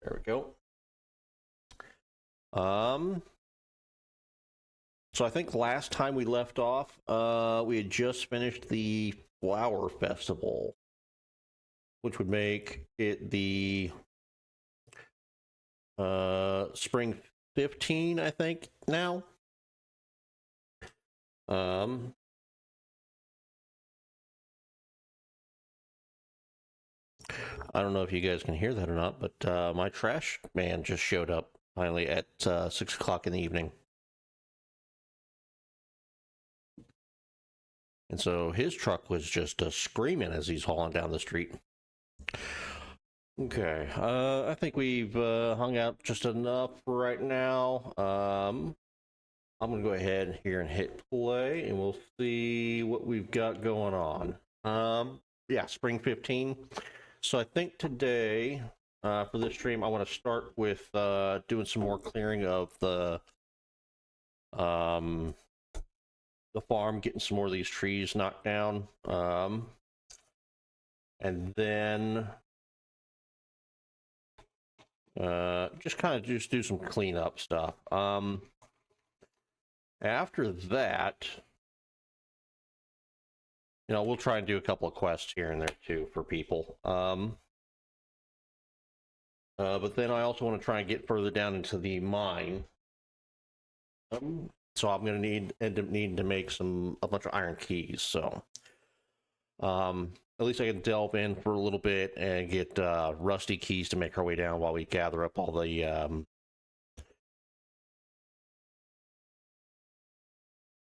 There we go. Um, so I think last time we left off, we had just finished the flower festival, which would make it the spring 15, I think now. Um, I don't know if you guys can hear that or not, but my trash man just showed up finally at 6 o'clock in the evening. And so his truck was just screaming as he's hauling down the street. Okay, I think we've hung out just enough for right now. I'm gonna go ahead here and hit play, and we'll see what we've got going on. Yeah, spring 15. So I think today, for this stream, I want to start with doing some more clearing of um, the farm, getting some more of these trees knocked down, and then just kind of just do some cleanup stuff. After that, we'll try and do a couple of quests here and there too for people. But then I also want to try and get further down into the mine. So I'm going to end up needing to make a bunch of iron keys. So at least I can delve in for a little bit and get rusty keys to make our way down while we gather up all the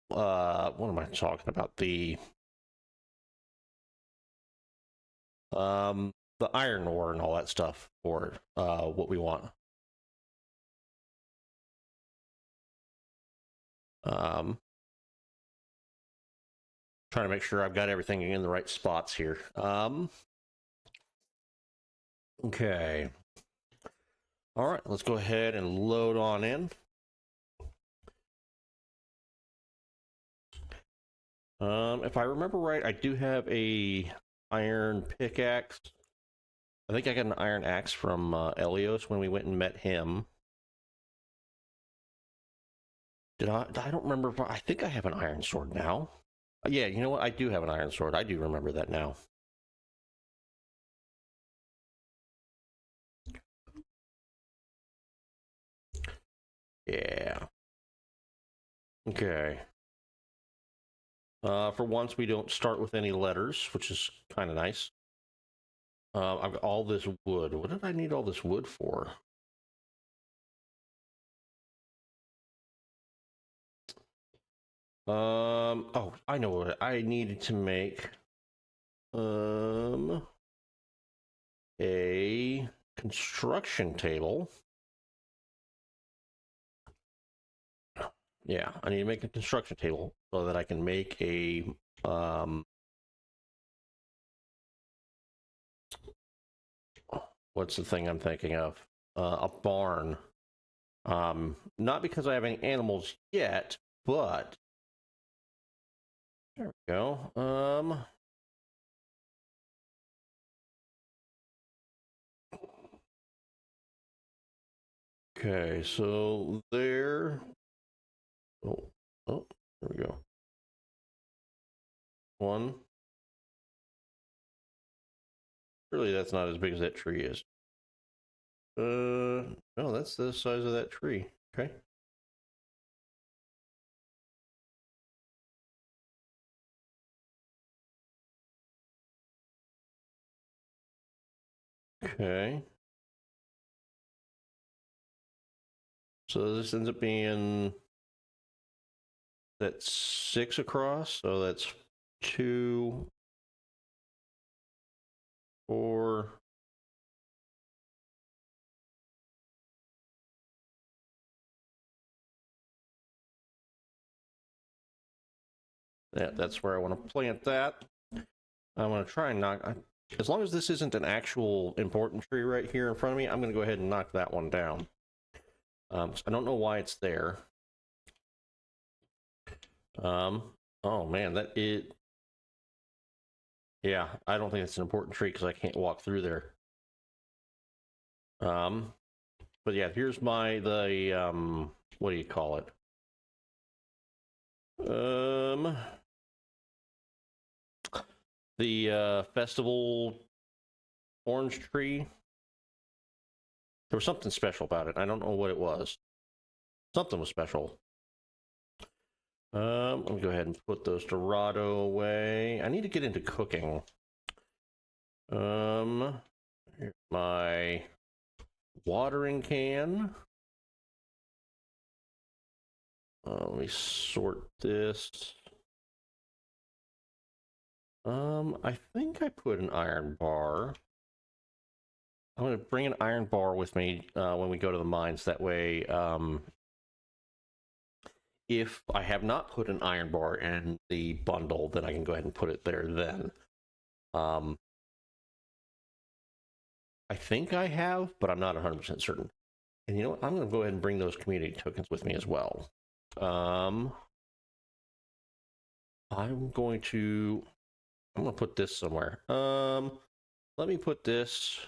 what am I talking about? The iron ore and all that stuff for what we want. Trying to make sure I've got everything in the right spots here. Okay. All right, let's go ahead and load on in. If I remember right, I do have a iron pickaxe. I think I got an iron axe from Elios when we went and met him. Did I? I don't remember. I think I have an iron sword now. Yeah, you know what? I do have an iron sword. I do remember that now. Yeah. Okay. For once, we don't start with any letters, which is kind of nice. I've got all this wood. What did I need all this wood for? Oh, I know what I needed to make. Um, a construction table. Yeah, I need to make a construction table so that I can make um what's the thing I'm thinking of? A barn. Not because I have any animals yet, but there we go. Okay, so there. Oh, oh, there we go. One. Surely that's not as big as that tree is. No, that's the size of that tree. Okay. Okay. So this ends up being that's 6 across. So that's 2, 4. Yeah, that's where I want to plant that. I want to try and knock. As long as this isn't an actual important tree right here in front of me, I'm going to go ahead and knock that one down. So I don't know why it's there. Oh man, that it. Yeah, I don't think it's an important tree because I can't walk through there. But yeah, here's what do you call it? The festival orange tree. There was something special about it. I don't know what it was. Something was special. Let me go ahead and put those Dorado away. I need to get into cooking. Here's my watering can. Let me sort this. I think I put an iron bar. I'm going to bring an iron bar with me when we go to the mines. That way, if I have not put an iron bar in the bundle, then I can go ahead and put it there then. I think I have, but I'm not 100% certain. And you know what? I'm going to go ahead and bring those community tokens with me as well. I'm going to put this somewhere. Let me put this.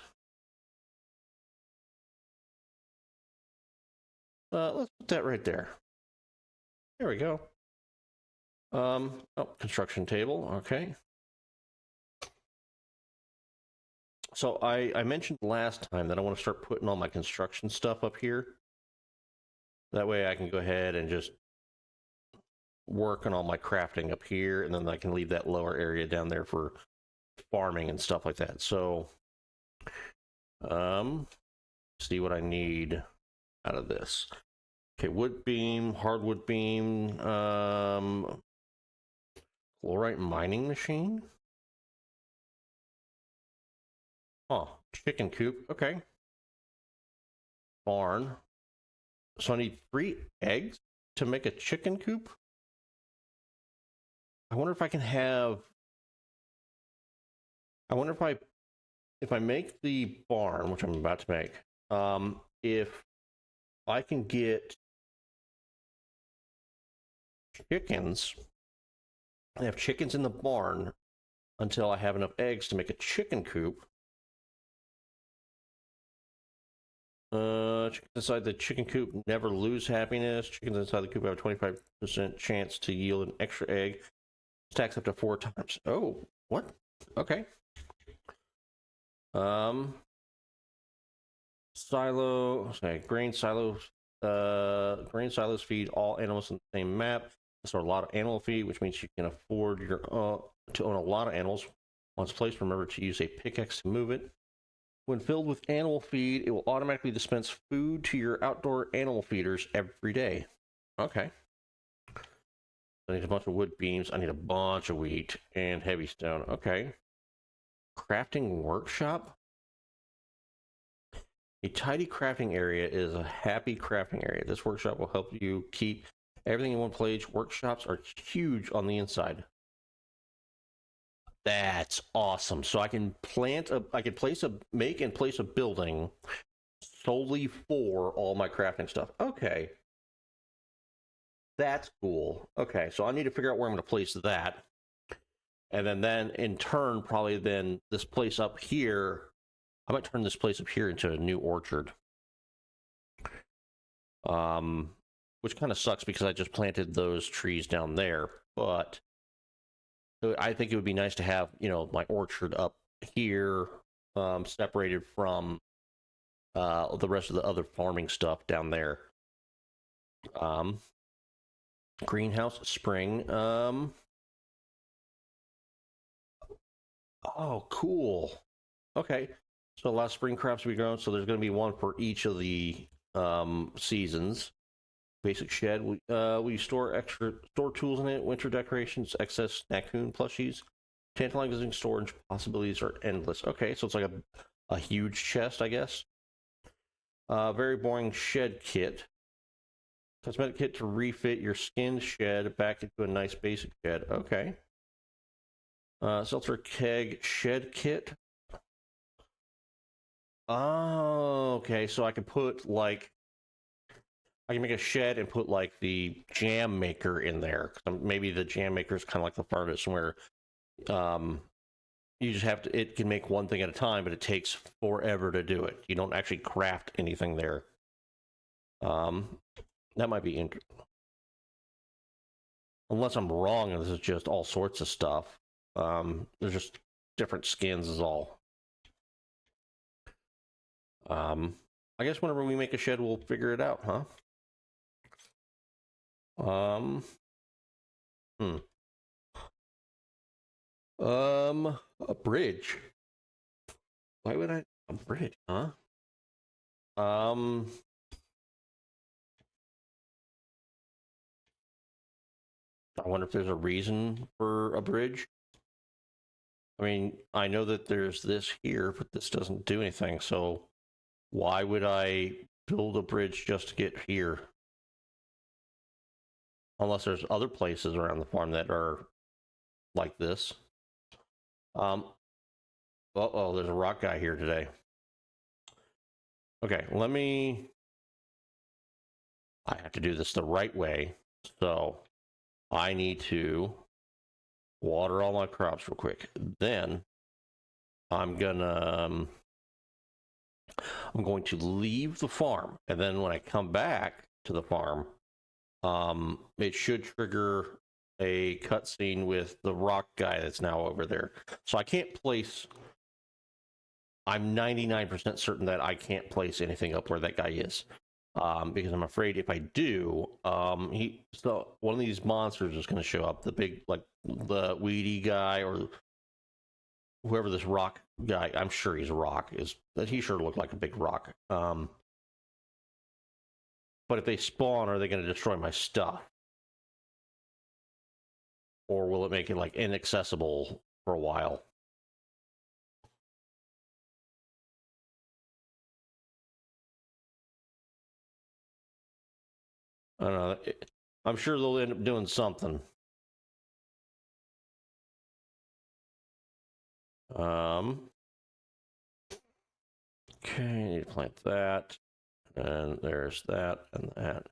Let's put that right there. There we go. Oh, construction table. Okay. So I mentioned last time that I want to start putting all my construction stuff up here. That way I can go ahead and just work on all my crafting up here, and then I can leave that lower area down there for farming and stuff like that. So, see what I need out of this. Okay, wood beam, hardwood beam, chlorite mining machine. Oh, chicken coop. Okay. Barn. So I need 3 eggs to make a chicken coop. I wonder if I can have. I wonder if I make the barn, which I'm about to make, if I can get chickens. I have chickens in the barn until I have enough eggs to make a chicken coop. Chickens inside the chicken coop never lose happiness. Chickens inside the coop have a 25% chance to yield an extra egg. Stacks up to 4 times. Oh, what? Okay. Silo. Okay, grain silos. Grain silos feed all animals on the same map. So a lot of animal feed, which means you can afford to own a lot of animals. Once placed, remember to use a pickaxe to move it. When filled with animal feed, it will automatically dispense food to your outdoor animal feeders every day. Okay. I need a bunch of wood beams. I need a bunch of wheat and heavy stone. Okay. Crafting workshop. A tidy crafting area is a happy crafting area. This workshop will help you keep everything in one place. Workshops are huge on the inside. That's awesome. So I can make and place a building solely for all my crafting stuff. Okay. That's cool. Okay, so I need to figure out where I'm going to place that. And then in turn, probably then this place up here, I might turn this place up here into a new orchard. Which kind of sucks because I just planted those trees down there, but I think it would be nice to have, my orchard up here, separated from the rest of the other farming stuff down there. Greenhouse, spring. Oh, cool. Okay, so a lot of spring crops will be grown. So there's going to be one for each of the seasons. Basic shed. We store tools in it. Winter decorations, excess Snackoon plushies. Tantalizing storage possibilities are endless. Okay, so it's like a huge chest, I guess. Very boring shed kit. Cosmetic kit to refit your skinned shed back into a nice basic shed. Okay. Seltzer keg shed kit. Oh, okay. So I can put I can make a shed and put the jam maker in there. Maybe the jam maker is kind of like the furnace where you just have to, it can make one thing at a time, but it takes forever to do it. You don't actually craft anything there. Um, that might be unless I'm wrong and this is just all sorts of stuff. There's just different skins is all. I guess whenever we make a shed, we'll figure it out, huh? Hmm. A bridge. Why would I a bridge, huh? Um, I wonder if there's a reason for a bridge. I mean, I know that there's this here, but this doesn't do anything. So why would I build a bridge just to get here? Unless there's other places around the farm that are like this. Oh, there's a rock guy here today. Okay, let me. I have to do this the right way. So I need to water all my crops real quick. Then I'm gonna. I'm going to leave the farm, and then when I come back to the farm, it should trigger a cutscene with the rock guy that's now over there. So I can't place. I'm 99% certain that I can't place anything up where that guy is. Because I'm afraid if I do, so one of these monsters is going to show up. The big, like the weedy guy or whoever this rock guy. I'm sure he's a rock. Is that he sure looked like a big rock. But if they spawn, are they going to destroy my stuff, or will it make it like inaccessible for a while? I don't know. I'm sure they'll end up doing something. Um, okay, need to plant that. And there's that and that.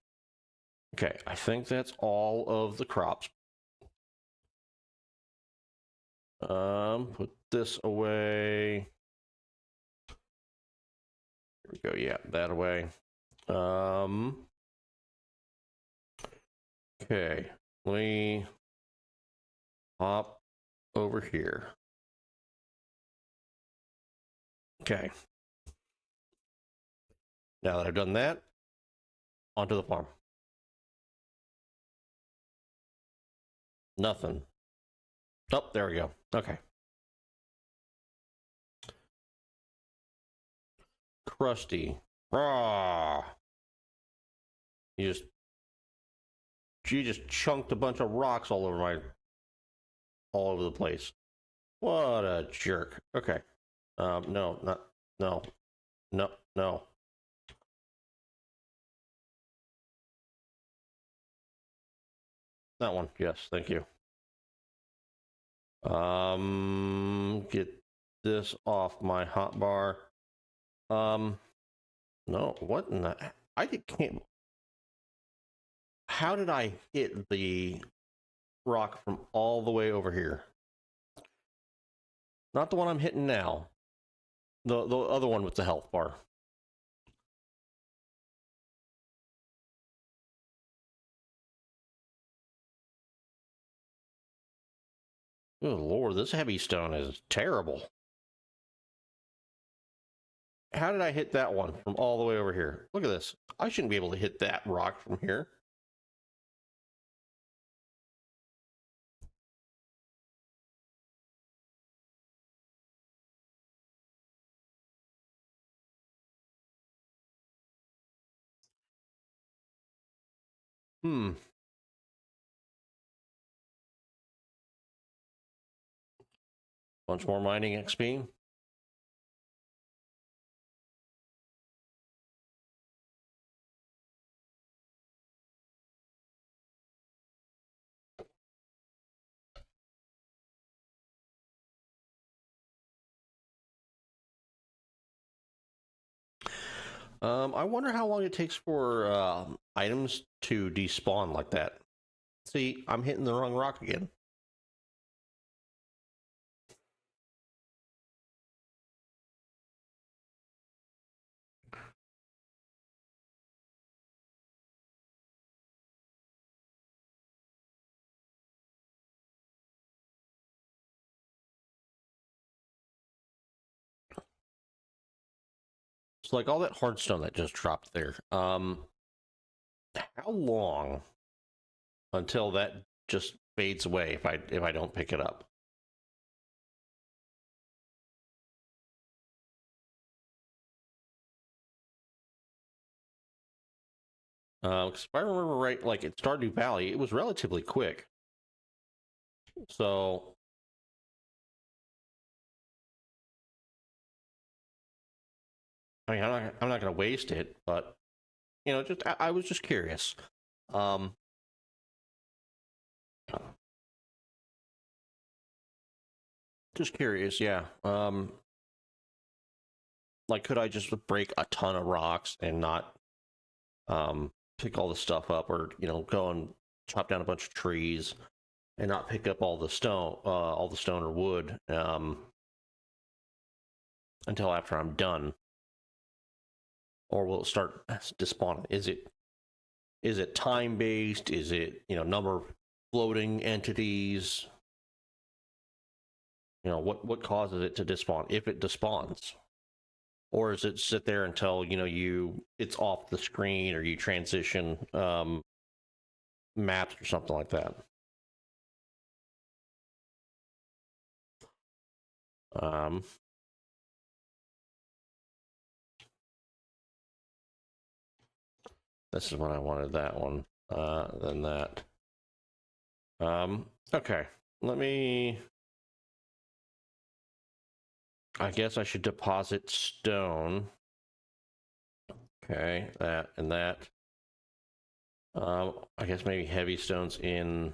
Okay, I think that's all of the crops. Put this away. Here we go. Yeah, that away. Okay, let me hop over here. Okay. Now that I've done that, onto the farm. Nothing. Oh, there we go. Okay. Krusty. Rah. You just she just chunked a bunch of rocks all over the place. What a jerk. Okay. No, not no. No, no. That one. Yes, thank you. Get this off my hotbar. No, what in the I can't how did I hit the rock from all the way over here? Not the one I'm hitting now. The other one with the health bar. Oh Lord, this heavy stone is terrible. How did I hit that one from all the way over here? Look at this. I shouldn't be able to hit that rock from here. Hmm. Bunch more mining XP. I wonder how long it takes for items to despawn like that. See, I'm hitting the wrong rock again. So like all that hardstone that just dropped there. How long until that just fades away if I don't pick it up? Because if I remember right, like at Stardew Valley, it was relatively quick. So I mean, I'm not going to waste it, but you know, just I was just curious. Um, just curious, yeah. Like, could I just break a ton of rocks and not pick all the stuff up, or you know, go and chop down a bunch of trees and not pick up all the stone or wood, until after I'm done, or will it start despawning? Is it time based? Is it, you know, number of floating entities? You know, what causes it to despawn if it despawns? Or is it sit there until, you know, it's off the screen, or you transition maps or something like that? Um, this is when I wanted that one. Then that. Okay. Let me. I guess I should deposit stone. Okay, that and that. I guess maybe heavy stone's in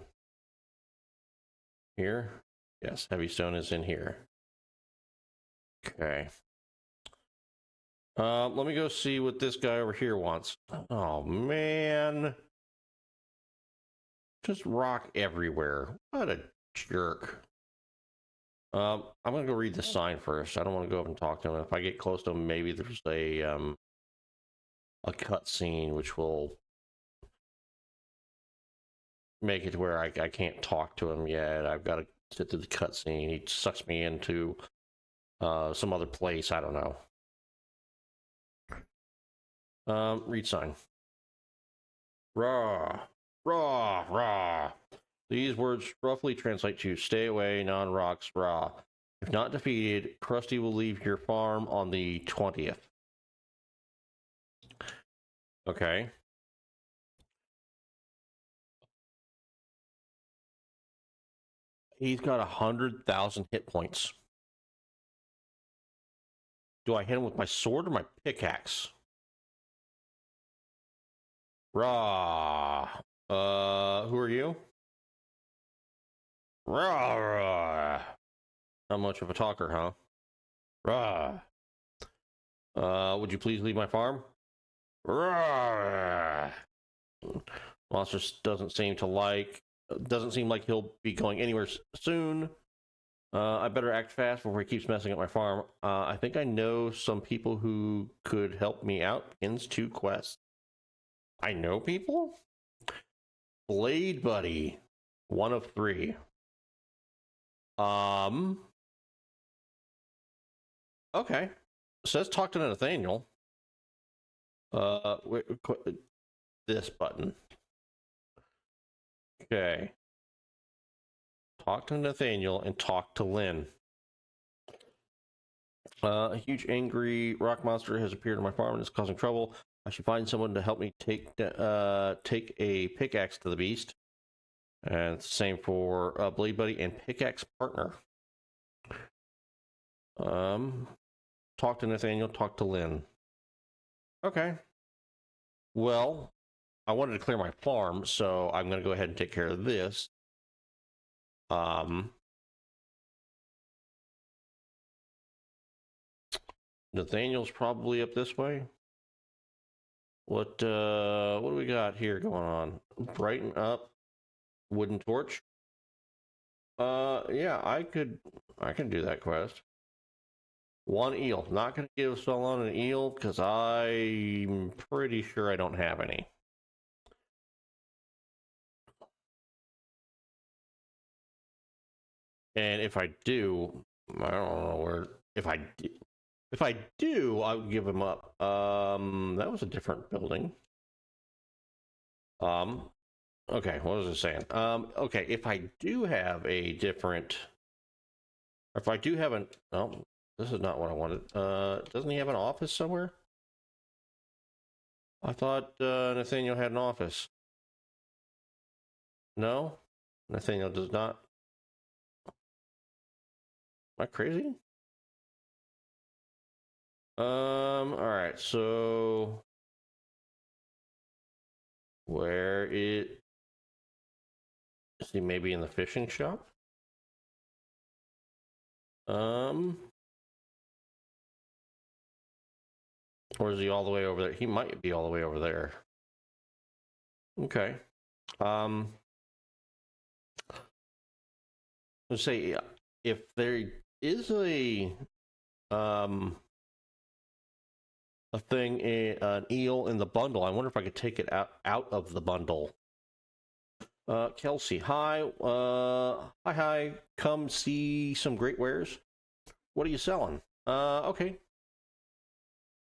here. Yes, heavy stone is in here. Okay. Let me go see what this guy over here wants. Oh man, just rock everywhere. What a jerk. I'm gonna go read the sign first. I don't want to go up and talk to him. If I get close to him, maybe there's a cut scene which will make it to where I can't talk to him yet. I've got to sit through the cutscene. He sucks me into some other place. I don't know. Read sign. Raw, raw, raw. These words roughly translate to "stay away, non-rocks, raw." If not defeated, Krusty will leave your farm on the 20th. Okay. He's got 100,000 hit points. Do I hit him with my sword or my pickaxe? Rah. Who are you? Rah, rah. Not much of a talker, huh? Rah. Would you please leave my farm? Rah. Monster doesn't seem like he'll be going anywhere soon. I better act fast before he keeps messing up my farm. I think I know some people who could help me out. Pins 2 quests. I know people? Blade Buddy. 1 of 3. Um. Okay. Says talk to Nathaniel. Wait, this button. Okay. Talk to Nathaniel and talk to Lynn. A huge angry rock monster has appeared on my farm and is causing trouble. I should find someone to help me take a pickaxe to the beast. And it's the same for Blade Buddy and Pickaxe Partner. Talk to Nathaniel, talk to Lynn. Okay. Well, I wanted to clear my farm, so I'm going to go ahead and take care of this. Nathaniel's probably up this way. What do we got here going on? Brighten up, wooden torch. Yeah, I can do that quest. 1 eel. Not gonna give someone an eel because I'm pretty sure I don't have any. And if I do, I don't know where. If I If I do, I'll give him up. That was a different building. Okay, what was I saying? Okay, if I do have a different, if I do have an, oh, this is not what I wanted. Doesn't he have an office somewhere? I thought Nathaniel had an office. No, Nathaniel does not. Am I crazy? All right, so where is he? Maybe in the fishing shop? Um, or is he all the way over there? He might be all the way over there. Okay. Let's say if there is a thing, an eel in the bundle, I wonder if I could take it out of the bundle. Kelsey, hi. Hi. Come see some great wares. What are you selling? Okay.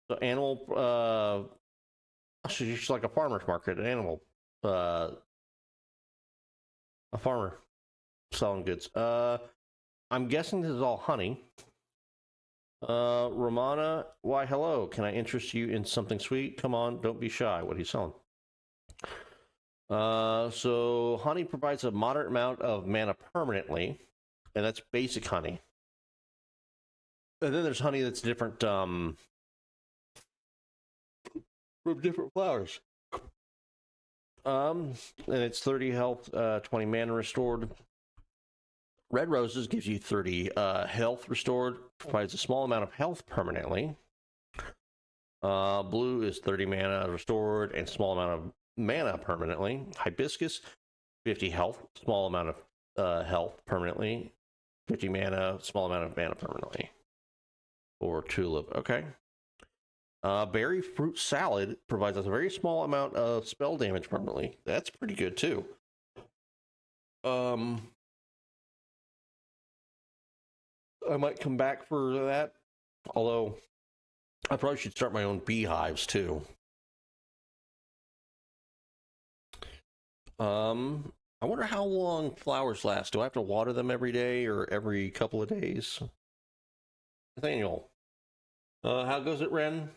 So animal, she's like a farmer's market, an animal, a farmer selling goods. I'm guessing this is all honey. Romana, why hello. Can I interest you in something sweet? Come on, don't be shy. What are you selling? So honey provides a moderate amount of mana permanently, and that's basic honey. And then there's honey that's different from different flowers. And it's 30 health, 20 mana restored. Red roses gives you 30 health restored, provides a small amount of health permanently. Blue is 30 mana restored and small amount of mana permanently. Hibiscus, 50 health, small amount of health permanently. 50 mana, small amount of mana permanently. Or tulip, okay. Berry fruit salad provides us a very small amount of spell damage permanently. That's pretty good too. I might come back for that. Although I probably should start my own beehives too. I wonder how long flowers last. Do I have to water them every day or every couple of days? Nathaniel, how goes it, Ren?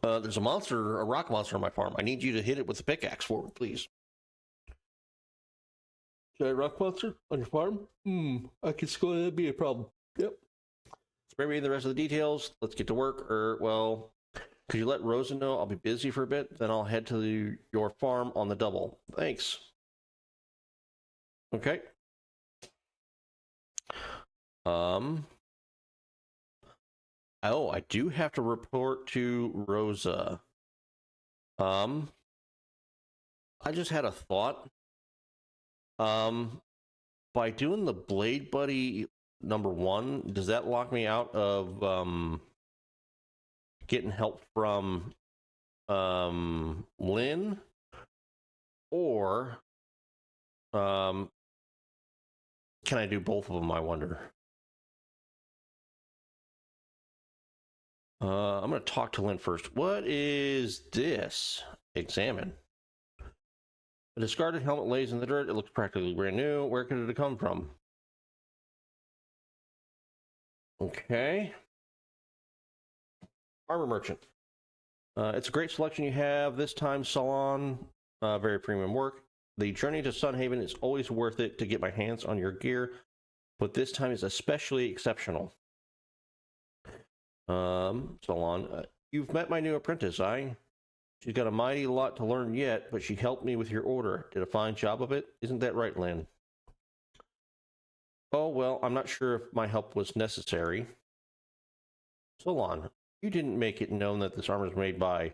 There's a monster, a rock monster on my farm. I need you to hit it with a pickaxe for me, please. Giant rock monster on your farm? I can see that'd be a problem. Yep. Spare me the rest of the details. Let's get to work. Well, could you let Rosa know I'll be busy for a bit? Then I'll head to your farm on the double. Thanks. Okay. Oh, I do have to report to Rosa. I just had a thought. By doing the Blade Buddy #1, does that lock me out of getting help from Lynn? Or can I do both of them, I wonder? I'm going to talk to Lynn first. What is this? Examine. A discarded helmet lays in the dirt. It looks practically brand new. Where could it have come from? Okay. Armor merchant. It's a great selection you have this time, Salon. Very premium work. The journey to Sunhaven is always worth it to get my hands on your gear, but this time is especially exceptional. Salon, you've met my new apprentice, She's got a mighty lot to learn yet, but she helped me with your order. Did a fine job of it. Isn't that right, Lynn? Oh, well, I'm not sure if my help was necessary. Salon, you didn't make it known that this armor is made by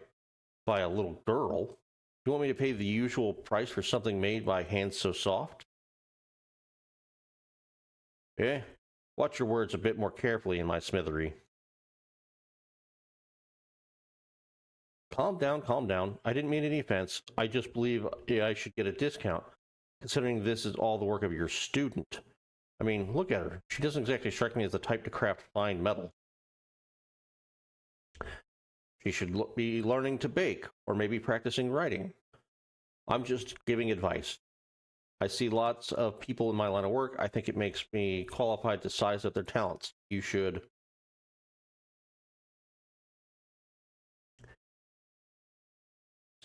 a little girl. You want me to pay the usual price for something made by hands so soft? Eh? Watch your words a bit more carefully in my smithery. Calm down. I didn't mean any offense. I just believe I should get a discount, considering this is all the work of your student. I mean, look at her. She doesn't exactly strike me as the type to craft fine metal. She should be learning to bake or maybe practicing writing. I'm just giving advice. I see lots of people in my line of work. I think it makes me qualified to size up their talents. You should.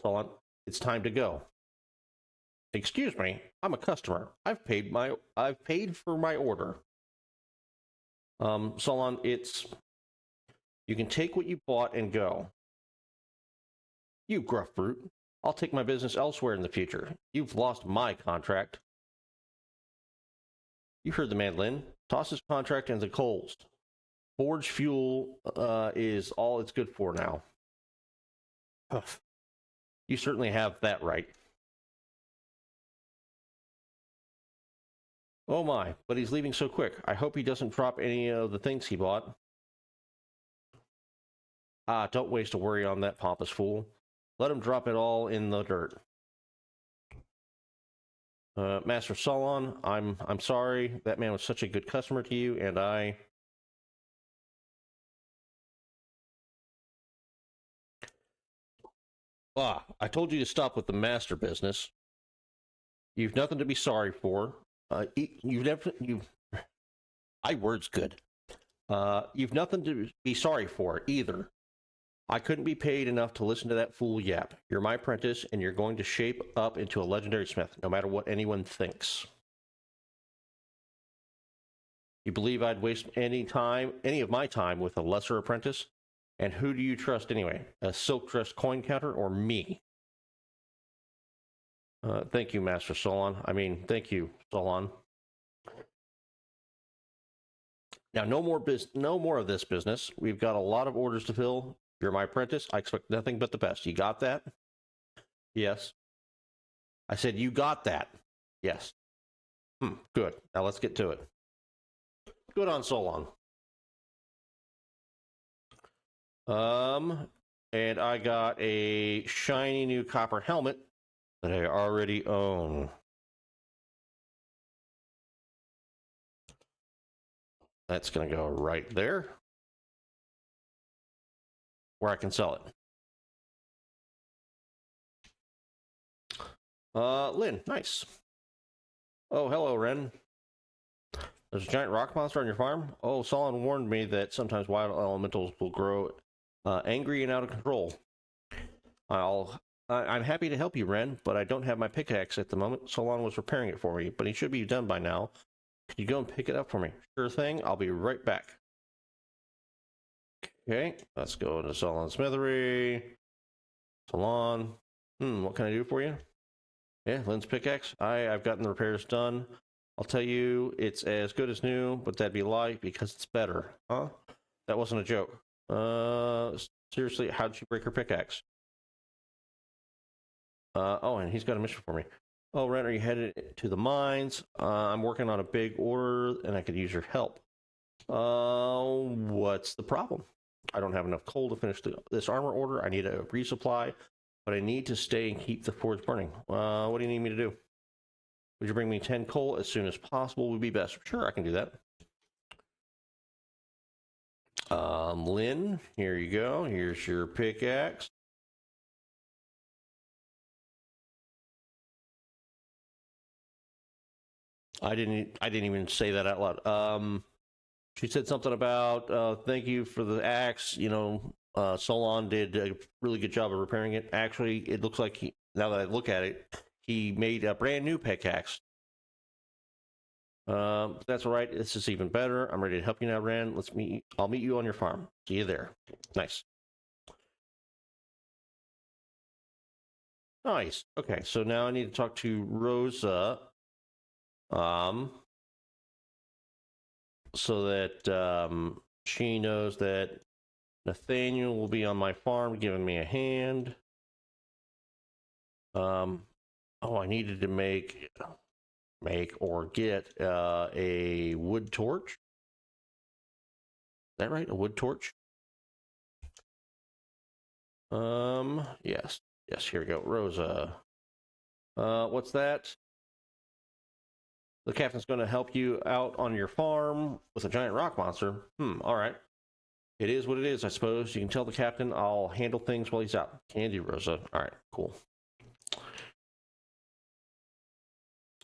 Solon, it's time to go. Excuse me, I'm a customer. I've paid for my order. Solon, you can take what you bought and go. You gruff brute. I'll take my business elsewhere in the future. You've lost my contract. You heard the man, Lynn. Toss his contract into the coals. Forge fuel is all it's good for now. Huff. You certainly have that right. Oh my, but he's leaving so quick. I hope he doesn't drop any of the things he bought. Ah, don't waste a worry on that pompous fool. Let him drop it all in the dirt. Master Solon, I'm sorry. That man was such a good customer to you, and I told you to stop with the master business. You've nothing to be sorry for. Word's good. You've nothing to be sorry for either. I couldn't be paid enough to listen to that fool yap. You're my apprentice, and you're going to shape up into a legendary smith, no matter what anyone thinks. You believe I'd waste any of my time with a lesser apprentice? And who do you trust anyway? A silk-dressed coin counter or me? Thank you, Master Solon. Thank you, Solon. Now, no more of this business. We've got a lot of orders to fill. You're my apprentice. I expect nothing but the best. You got that? Yes. I said, you got that? Yes. Good. Now let's get to it. Good on Solon. And I got a shiny new copper helmet that I already own. That's going to go right there, where I can sell it. Lynn, nice. Oh, hello, Ren. There's a giant rock monster on your farm? Oh, Solon warned me that sometimes wild elementals will grow angry and out of control. I'm happy to help you, Ren, but I don't have my pickaxe at the moment. Solon was repairing it for me, but he should be done by now. Can you go and pick it up for me? Sure thing. I'll be right back. Okay, let's go to Solon Smithery. Solon. What can I do for you? Yeah, Lynn's pickaxe. I've gotten the repairs done. I'll tell you, it's as good as new, but that'd be a lie because it's better. Huh? That wasn't a joke. Seriously, how did you break her pickaxe? And he's got a mission for me. Oh, Ren, are you headed to the mines? I'm working on a big order, and I could use your help. What's the problem? I don't have enough coal to finish this armor order. I need a resupply, but I need to stay and keep the forge burning. What do you need me to do? Would you bring me 10 coal as soon as possible would be best. Sure, I can do that. Lynn, here you go. Here's your pickaxe. I didn't even say that out loud. She said something about thank you for the axe. Solon did a really good job of repairing it. Actually, it looks like now that I look at it, he made a brand new pickaxe. That's all right. This is even better. I'm ready to help you now, Ren. I'll meet you on your farm. See you there. Nice. Nice. Okay, so now I need to talk to Rosa. So that she knows that Nathaniel will be on my farm giving me a hand. I needed to make or get a wood torch. Is that right? A wood torch? Yes, here we go. Rosa. What's that? The captain's going to help you out on your farm with a giant rock monster. All right. It is what it is, I suppose. You can tell the captain I'll handle things while he's out. Can do, Rosa. All right, cool.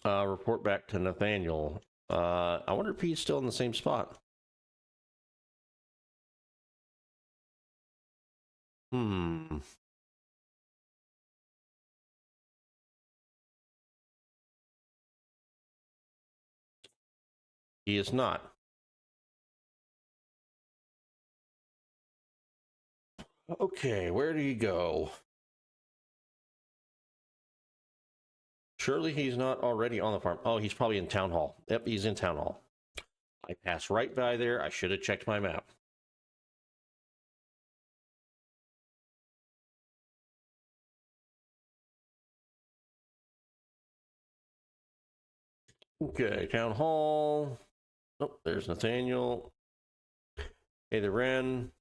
Report back to Nathaniel. I wonder if he's still in the same spot. He is not. Okay, where do you go? Surely he's not already on the farm. Oh, he's probably in town hall. Yep, he's in town hall. I passed right by there. I should have checked my map. Okay, town hall. Oh, there's Nathaniel. Hey there, Ren.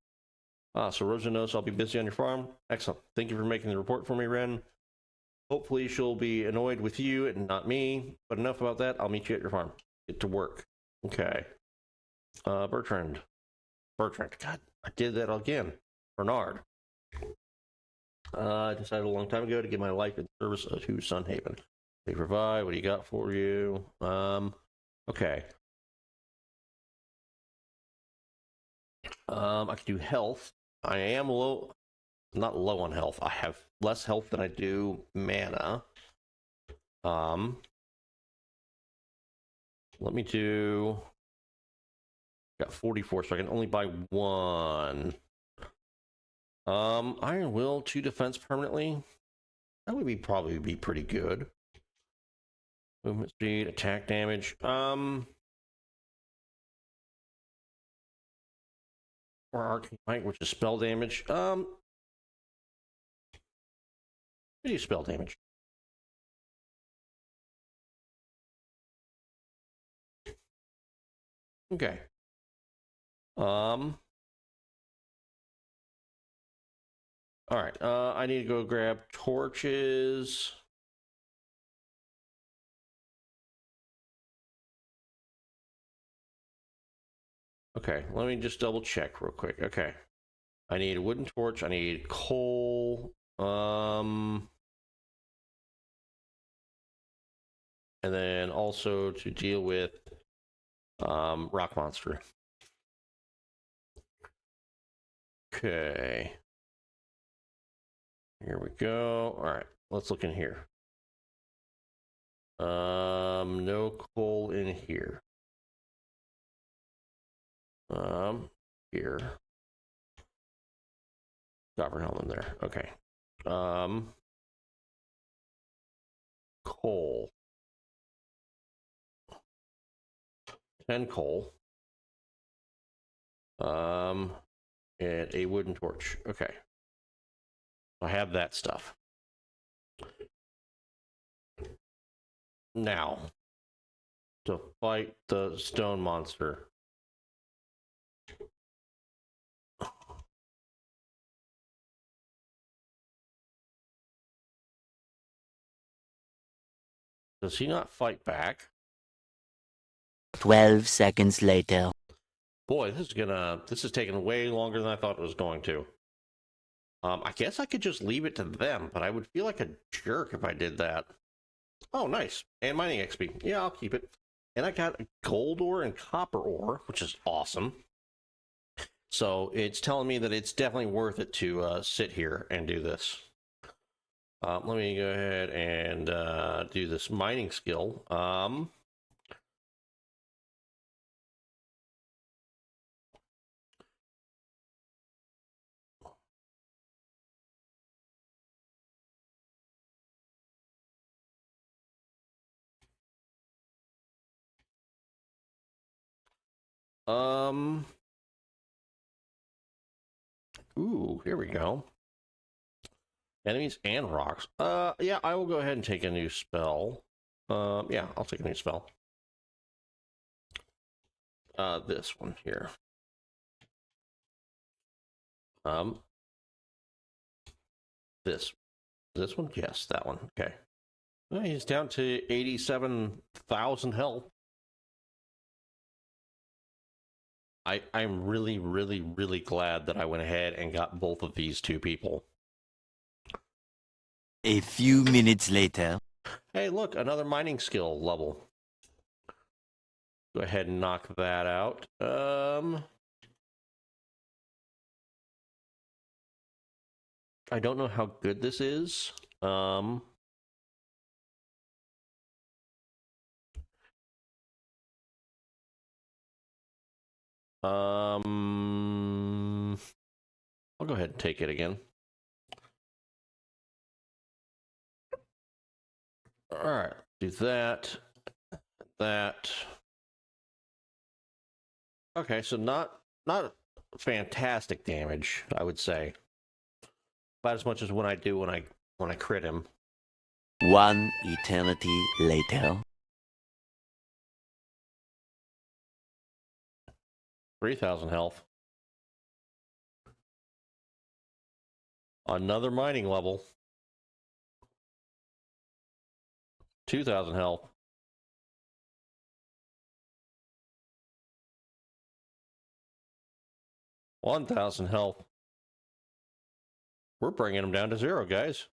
So Rosa knows I'll be busy on your farm. Excellent. Thank you for making the report for me, Ren. Hopefully she'll be annoyed with you and not me. But enough about that. I'll meet you at your farm. Get to work. Okay. Bertrand. God, I did that again. Bernard. I decided a long time ago to give my life in service to Sunhaven. They provide. What do you got for you? Okay. I can do health. I am low, not low on health. I have less health than I do mana. Let me do. Got 44, so I can only buy one. Iron Will, 2 defense permanently. That would probably be pretty good. Movement speed, attack damage. Or Arcane Might, which is spell damage. What do you spell damage? Okay. All right. I need to go grab torches. Okay, let me just double check real quick. Okay. I need a wooden torch. I need coal. And then also to deal with rock monster. Okay. Here we go. All right, let's look in here. No coal in here. Here. Sovereign Helm in there. Okay. Coal. 10 coal. And a wooden torch. Okay. I have that stuff. Now, to fight the stone monster. Does he not fight back? 12 seconds later. Boy, this is taking way longer than I thought it was going to. I guess I could just leave it to them, but I would feel like a jerk if I did that. Oh, nice. And mining XP. Yeah, I'll keep it. And I got gold ore and copper ore, which is awesome. So it's telling me that it's definitely worth it to sit here and do this. Let me go ahead and do this mining skill. Ooh, here we go. Enemies and rocks. Yeah, I will go ahead and take a new spell. Yeah, I'll take a new spell. This one here. This one? Yes, that one. Okay. Well, he's down to 87,000 health. I'm really, really, really glad that I went ahead and got both of these two people. A few minutes later. Hey, look, another mining skill level. Go ahead and knock that out. I don't know how good this is. I'll go ahead and take it again. All right, do that. That. Okay, so not fantastic damage, I would say. About as much as when I crit him. One eternity later. 3,000 health. Another mining level. 2,000 health. $1,000 health. We're bringing him down to 0, guys.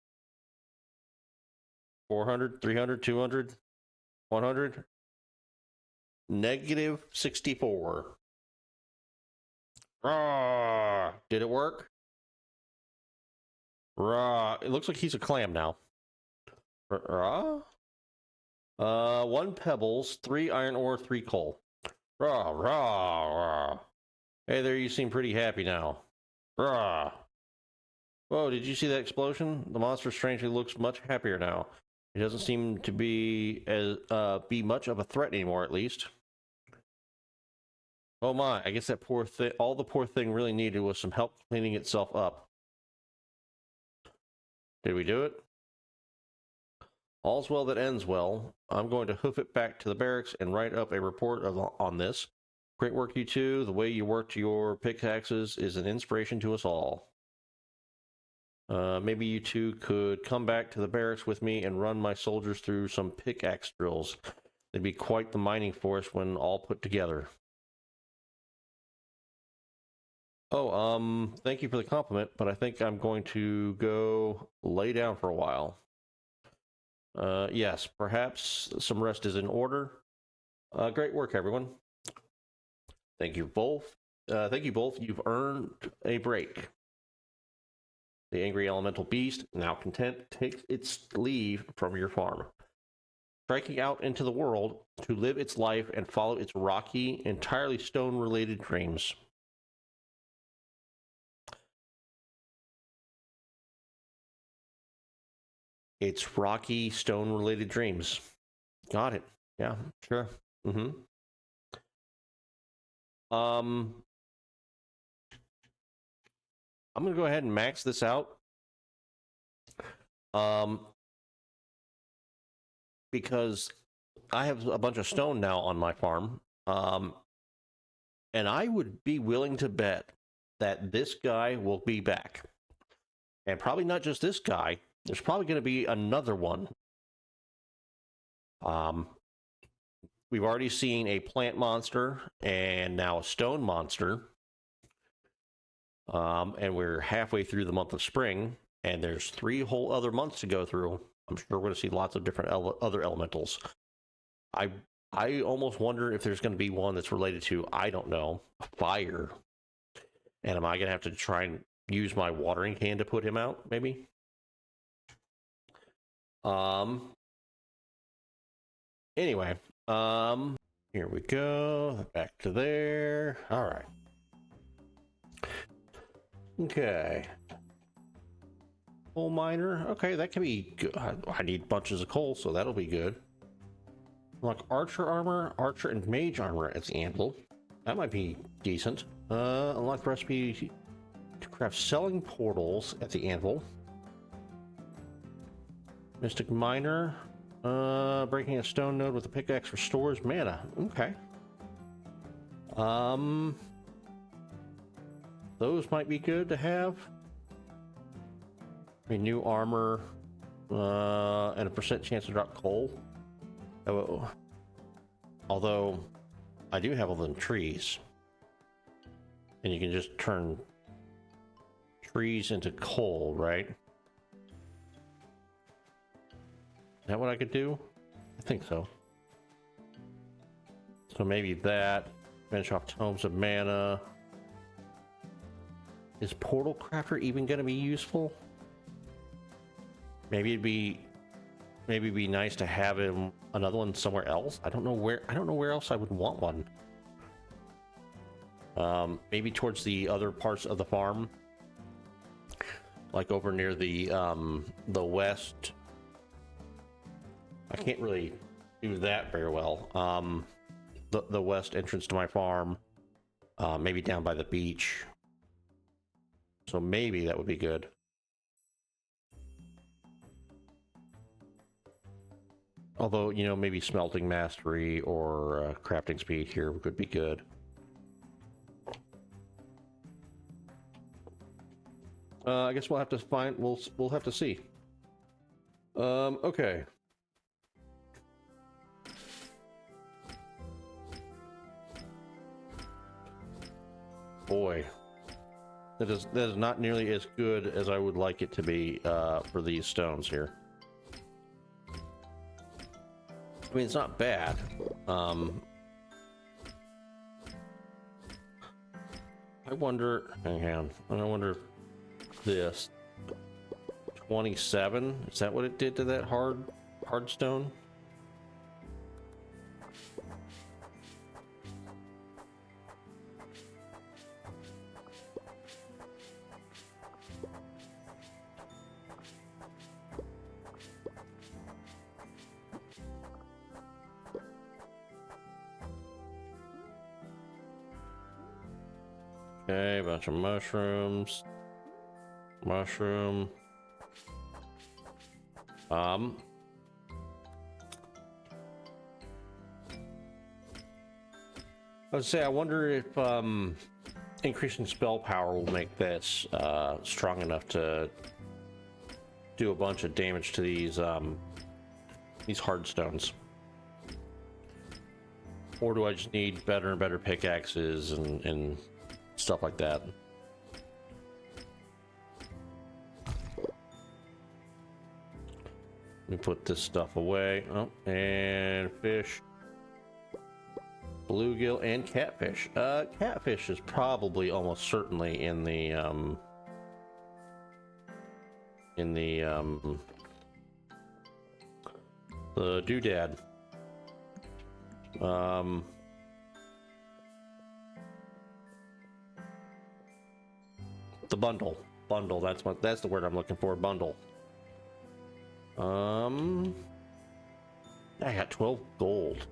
400, 300, 200, 100. Negative 64. Rah! Did it work? Rah! It looks like he's a clam now. Rah? 1 pebbles, 3 iron ore, 3 coal. Rah, rah, rah. Hey there, you seem pretty happy now. Rah. Whoa, did you see that explosion? The monster strangely looks much happier now. It doesn't seem to be much of a threat anymore, at least. Oh my, I guess that poor thing, all the poor thing really needed was some help cleaning itself up. Did we do it? All's well that ends well. I'm going to hoof it back to the barracks and write up a report on this. Great work, you two. The way you worked your pickaxes is an inspiration to us all. Maybe you two could come back to the barracks with me and run my soldiers through some pickaxe drills. They'd be quite the mining force when all put together. Oh, thank you for the compliment, but I think I'm going to go lay down for a while. Yes, perhaps some rest is in order. Great work, everyone. Thank you both. You've earned a break. The angry elemental beast, now content, takes its leave from your farm, striking out into the world to live its life and follow its rocky, entirely stone-related dreams. It's rocky, stone-related dreams. Got it. Yeah, sure. Mm-hmm. I'm gonna go ahead and max this out. Because I have a bunch of stone now on my farm. And I would be willing to bet that this guy will be back. And probably not just this guy. There's probably going to be another one. We've already seen a plant monster and now a stone monster. And we're halfway through the month of spring, and there's 3 whole other months to go through. I'm sure we're going to see lots of different other elementals. I almost wonder if there's going to be one that's related to, I don't know, fire. And am I going to have to try and use my watering can to put him out, maybe? Anyway, here we go. Back to there. All right. Okay. Coal miner. Okay, that can be good. I need bunches of coal, so that'll be good. Like archer armor, archer and mage armor at the anvil. That might be decent. Unlock the recipe to craft selling portals at the anvil. Mystic miner. Breaking a stone node with a pickaxe restores mana. Okay. Those might be good to have. New armor, and a % chance to drop coal. Oh, although I do have all them trees. And you can just turn trees into coal, right? Is that what I could do? I think so. So maybe that. Finish off Tomes of Mana. Is Portal Crafter even going to be useful? Maybe it'd be nice to have him another one somewhere else. I don't know where else I would want one. Maybe towards the other parts of the farm, like over near the west. I can't really do that very well. The west entrance to my farm, maybe down by the beach. So maybe that would be good. Although, you know, maybe smelting mastery or crafting speed here would be good. I guess we'll have to find. We'll have to see. Okay. Boy, that is not nearly as good as I would like it to be for these stones here. I mean, it's not bad. I wonder. Hang on. I wonder if this 27, is that what it did to that hard stone? Okay, a bunch of mushrooms. Mushroom. I would say I wonder if increasing spell power will make this strong enough to do a bunch of damage to these hard stones. Or do I just need better and better pickaxes and stuff like that? Let me put this stuff away. Oh, and fish. Bluegill and catfish. Catfish is probably almost certainly in the doodad. The bundle. That's the word I'm looking for. Bundle. I got 12 gold.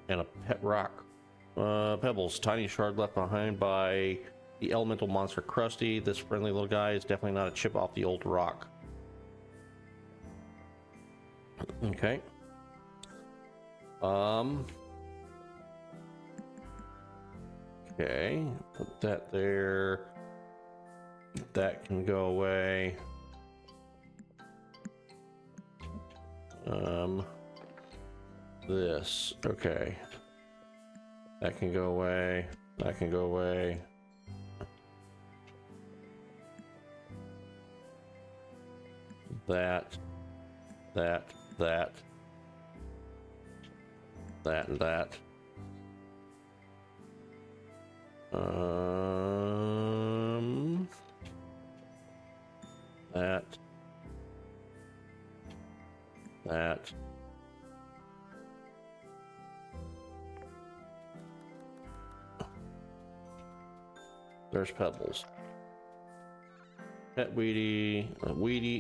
And a pet rock. Pebbles. Tiny shard left behind by the elemental monster Krusty. This friendly little guy is definitely not a chip off the old rock. Okay. Okay. Put that there. That can go away. This, okay. That can go away. That can go away. That, and that. That. There's Pebbles. Pet Weedy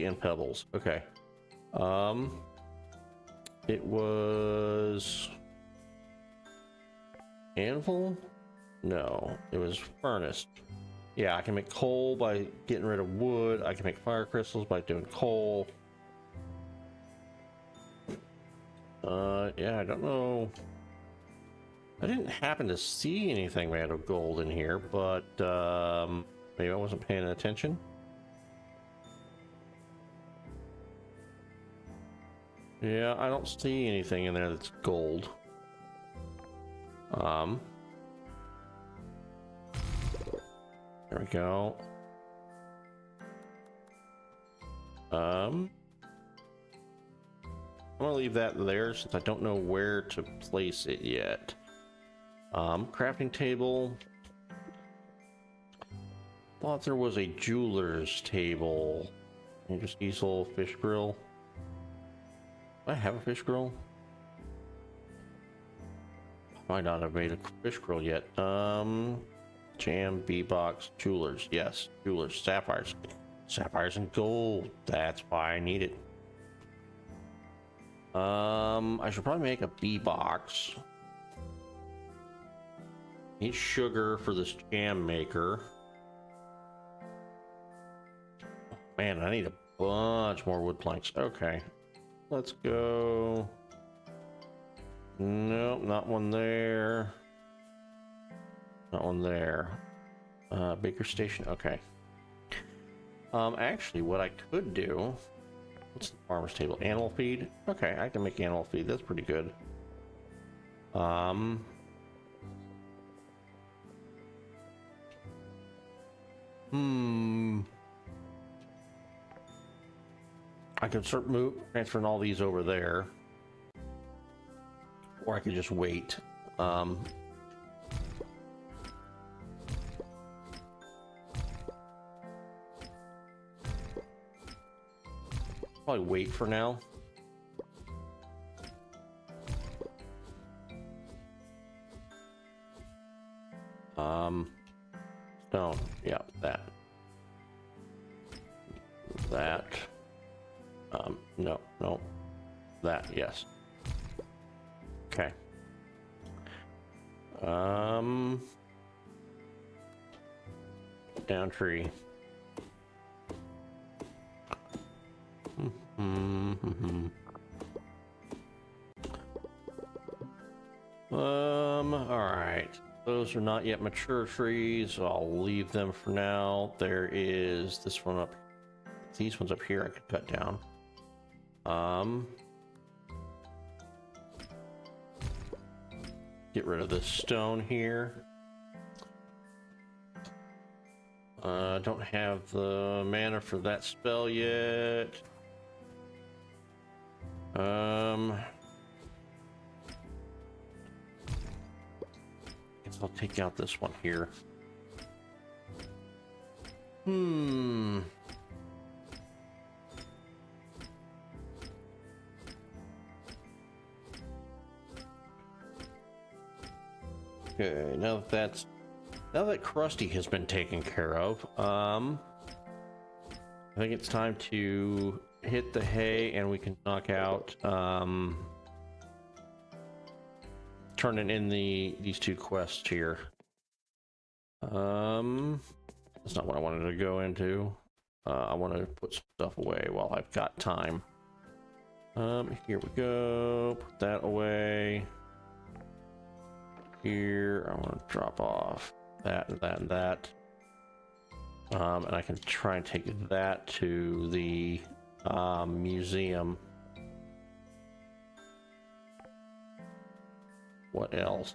and Pebbles. Okay. It was Anvil? No, it was Furnace. Yeah, I can make coal by getting rid of wood. I can make fire crystals by doing coal. Yeah, I don't know. I didn't happen to see anything made of gold in here, but maybe I wasn't paying attention. Yeah, I don't see anything in there that's gold. There we go. I'm gonna leave that there since I don't know where to place it yet. Crafting table. Thought there was a jeweler's table. And just easel, fish grill. Do I have a fish grill? Might not have made a fish grill yet. Jam, B-box, jewelers. Yes, jewelers, sapphires. Sapphires and gold. That's why I need it. I should probably make a B-box. Need sugar for this jam maker. Man, I need a bunch more wood planks. Okay. Let's go. Nope, not one there. Not one there. Baker station. Okay. Actually, what I could do... What's the farmer's table? Animal feed? Okay, I can make animal feed. That's pretty good. I can start transferring all these over there. Or I could just wait. Probably wait for now. Stone. Yeah, that. That. No. That, yes. Okay. Down tree. All right. Those are not yet mature trees, so I'll leave them for now. There is this one up. These ones up here I could cut down. Get rid of this stone here. Don't have the mana for that spell yet. Guess I'll take out this one here. Okay, now that Krusty has been taken care of, I think it's time to hit the hay and we can knock out, turning in these two quests here. That's not what I wanted to go into. I want to put some stuff away while I've got time. Here we go. Put that away. Here, I want to drop off that and that and that. And I can try and take that to the museum. What else?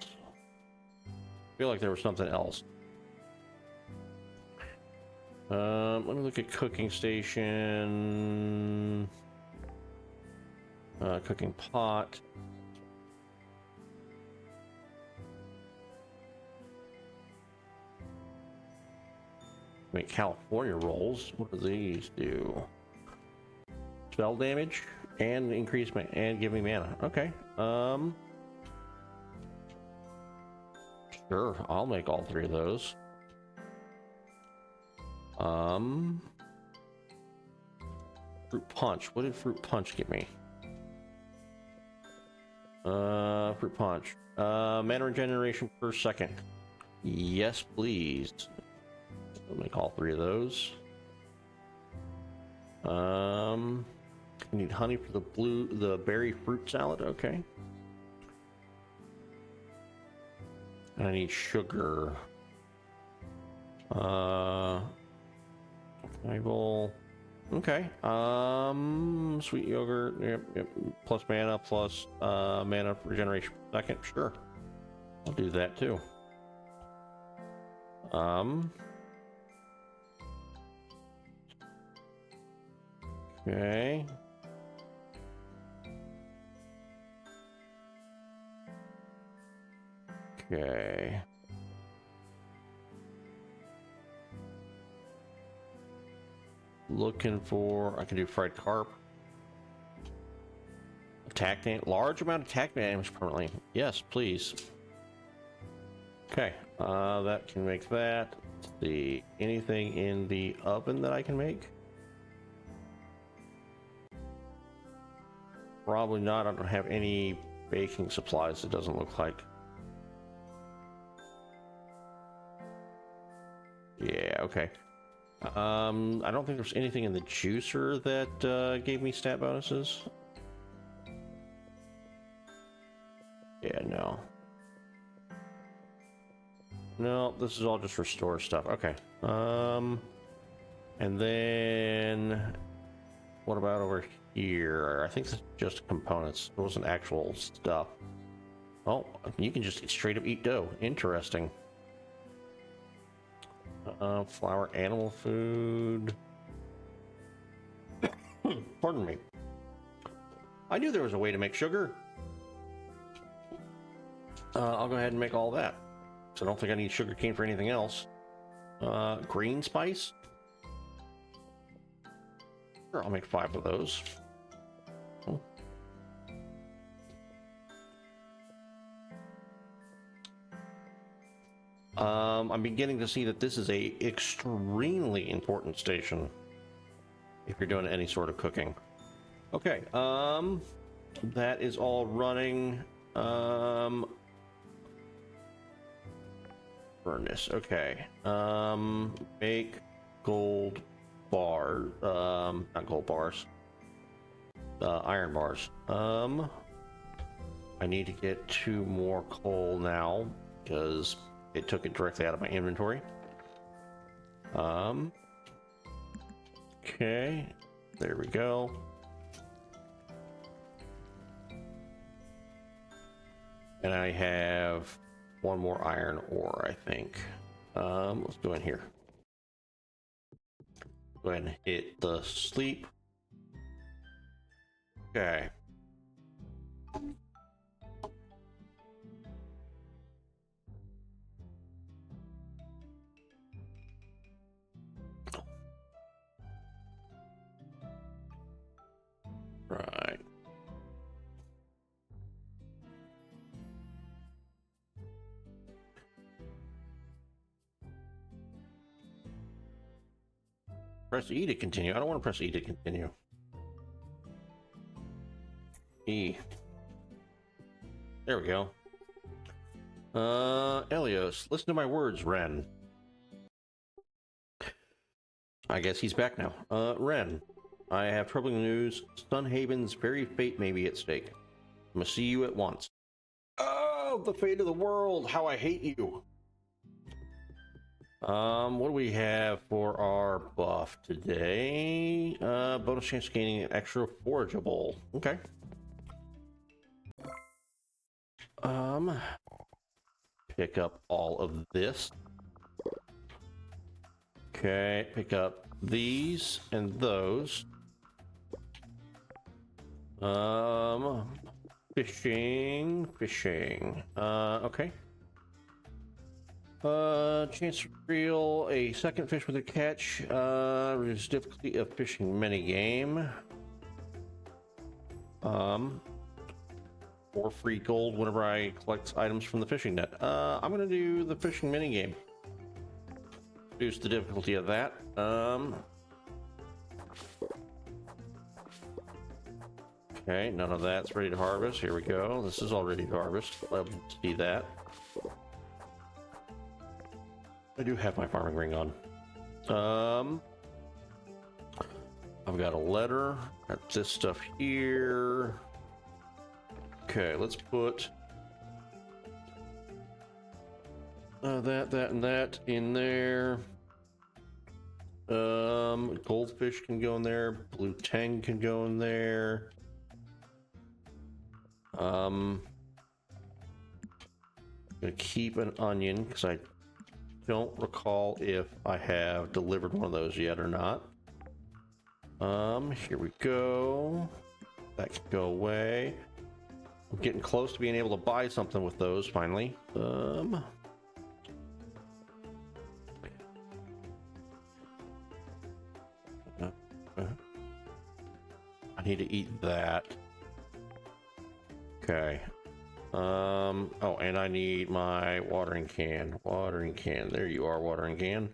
I feel like there was something else. Let me look at cooking station. Cooking pot. Make California rolls. What do these do? Spell damage and increase and giving mana. Okay. Sure, I'll make all three of those. Fruit punch. What did fruit punch give me? Fruit punch. Mana regeneration per second. Yes, please. I'll make all three of those. I need honey for the berry fruit salad. Okay. And I need sugar. Table. Okay. Sweet yogurt. Yep. Plus mana, plus mana regeneration per second. Sure. I'll do that too. Okay. Okay. Looking for, I can do fried carp. Attack damage, large amount of attack damage permanently. Yes, please. Okay, that can make that. Let's see, anything in the oven that I can make? Probably not. I don't have any baking supplies, it doesn't look like. Yeah, okay. I don't think there's anything in the juicer that gave me stat bonuses. Yeah, no. No, this is all just restore stuff. Okay. And then what about over here? I think this is just components. It wasn't actual stuff. Oh, you can just straight up eat dough. Interesting. Flour, animal food. Pardon me. I knew there was a way to make sugar. I'll go ahead and make all that. So I don't think I need sugar cane for anything else. Green spice? Sure, I'll make 5 of those. I'm beginning to see that this is a extremely important station if you're doing any sort of cooking. Okay, that is all running. Furnace, okay. Make gold bar, not gold bars, iron bars. I need to get 2 more coal now because it took it directly out of my inventory. Okay, there we go. And I have 1 more iron ore, I think. Let's go in here. Go ahead and hit the sleep. Okay. Right. Press E to continue. I don't want to press E to continue. E. There we go. Elios, listen to my words, Ren. I guess he's back now. Ren, I have troubling news. Sunhaven's very fate may be at stake. I must see you at once. Oh, the fate of the world! How I hate you! What do we have for our buff today? Bonus chance of gaining an extra forageable. Okay. Pick up all of this. Okay, pick up these and those. Fishing. Okay. Chance to reel a second fish with a catch. Reduce difficulty of fishing minigame. Or free gold whenever I collect items from the fishing net. I'm gonna do the fishing minigame. Reduce the difficulty of that. Okay, none of that's ready to harvest. Here we go. This is all ready to harvest. Love to see that. I do have my farming ring on. I've got a letter. Got this stuff here. Okay, let's put that, and that in there. Goldfish can go in there. Blue tang can go in there. I'm gonna keep an onion because I don't recall if I have delivered one of those yet or not. Here we go. That can go away. I'm getting close to being able to buy something with those finally. I need to eat that. Okay. Oh, and I need my watering can. Watering can. There you are, watering can.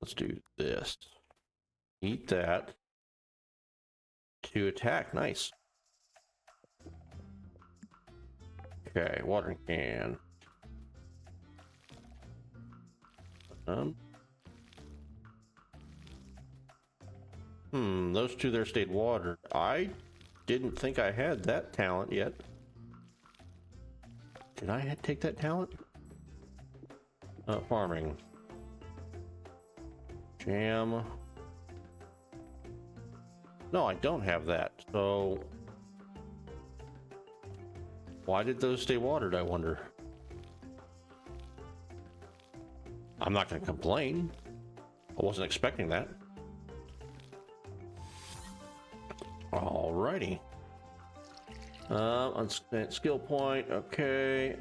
Let's do this. Eat that. To attack. Nice. Okay, watering can. Those two there stayed watered. I didn't think I had that talent yet. Did I take that talent? Farming. Jam. No, I don't have that. So why did those stay watered, I wonder? I'm not going to complain. I wasn't expecting that. Alrighty. Unspent skill point. Okay.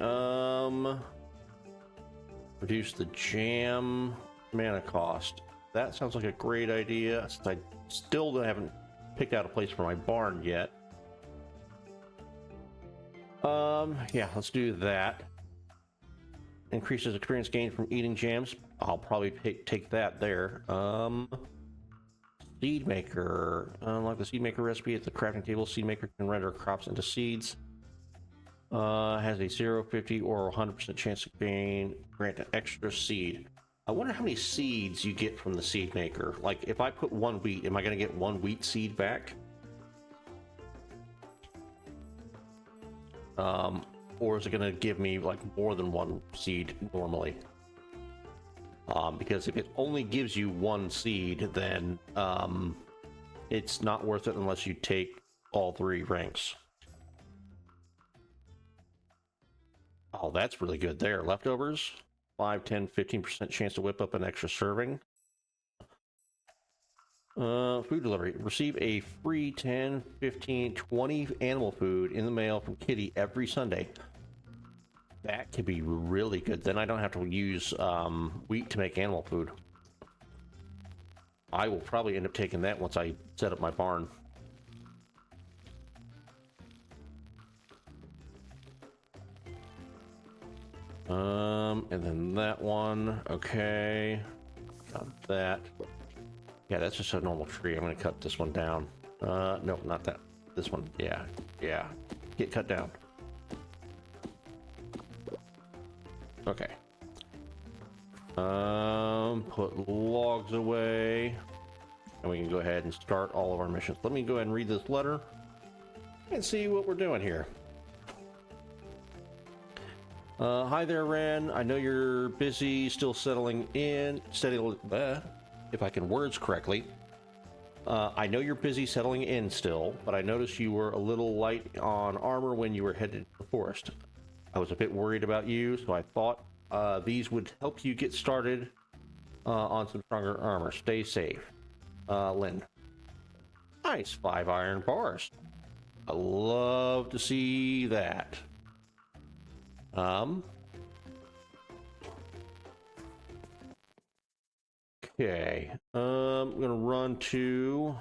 Reduce the jam mana cost. That sounds like a great idea. Since I still haven't picked out a place for my barn yet. Yeah, let's do that. Increases experience gained from eating jams. I'll probably take that there. Seed maker. Unlock the seed maker recipe at the crafting table. Seed maker can render crops into seeds. Has a 0, 50, or 100% chance to grant an extra seed. I wonder how many seeds you get from the seed maker. Like, if I put 1 wheat, am I going to get 1 wheat seed back? Or is it going to give me like more than 1 seed normally? Because if it only gives you 1 seed, then it's not worth it unless you take all 3 ranks. Oh, that's really good there. Leftovers, 5, 10, 15% chance to whip up an extra serving. Food delivery. Receive a free 10, 15, 20 animal food in the mail from Kitty every Sunday. That could be really good. Then I don't have to use wheat to make animal food. I will probably end up taking that once I set up my barn. And then that one. Okay. Got that. Yeah, that's just a normal tree. I'm going to cut this one down. No, not that. This one. Yeah. Yeah. Get cut down. Okay. Put logs away. And we can go ahead and start all of our missions. Let me go ahead and read this letter and see what we're doing here. Hi there, Ren. I know you're busy still settling in. If I can words correctly. I know you're busy settling in still, but I noticed you were a little light on armor when you were headed to the forest. I was a bit worried about you, so I thought these would help you get started on some stronger armor. Stay safe. Lynn. Nice, 5 iron bars. I love to see that. Okay. I'm gonna run to.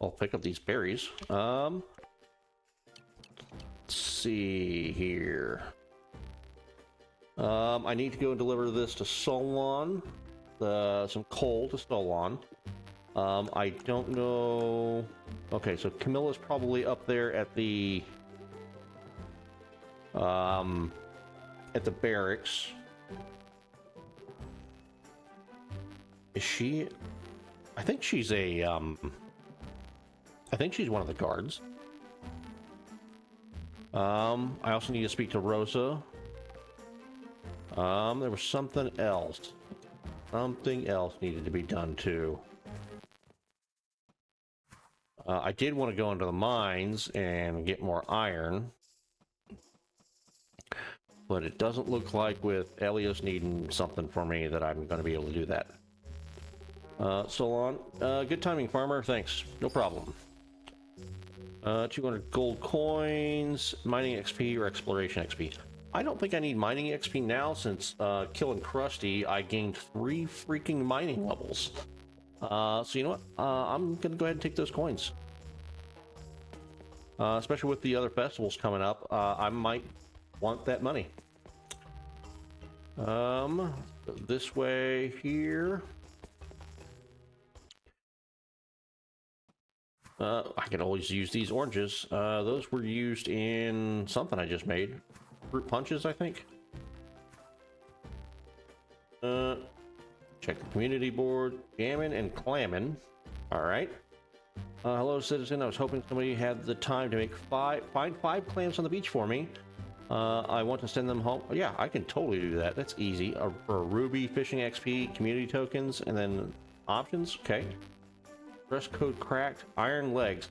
I'll pick up these berries. Let's see here. I need to go and deliver this to Solon. Some coal to Solon. I don't know. Okay, so Camilla's probably up there at the barracks. Is she? I think she's a I think she's one of the guards. I also need to speak to Rosa. There was something else. Something else needed to be done too. I did want to go into the mines and get more iron. But it doesn't look like with Elios needing something for me that I'm going to be able to do that. Solon. Good timing, farmer. Thanks. No problem. 200 gold coins, mining XP, or exploration XP. I don't think I need mining XP now since killing Krusty, I gained 3 freaking mining levels. So you know what? I'm gonna go ahead and take those coins. Especially with the other festivals coming up, I might want that money. This way here. I can always use these oranges. Those were used in something I just made. Fruit punches, I think. Check the community board. Jammin' and clammin'. All right. Hello, citizen. I was hoping somebody had the time to find 5 clams on the beach for me. I want to send them home. Yeah, I can totally do that. That's easy. For Ruby, fishing XP, community tokens, and then options. Okay. Dress code cracked. Iron legs.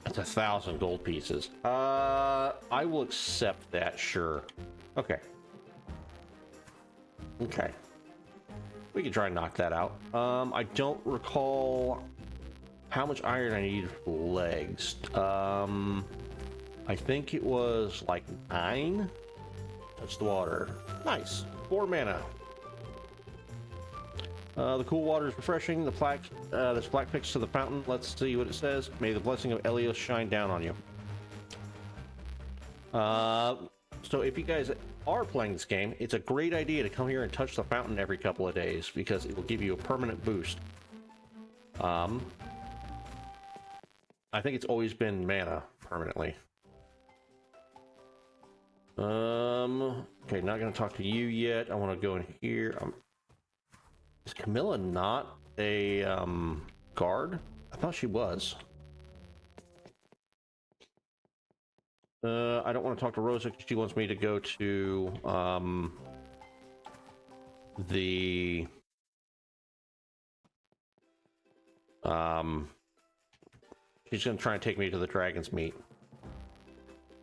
That's 1,000 gold pieces. I will accept that, sure. Okay. Okay. We can try and knock that out. I don't recall how much iron I need for legs. I think it was like 9. Touch the water. Nice. 4 mana. The cool water is refreshing. There's black picks to the fountain. Let's see what it says. May the blessing of Elios shine down on you. So if you guys are playing this game, it's a great idea to come here and touch the fountain every couple of days because it will give you a permanent boost. I think it's always been mana permanently. Okay, not gonna talk to you yet. I want to go in here. Is Camilla not a guard? I thought she was. I don't want to talk to Rosa because she wants me to go to the she's gonna try and take me to the dragon's meat.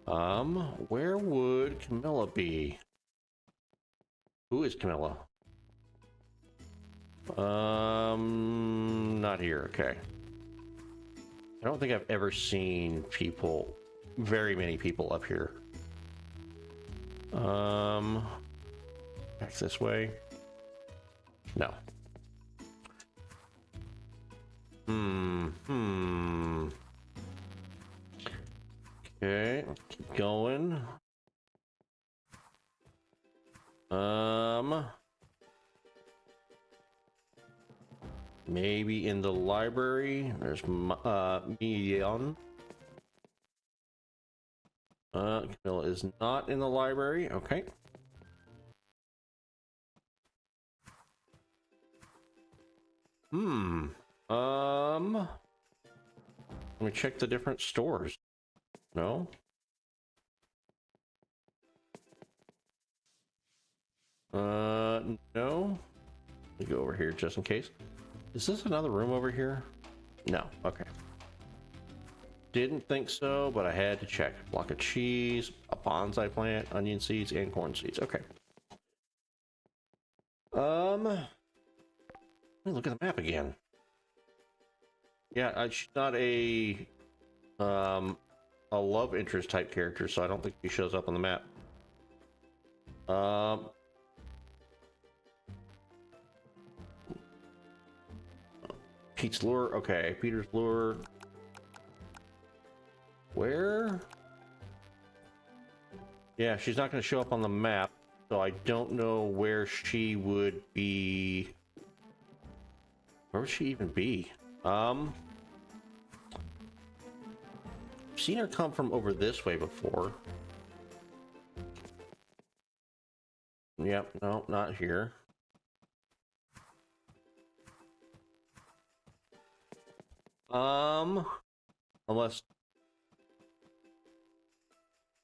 Where would Camilla be? Who is Camilla? Not here. Okay. I don't think I've ever seen people, very many people up here. Back this way. No. Okay, let's keep going. Maybe in the library. There's Mion. Camilla is not in the library. Okay. Let me check the different stores. No. No. Let me go over here just in case. Is this another room over here? No. Okay. Didn't think so, but I had to check. Block of cheese, a bonsai plant, onion seeds, and corn seeds. Okay. Let me look at the map again. Yeah, she's not a love interest type character, so I don't think she shows up on the map. Pete's Lure. Okay, Peter's Lure. Where? Yeah, she's not going to show up on the map, so I don't know where she would be. Where would she even be? I've seen her come from over this way before. Yep, no, not here. Unless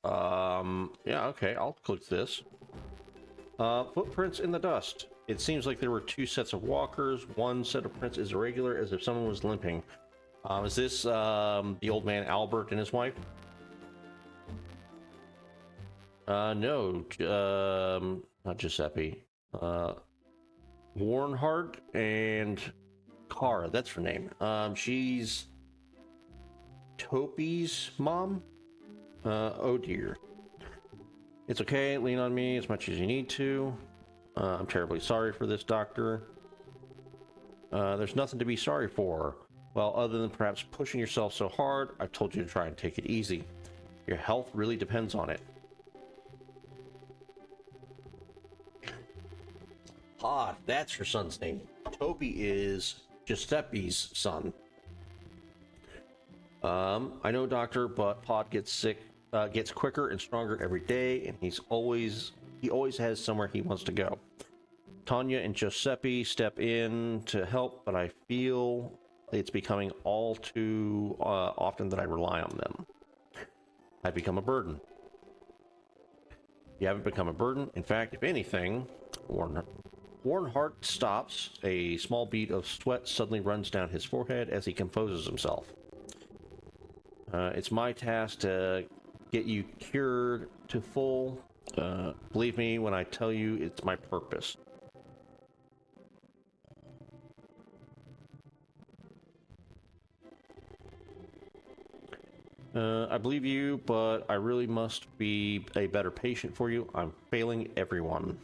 yeah, okay, I'll click this. Footprints in the dust. It seems like there were 2 sets of walkers. One set of prints is irregular, as if someone was limping. Is this the old man Albert and his wife? No. not Giuseppe. Warnhart and Kara, that's her name. She's Topi's mom. Oh dear. It's okay, lean on me as much as you need to. I'm terribly sorry for this, Doctor. There's nothing to be sorry for. Well, other than perhaps pushing yourself so hard, I've told you to try and take it easy. Your health really depends on it. Pod, that's your son's name. Toby is Giuseppe's son. I know, Doctor, but Pod gets sick, gets quicker and stronger every day, and he always has somewhere he wants to go. Tanya and Giuseppe step in to help, but I feel it's becoming all too often that I rely on them. I've become a burden. You haven't become a burden. In fact, if anything, Warnhart stops. A small bead of sweat suddenly runs down his forehead as he composes himself. It's my task to get you cured to full. Believe me when I tell you it's my purpose. I believe you, but I really must be a better patient for you. I'm failing everyone.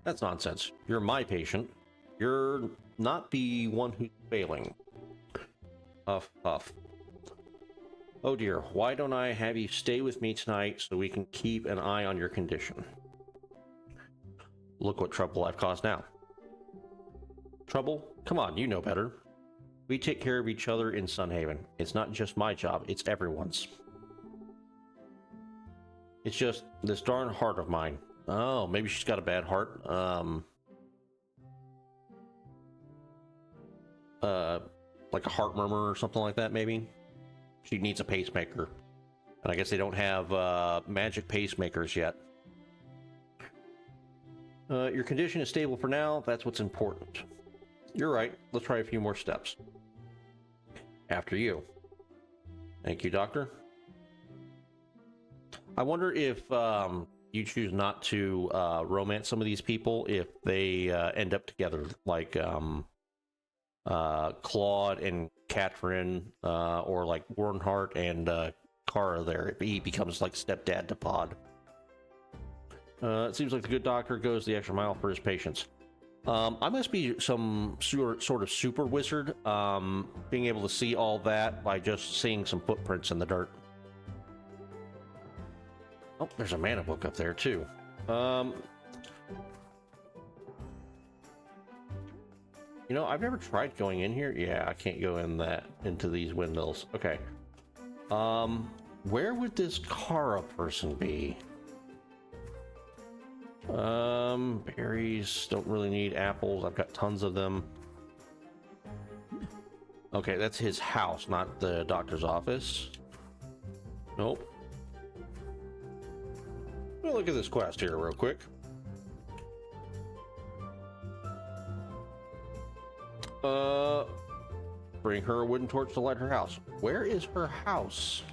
That's nonsense. You're my patient. You're not the one who's failing. Huff, huff. Oh dear, why don't I have you stay with me tonight so we can keep an eye on your condition? Look what trouble I've caused now. Trouble? Come on, you know better. We take care of each other in Sunhaven. It's not just my job, it's everyone's. It's just this darn heart of mine. Oh, maybe she's got a bad heart. Like a heart murmur or something like that, maybe? She needs a pacemaker. And I guess they don't have magic pacemakers yet. Your condition is stable for now. That's what's important. You're right. Let's try a few more steps. After you. Thank you, Doctor. I wonder if you choose not to romance some of these people if they end up together, like Claude and Catherine, or like Warnhart and Kara there, if he becomes like stepdad to Pod. It seems like the good doctor goes the extra mile for his patients. I must be some sort of super wizard, being able to see all that by just seeing some footprints in the dirt. Oh, there's a mana book up there too. You know, I've never tried going in here. Yeah, I can't go into these windows. Okay. Where would this Kara person be? Berries, don't really need apples. I've got tons of them. Okay, that's his house, not the doctor's office. Nope. Well, look at this quest here real quick. Bring her a wooden torch to light her house. Where is her house?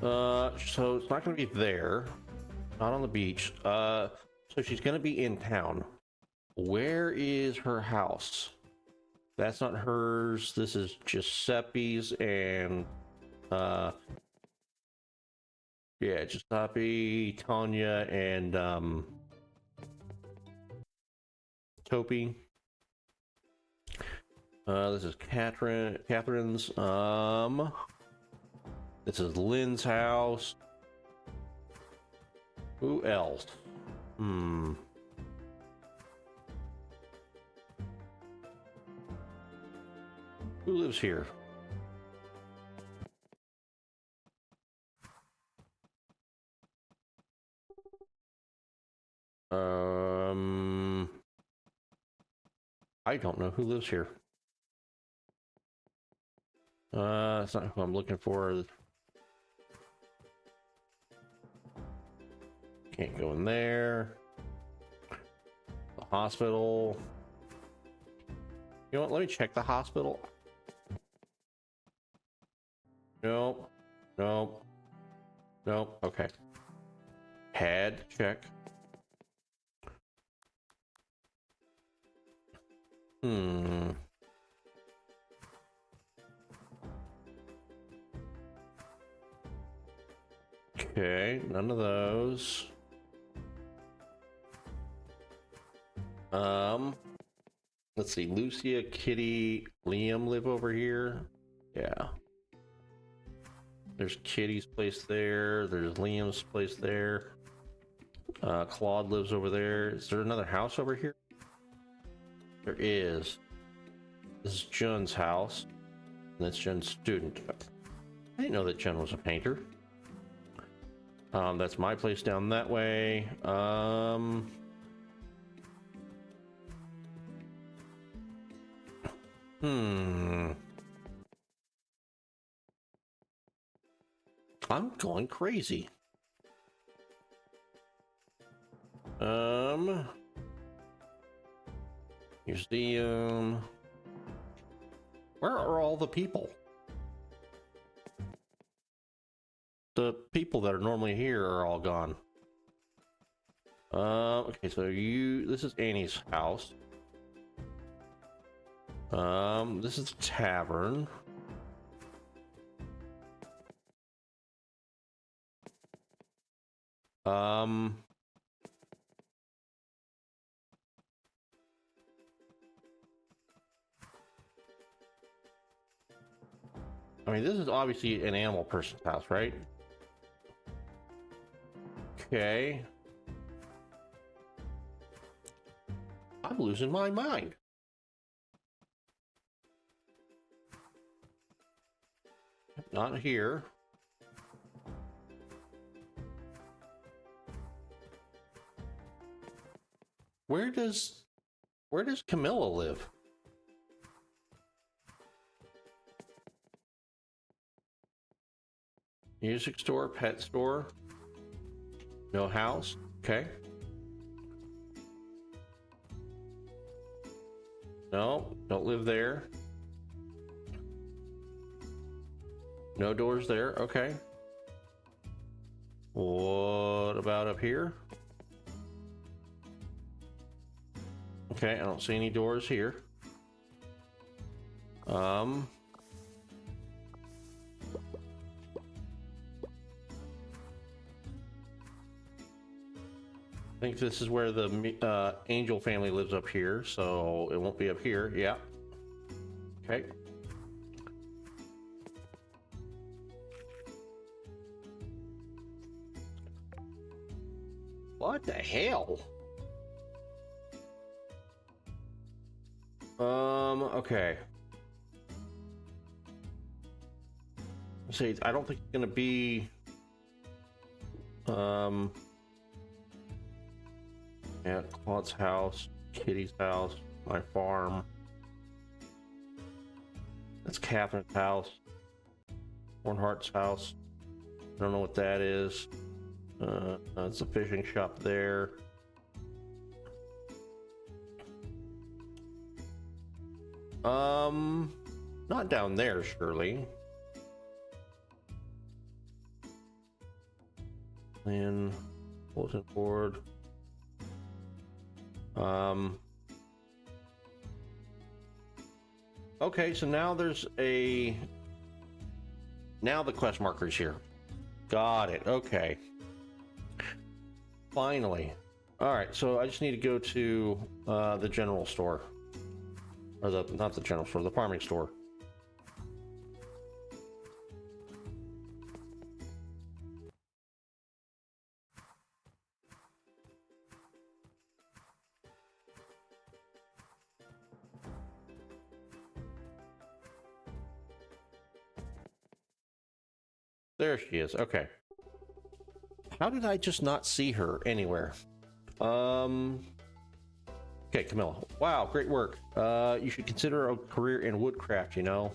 So it's not going to be there. Not on the beach. So she's going to be in town. Where is her house? That's not hers. This is Giuseppe's and, yeah, Giuseppe, Tanya, and, Topi. This is Catherine's. This is Lynn's house. Who else? Who lives here? I don't know who lives here. That's not who I'm looking for. Can't go in there. The hospital. You know what? Let me check the hospital. Nope. Nope. No? Okay. Pad, check. Hmm. Okay, none of those. Let's see. Lucia, Kitty, Liam live over here. Yeah. There's Kitty's place there. There's Liam's place there. Claude lives over there. Is there another house over here? There is. This is Jun's house. And that's Jun's student. I didn't know that Jun was a painter. That's my place down that way. I'm going crazy. Here's the, where are all the people? The people that are normally here are all gone. Okay, so this is Annie's house. This is the tavern. I mean, this is obviously an animal person's house, right? Okay. I'm losing my mind. Not here. Where does Camilla live? Music store, pet store. No house. Okay. No, don't live there. No doors there. Okay. What about up here? Okay, I don't see any doors here. I think this is where the Angel family lives up here, so it won't be up here. Yeah. Okay. What the hell? Okay. See, I don't think it's gonna be, yeah, Claude's house, Kitty's house, my farm. That's Catherine's house. Hornhart's house. I don't know what that is. It's a fishing shop there. Not down there, surely. And bulletin board. Okay, so now there's now the quest marker's here. Got it. Okay. Finally. All right, so I just need to go to the general store. Or not the general store, the farming store. There she is. Okay. How did I just not see her anywhere? Okay, Camilla. Wow, great work. You should consider a career in woodcraft, you know.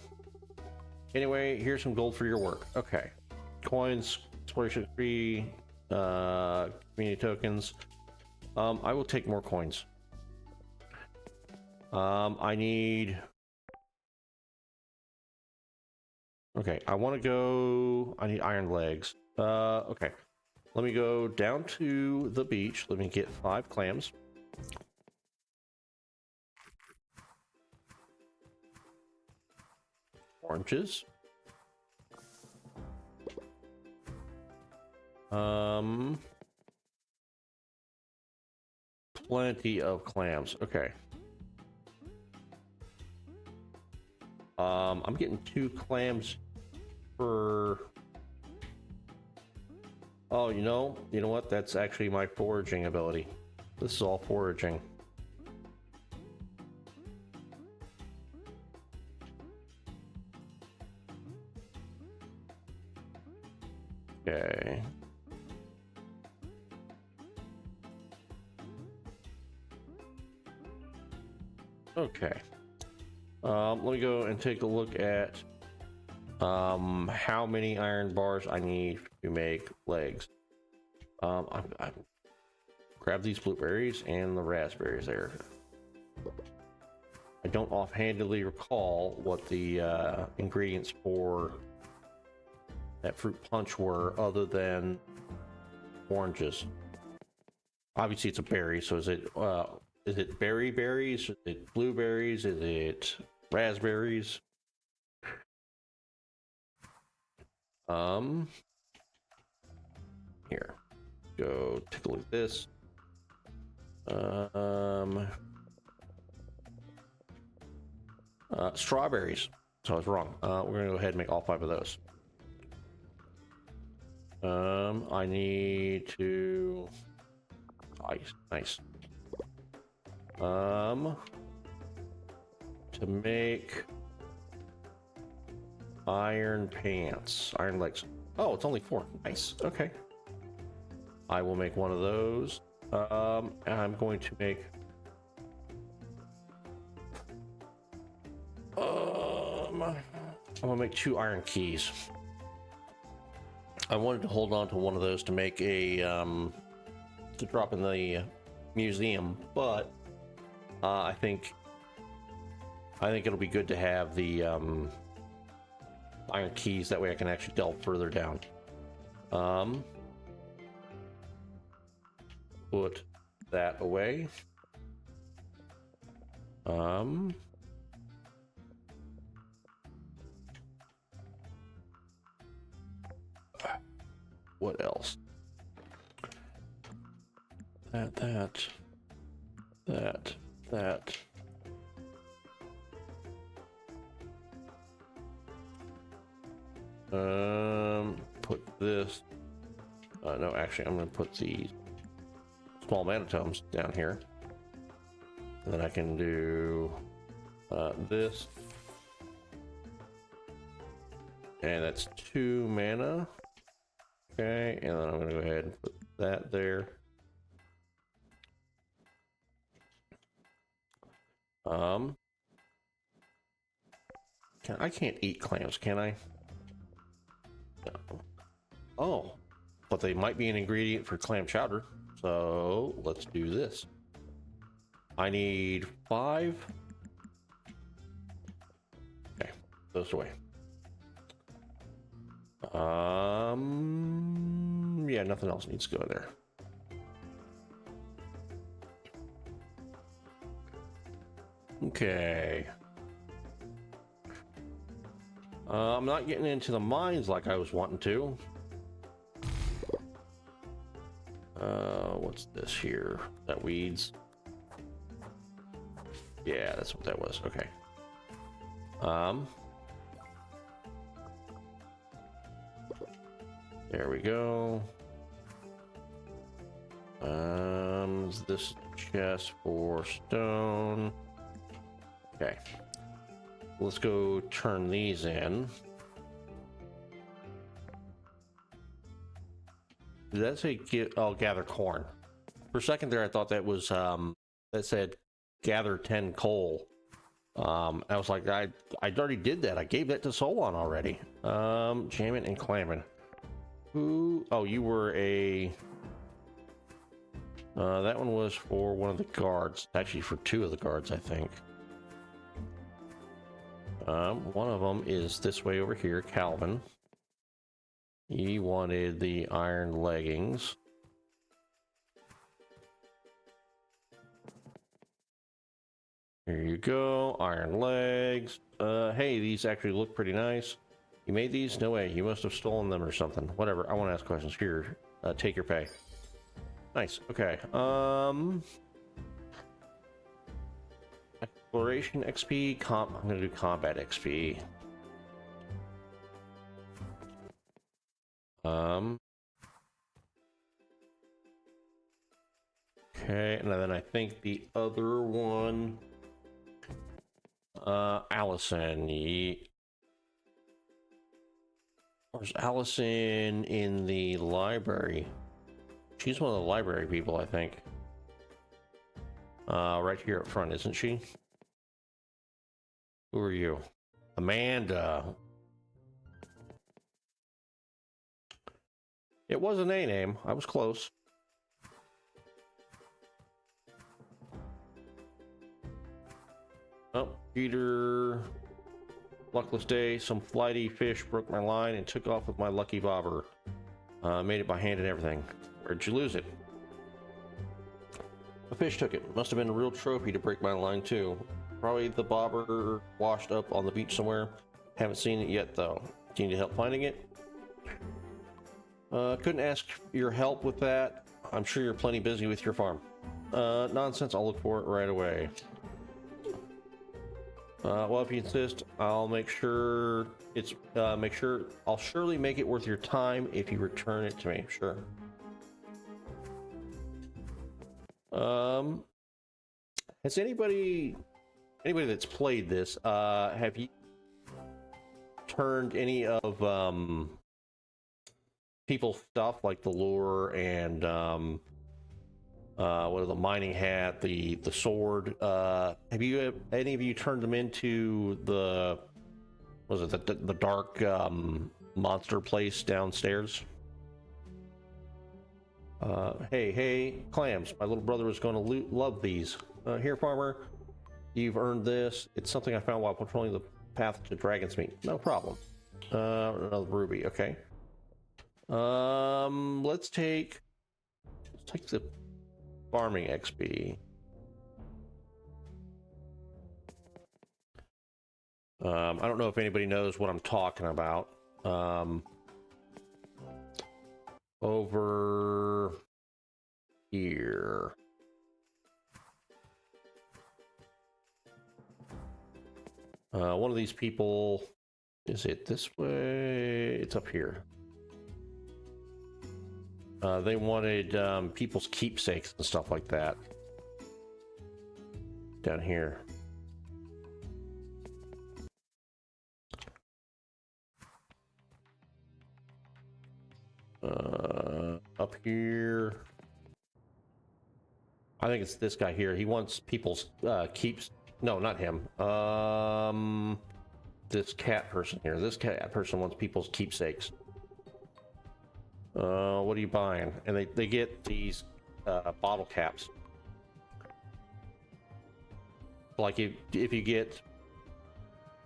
Anyway, here's some gold for your work. Okay. Coins, exploration free, community tokens. I will take more coins. I need... Okay, I want to go... I need iron legs. Okay. Let me go down to the beach. Let me get 5 clams. Oranges. Plenty of clams. Okay. I'm getting 2 clams per. Oh, you know what? That's actually my foraging ability. This is all foraging. Okay. Okay. Let me go and take a look at how many iron bars I need to make legs. I grab these blueberries and the raspberries there. I don't offhandedly recall what the ingredients for that fruit punch were, other than oranges. Obviously, it's a berry, so is it berry berries? Is it blueberries? Is it raspberries? Here, go take a look at this. Strawberries. So I was wrong. We're gonna go ahead and make all 5 of those. I need to. Nice. To make iron pants, iron legs. Oh, it's only 4. Nice. Okay. I will make one of those. And I'm going to make. I'm gonna make 2 iron keys. I wanted to hold on to one of those to make a to drop in the museum, but I think it'll be good to have the iron keys. That way I can actually delve further down. Put that away. What else? That. Put this. No, actually, I'm going to put the small manatomes down here. And then I can do this. And that's 2 mana. Okay, and then I'm going to go ahead and put that there. I can't eat clams, can I? No. Oh, but they might be an ingredient for clam chowder. So let's do this. I need 5. Okay, those away. Yeah, nothing else needs to go in there. Okay. I'm not getting into the mines like I was wanting to. What's this here? That weeds? Yeah, that's what that was. Okay. There we go. This chest for stone. Okay. Let's go turn these in. Did that say gather corn? For a second there, I thought that was that said gather 10 coal. I was like, I already did that. I gave that to Solon already. Jamming and clamming. Who? Oh, you were a. That one was for one of the guards. Actually, for 2 of the guards, I think. One of them is this way over here, Calvin. He wanted the iron leggings. Here you go, iron legs. Hey, these actually look pretty nice. You made these? No way, you must have stolen them or something. Whatever, I want to ask questions. Here, take your pay. Nice, okay. Exploration XP, I'm gonna do combat XP. Okay, and then I think the other one, Allison. Where's Allison in the library? She's one of the library people, I think. Right here up front, isn't she? Who are you? Amanda. It was an A name. I was close. Oh, Peter. Luckless day. Some flighty fish broke my line and took off with my lucky bobber. Made it by hand and everything. Where'd you lose it? A fish took it. Must have been a real trophy to break my line too. Probably the bobber washed up on the beach somewhere. Haven't seen it yet though. Do you need help finding it? Couldn't ask your help with that. I'm sure you're plenty busy with your farm. Nonsense. I'll look for it right away. Well, if you insist, I'll make sure it's, I'll surely make it worth your time if you return it to me. Sure. Has anybody that's played this, have you turned any of, people's stuff like the lure and, what are the mining hat, the sword? Have you any of you turned them into the, was it the dark monster place downstairs? Hey, clams! My little brother is going to love these. Here, farmer, you've earned this. It's something I found while patrolling the path to Dragon's Meat. No problem. Another ruby. Okay. Let's take the farming XP. I don't know if anybody knows what I'm talking about. Over here. One of these people, is it this way? It's up here. They wanted people's keepsakes and stuff like that. Down here. Up here. I think it's this guy here. He wants people's keeps. No, not him. This cat person here. This cat person wants people's keepsakes. What are you buying? And they get these bottle caps. Like if you get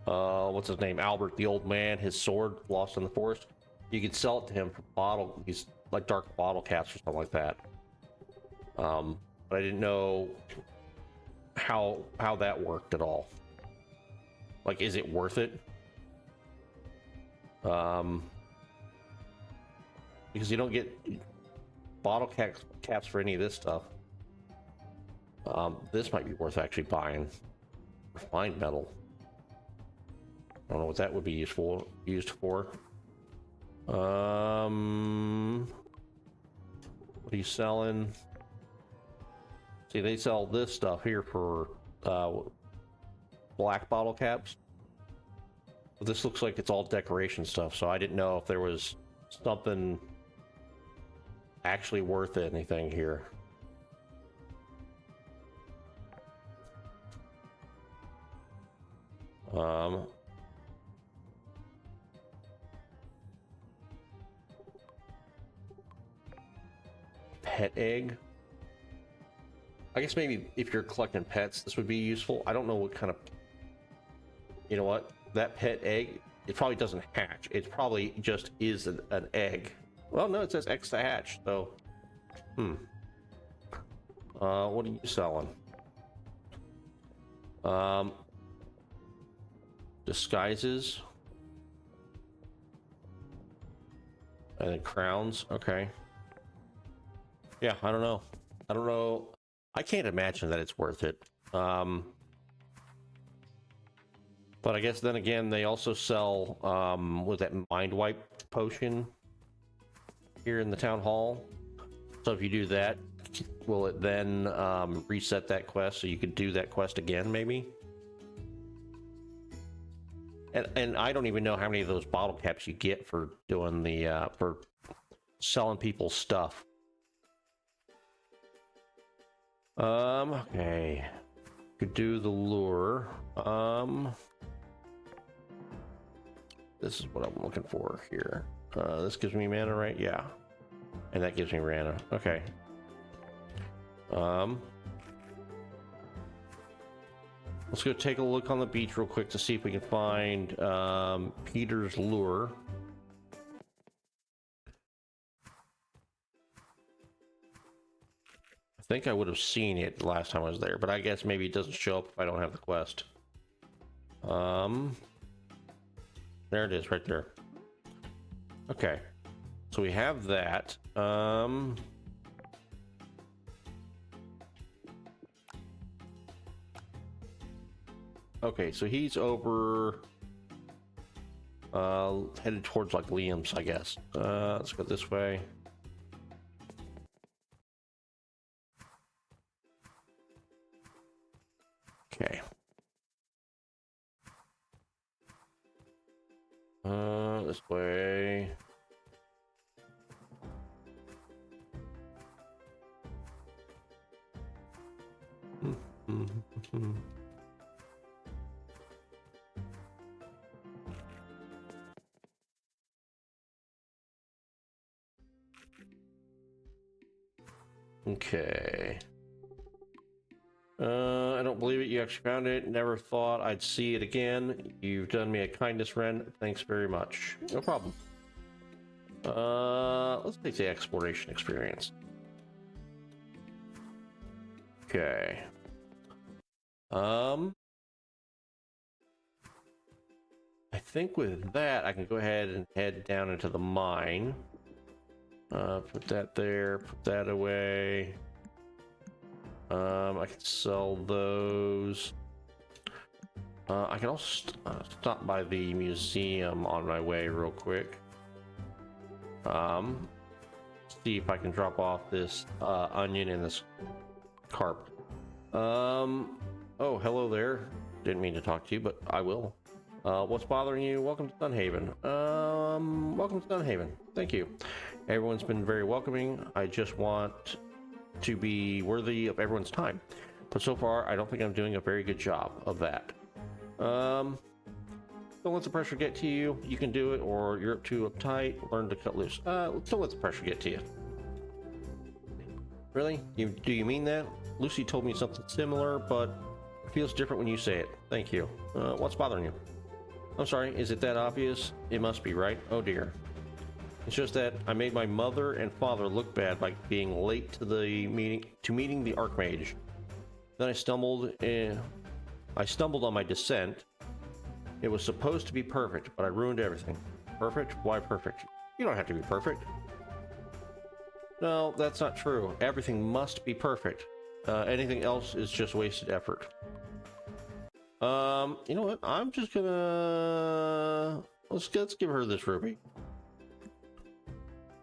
what's his name, Albert the old man, his sword lost in the forest, you can sell it to him for these like dark bottle caps or something like that. But I didn't know how that worked at all. Like, is it worth it? Because you don't get bottle caps for any of this stuff. This might be worth actually buying. Refined metal. I don't know what that would be used for. What are you selling? See, they sell this stuff here for black bottle caps. But this looks like it's all decoration stuff, so I didn't know if there was something actually worth anything here. Pet egg. I guess maybe if you're collecting pets, this would be useful. I don't know what kind of... You know what? That pet egg, it probably doesn't hatch. It probably just is an egg. Well, no, it says X to hatch. So, what are you selling? Disguises. And then crowns. Okay. Yeah, I don't know. I don't know. I can't imagine that it's worth it. But I guess then again, they also sell with that mind wipe potion here in the town hall. So if you do that, will it then reset that quest so you could do that quest again, maybe? And I don't even know how many of those bottle caps you get for doing the for selling people stuff. Okay. Could do the lure. This is what I'm looking for here. This gives me mana, right? Yeah. And that gives me mana. Okay. Let's go take a look on the beach real quick to see if we can find Peter's lure. I think I would have seen it last time I was there, but I guess maybe it doesn't show up if I don't have the quest. There it is, right there. Okay, so we have that. Okay, so he's over, headed towards like Liam's, I guess. Let's go this way. Okay. This way. Okay. I don't believe it. You actually found it. Never thought I'd see it again. You've done me a kindness, Ren. Thanks very much. No problem. Let's take the exploration experience. Okay. I think with that, I can go ahead and head down into the mine. Put that there, put that away. I can sell those. I can also stop by the museum on my way real quick. See if I can drop off this onion and this carp. Oh, hello there. Didn't mean to talk to you, but I will. What's bothering you? Welcome to Sunhaven. Welcome to Sunhaven. Thank you. Everyone's been very welcoming. I just want to be worthy of everyone's time, but so far I don't think I'm doing a very good job of that. Don't let the pressure get to you. You can do it, or you're too uptight. Learn to cut loose. Don't let the pressure get to you. Really? Do you mean that? Lucy told me something similar, but it feels different when you say it. Thank you. What's bothering you? I'm sorry, is it that obvious? It must be, right? Oh dear. It's just that I made my mother and father look bad by being late to the meeting the Archmage. Then I stumbled on my descent. It was supposed to be perfect, but I ruined everything. Perfect? Why perfect? You don't have to be perfect. No, that's not true. Everything must be perfect. Anything else is just wasted effort. You know what? I'm just gonna let's give her this ruby.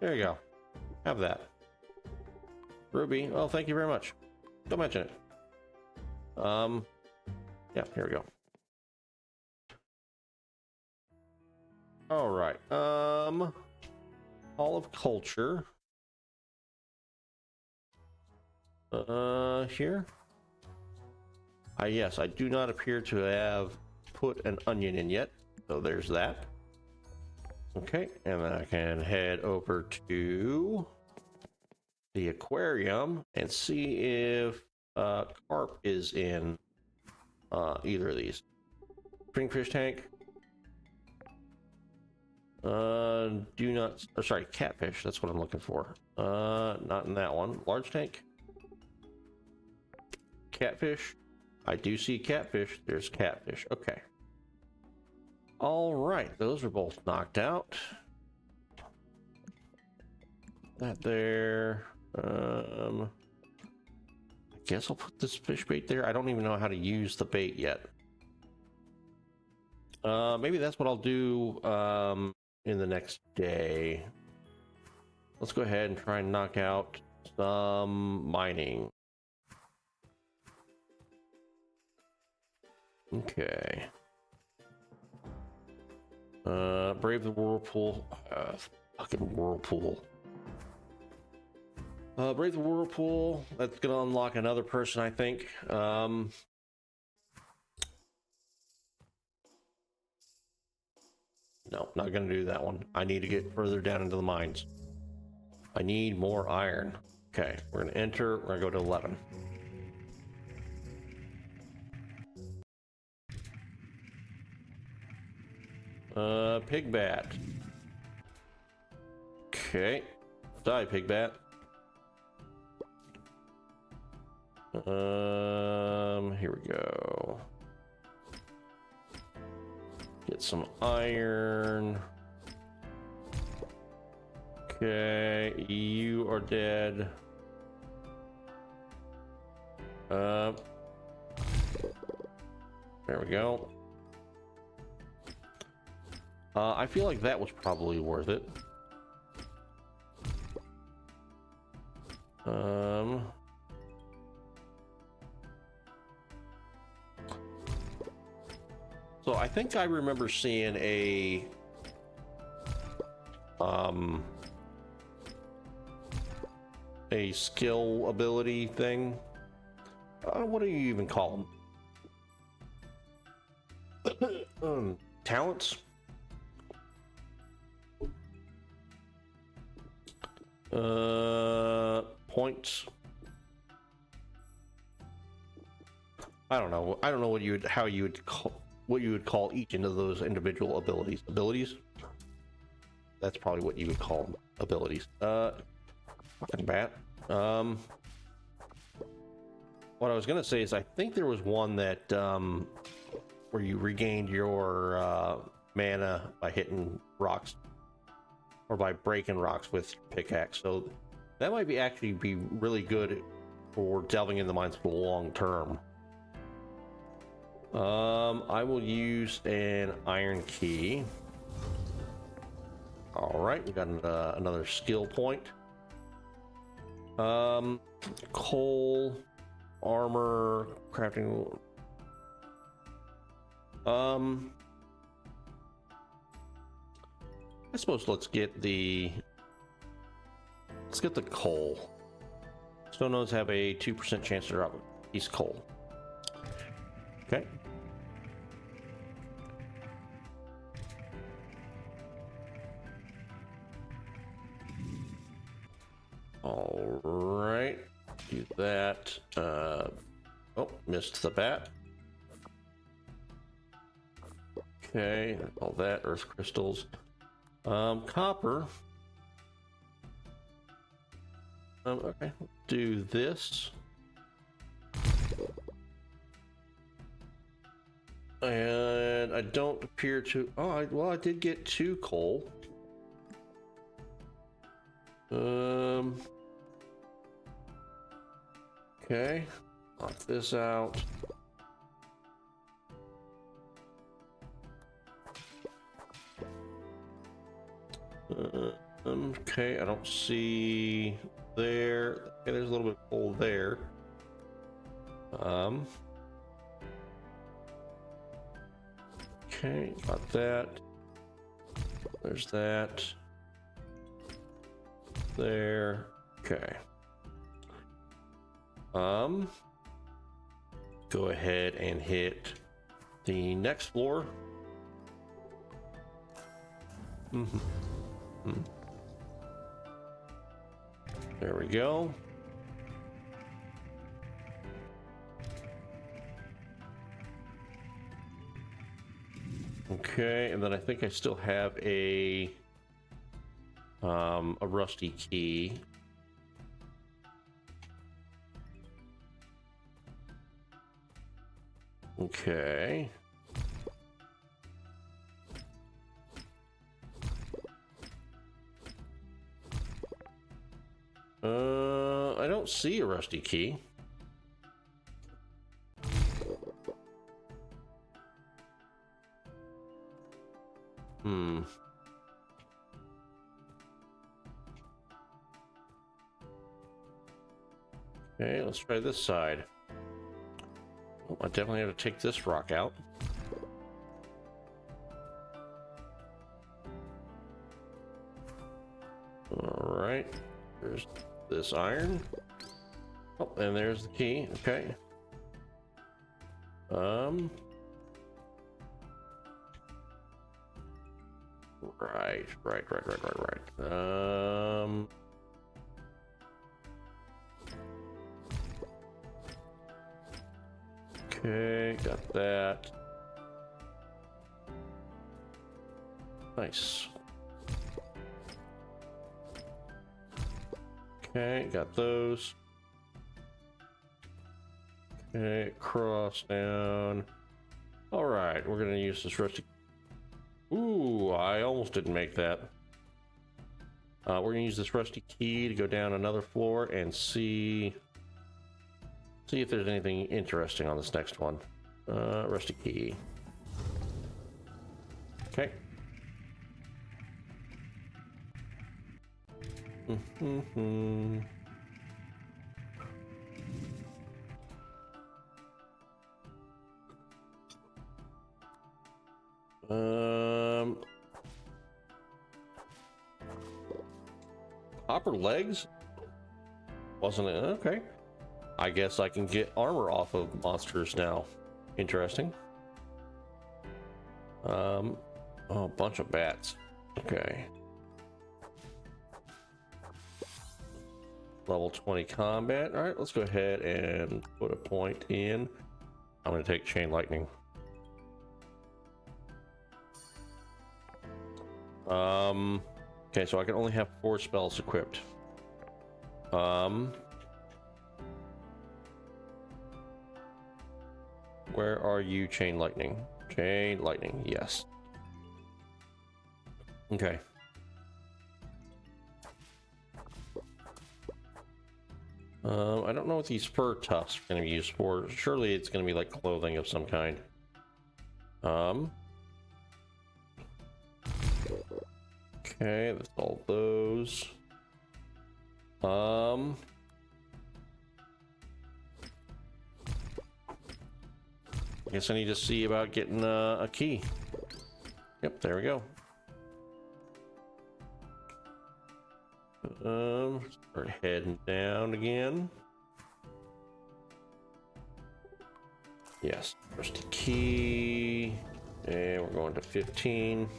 There you go. Have that. Ruby. Well, thank you very much. Don't mention it. Yeah, here we go. All right. Hall of Culture. Here. Yes, I do not appear to have put an onion in yet, so there's that. Okay, and then I can head over to the aquarium and see if carp is in either of these. Springfish tank. Do not. Oh, sorry, catfish. That's what I'm looking for. Not in that one. Large tank. Catfish. I do see catfish. There's catfish. Okay. All right. Those are both knocked out. That there. I guess I'll put this fish bait there. I don't even know how to use the bait yet. Maybe that's what I'll do in the next day. Let's go ahead and try and knock out some mining. Okay. Brave the Whirlpool. Fucking Whirlpool. Brave the Whirlpool. That's gonna unlock another person, I think. No, not gonna do that one. I need to get further down into the mines. I need more iron. Okay, we're gonna enter. We're gonna go to 11. Pig bat. Okay, die, pig bat. Here we go. Get some iron. Okay, you are dead. There we go. I feel like that was probably worth it. So I think I remember seeing a skill ability thing. What do you even call them? Talents? Points. I don't know. I don't know what you would, how you would call, what you would call each of those individual abilities. Abilities? That's probably what you would call them. Abilities. Fucking bat. What I was gonna say is I think there was one that where you regained your mana by hitting rocks or by breaking rocks with pickaxe. So that might be actually be really good for delving in the mines for the long term. I will use an iron key. All right, we got another skill point. Coal, armor, crafting. I suppose let's get the coal. Stone nodes have a 2% chance to drop a piece of coal. Okay. All right. Do that. Oh, missed the bat. Okay, all that, earth crystals. Copper. Okay, do this. And I don't appear to, well, I did get 2 coal. Okay, knock this out. Okay, I don't see there. Okay, there's a little bit of coal there. Okay, got that. There's that. There. Okay. Go ahead and hit the next floor. There we go. Okay, and then I think I still have a rusty key. Okay. I don't see a rusty key. Okay, let's try this side. Oh, I definitely have to take this rock out. All right, there's this iron. Oh, and there's the key. Okay. Right. Okay, got that. Nice. Okay, got those. Okay, cross down. All right, we're gonna use this rusty. Ooh, I almost didn't make that. We're gonna use this rusty key to go down another floor and see if there's anything interesting on this next one. Rusty key. Okay. Copper legs? Wasn't it? Okay. I guess I can get armor off of monsters now. Interesting. Oh, a bunch of bats. Okay. Level 20 combat. All right, let's go ahead and put a point in. I'm going to take chain lightning. Okay, so I can only have 4 spells equipped. Where are you, chain lightning? Chain lightning, yes. Okay. I don't know what these fur tufts are going to be used for. Surely it's going to be like clothing of some kind. Okay, that's all those. I guess I need to see about getting a key. Yep, there we go. Start heading down again. Yes, first key, and we're going to 15.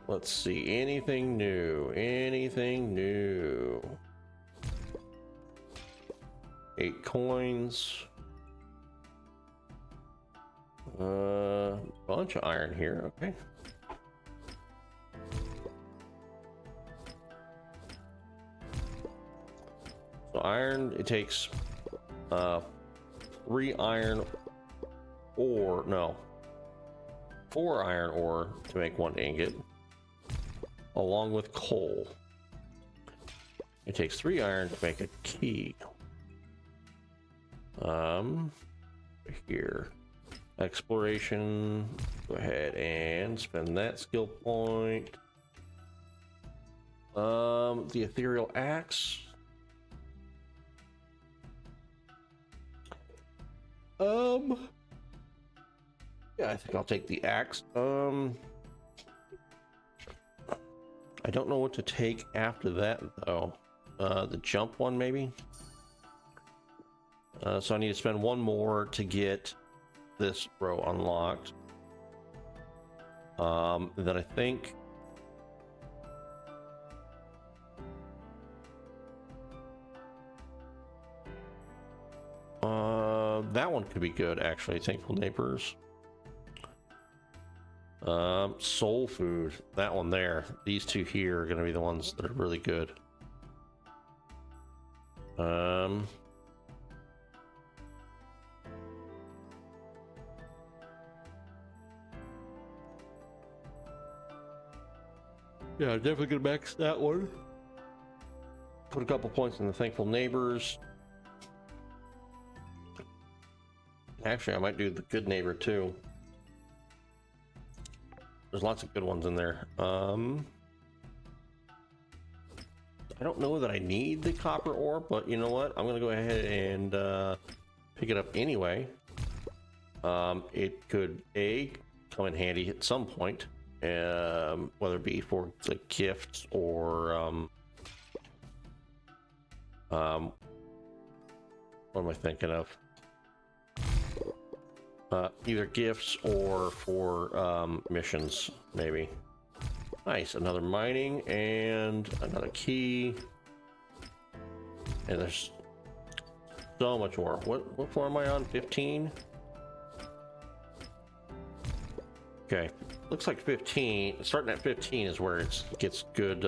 Let's see, anything new? Anything new? 8 coins. Bunch of iron here, okay. So iron, it takes 3 iron ore, no, 4 iron ore to make 1 ingot, along with coal. It takes 3 iron to make a key. Here. Exploration, go ahead and spend that skill point. The ethereal axe. Yeah, I think I'll take the axe. I don't know what to take after that though. The jump one maybe. So I need to spend 1 more to get this row unlocked. Then I think That one could be good, actually. Thankful Neighbors. Soul Food. That one there. These two here are going to be the ones that are really good. Yeah, I'm definitely gonna max that one. Put a couple points in the Thankful Neighbors. Actually, I might do the Good Neighbor too. There's lots of good ones in there. I don't know that I need the copper ore, but you know what? I'm gonna go ahead and pick it up anyway. It could come in handy at some point. Whether it be for the gifts or what am I thinking of? Either gifts or for missions, maybe. Nice, another mining and another key. And there's so much more. What floor am I on? 15? Okay, looks like 15. Starting at 15 is where it gets good,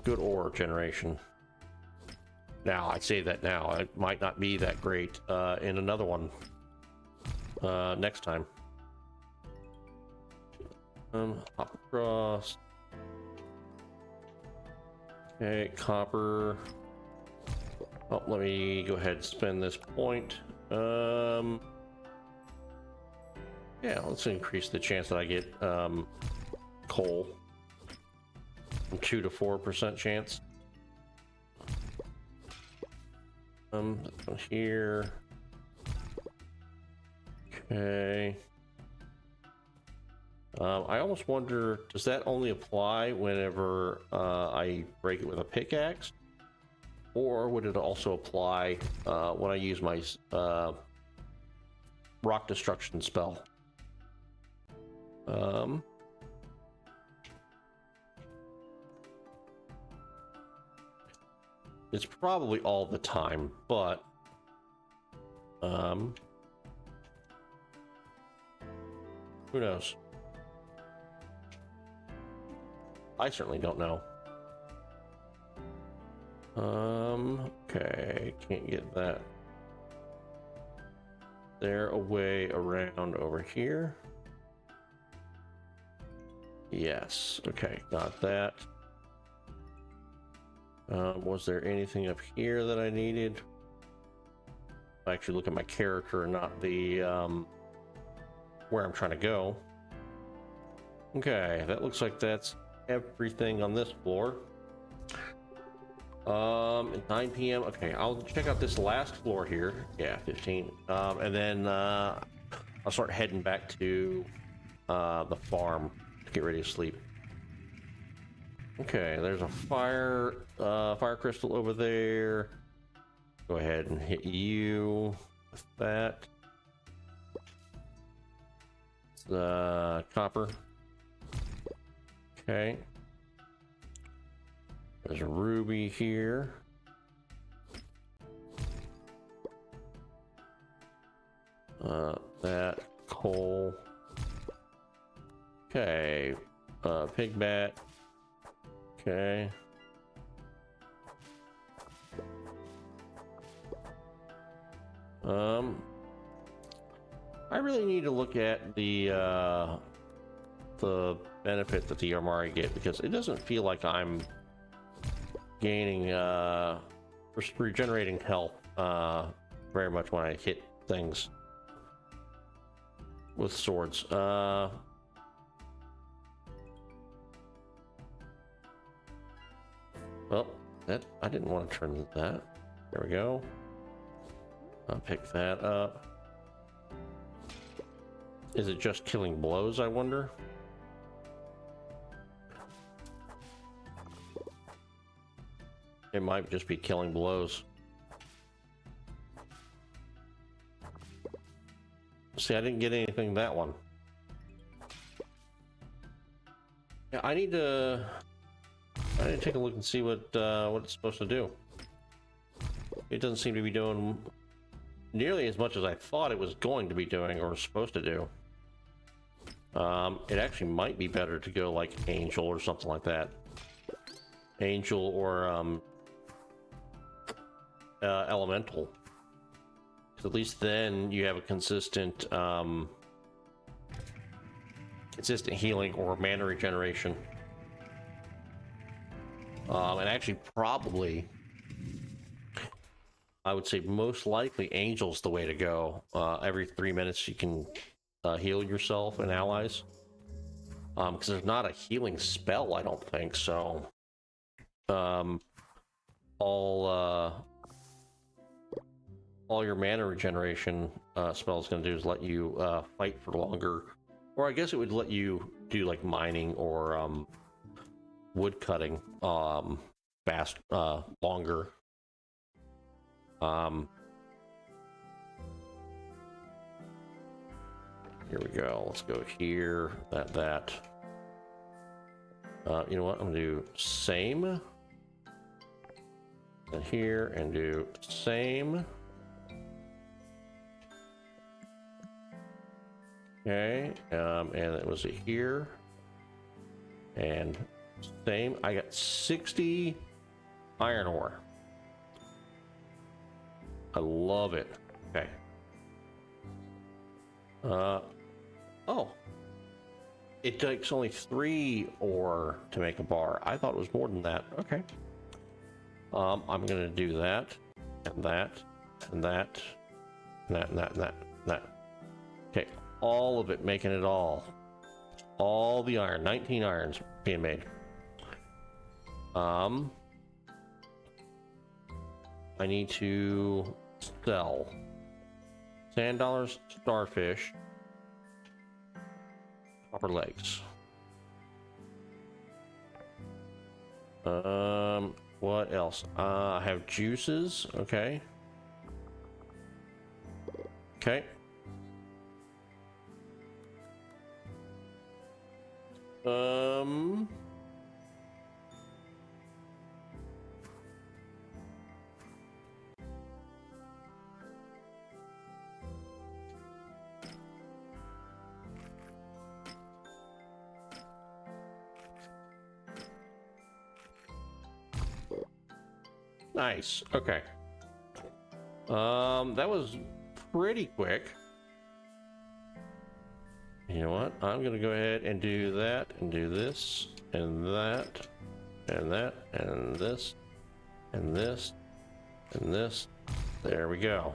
good ore generation. Now, I say that now. It might not be that great in another one next time. Hop across. Okay, copper. Oh, let me go ahead and spend this point. Yeah, let's increase the chance that I get coal from 2 to 4% chance. Here. Okay. I almost wonder, does that only apply whenever I break it with a pickaxe? Or would it also apply when I use my rock destruction spell? It's probably all the time, but who knows? I certainly don't know. Okay, can't get that. There, a way around over here. Yes, okay, got that. Was there anything up here that I needed? I actually look at my character and not the where I'm trying to go. Okay, that looks like that's everything on this floor. At 9 p.m. Okay, I'll check out this last floor here. Yeah, 15. And then I'll start heading back to the farm to get ready to sleep. Okay, there's a fire crystal over there. Go ahead and hit you with that. The copper. Okay. There's a ruby here. That coal. Okay. Pig bat. Okay. I really need to look at the benefit that the Armari get, because it doesn't feel like I'm gaining regenerating health very much when I hit things with swords. Well, that I didn't want to turn that. There we go. I'll pick that up. Is it just killing blows, I wonder? It might just be killing blows. See, I didn't get anything that one. Yeah, I need to take a look and see what it's supposed to do. it doesn't seem to be doing nearly as much as I thought it was going to be doing or supposed to do. It actually might be better to go like Angel or something like that. Angel or Elemental. 'Cause at least then you have a consistent healing or mana regeneration. And actually probably, I would say most likely Angel's the way to go. Every 3 minutes you can heal yourself and allies. Because there's not a healing spell, I don't think, so all your mana regeneration spell is going to do is let you fight for longer, or I guess it would let you do like mining or wood cutting fast longer. Here we go. Let's go here. That. You know what? I'm gonna do same. And here and do same. Okay. And it was here. And same. I got 60 iron ore. I love it. Okay. Oh. It takes only 3 ore to make a bar. I thought it was more than that. Okay. I'm gonna do that, and that, and that, and that, and that, and that, and that. Okay, all of it, making it all. All the iron, 19 irons being made. I need to sell sand dollars, starfish, copper legs. What else? I have juices. Okay. Okay. Nice. Okay. That was pretty quick. You know what? I'm gonna go ahead and do that, and do this, and that, and that, and this, and this, and this. There we go.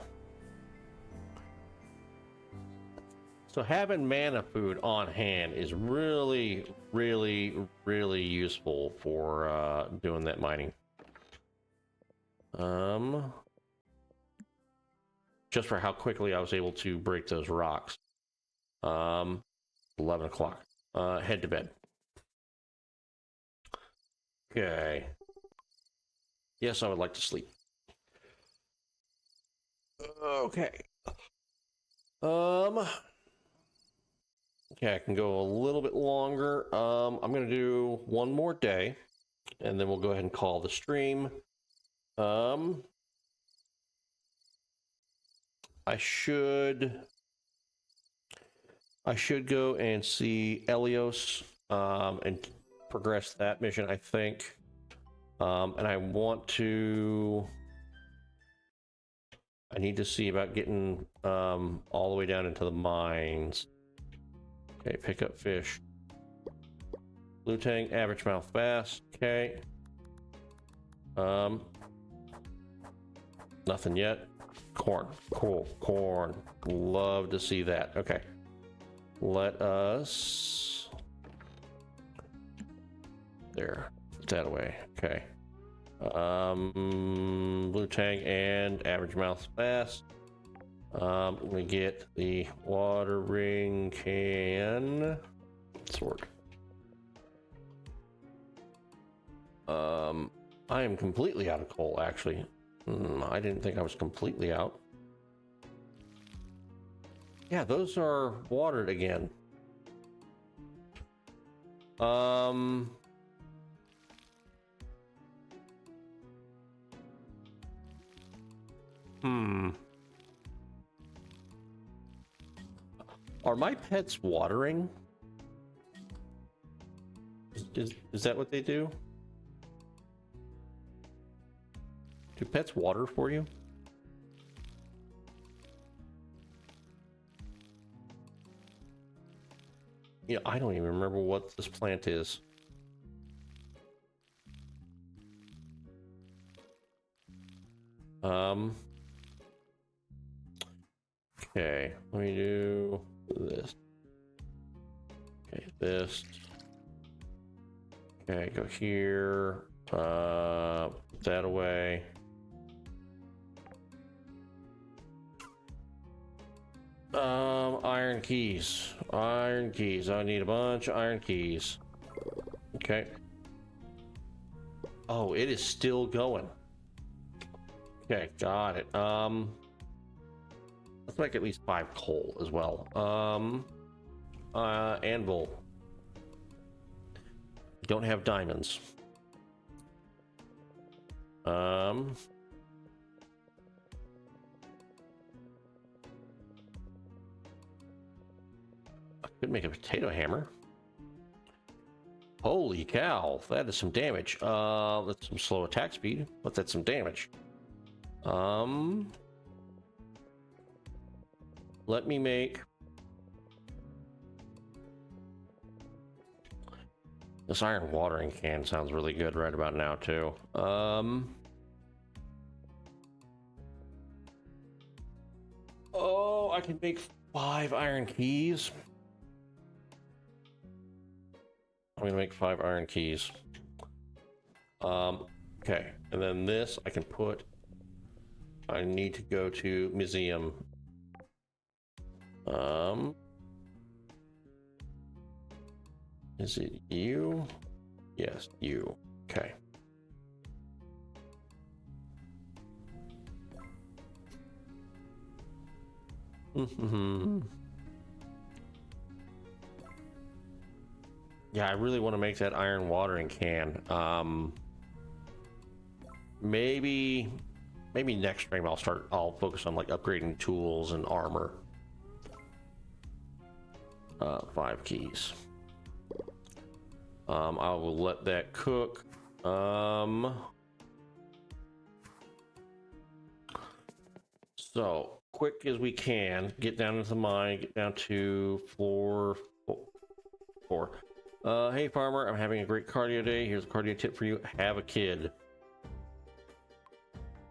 So having mana food on hand is really, really, really useful for doing that mining. Just for how quickly I was able to break those rocks. 11 o'clock. Head to bed. Okay. Yes, I would like to sleep. Okay. Okay, I can go a little bit longer. I'm gonna do one more day, and then we'll go ahead and call the stream. I should go and see Elios and progress that mission, I think. And I need to see about getting all the way down into the mines. Okay, pick up fish. Blue tang, average mouth bass. Okay. Nothing yet. Corn. Cool. Corn. Love to see that. Okay. Let us... There. Put that away. Okay. Blue tang and average mouth bass. Let me get the watering can. Sword. I am completely out of coal, actually. I didn't think I was completely out. Yeah, those are watered again. Are my pets watering? Is that what they do? Do pets water for you? Yeah, I don't even remember what this plant is. Okay, let me do this. Okay, this. Okay, go here. Put that away. Iron keys. Iron keys. I need a bunch of iron keys. Okay. Oh, it is still going. Okay, got it. Let's make at least 5 coal as well. Anvil. Don't have diamonds. I could make a potato hammer. Holy cow, that is some damage. That's some slow attack speed, but that's some damage. Let me make this iron watering can. Sounds really good right about now too. Oh, I can make 5 iron keys. I'm gonna make 5 iron keys. Okay, and then this I can put. I need to go to museum. Is it you? Yes, you. Okay. Yeah, I really want to make that iron watering can. Maybe next stream I'll focus on like upgrading tools and armor. 5 keys. I will let that cook. So quick as we can, get down into the mine, get down to floor 4. Hey farmer, I'm having a great cardio day. Here's a cardio tip for you. Have a kid.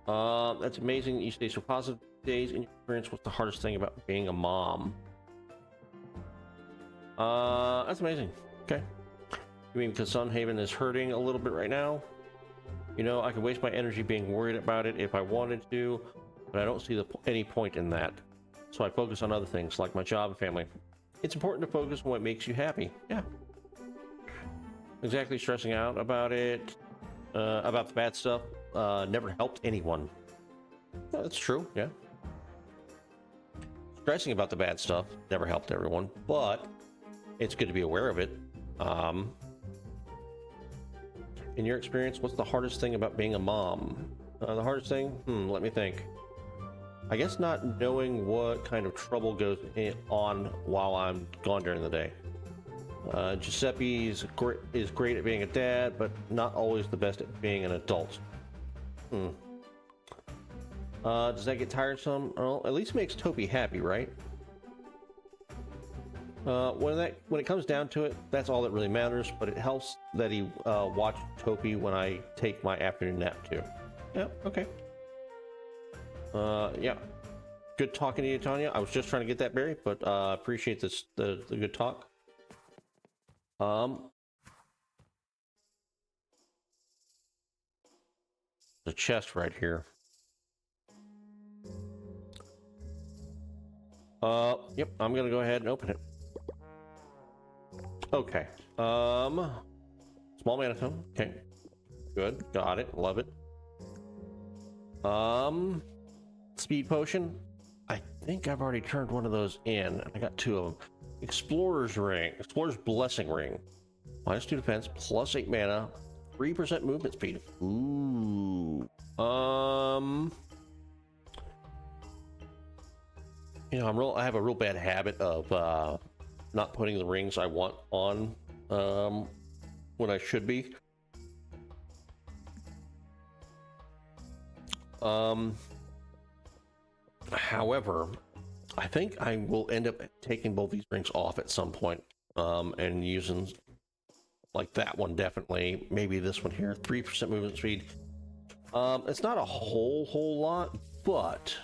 That's amazing that you stay so positive days. In your experience, what's the hardest thing about being a mom? That's amazing. Okay. You mean because Sunhaven is hurting a little bit right now? You know, I could waste my energy being worried about it if I wanted to, but I don't see any point in that. So I focus on other things like my job and family. It's important to focus on what makes you happy. Yeah. Exactly. Stressing out about it, about the bad stuff, never helped anyone. Yeah, that's true. Yeah. Stressing about the bad stuff never helped everyone, but it's good to be aware of it. In your experience, what's the hardest thing about being a mom? The hardest thing? Let me think. I guess not knowing what kind of trouble goes on while I'm gone during the day. Giuseppe is great at being a dad, but not always the best at being an adult. Does that get tiresome? Well, at least makes Topi happy, right? When it comes down to it, that's all that really matters, but it helps that he watched Topi when I take my afternoon nap too. Yeah, okay. Yeah. Good talking to you, Tanya. I was just trying to get that berry, but appreciate the good talk. The chest right here. Yep, I'm gonna go ahead and open it. Okay. Small mana tome. Okay. Good. Got it. Love it. Speed potion. I think I've already turned one of those in. I got 2 of them. Explorer's ring. Explorer's blessing ring. -2 defense, +8 mana, 3% movement speed. Ooh. You know, I have a real bad habit of not putting the rings I want on when I should be. However, I think I will end up taking both these rings off at some point, and using like that one definitely. Maybe this one here, 3% movement speed. It's not a whole lot, but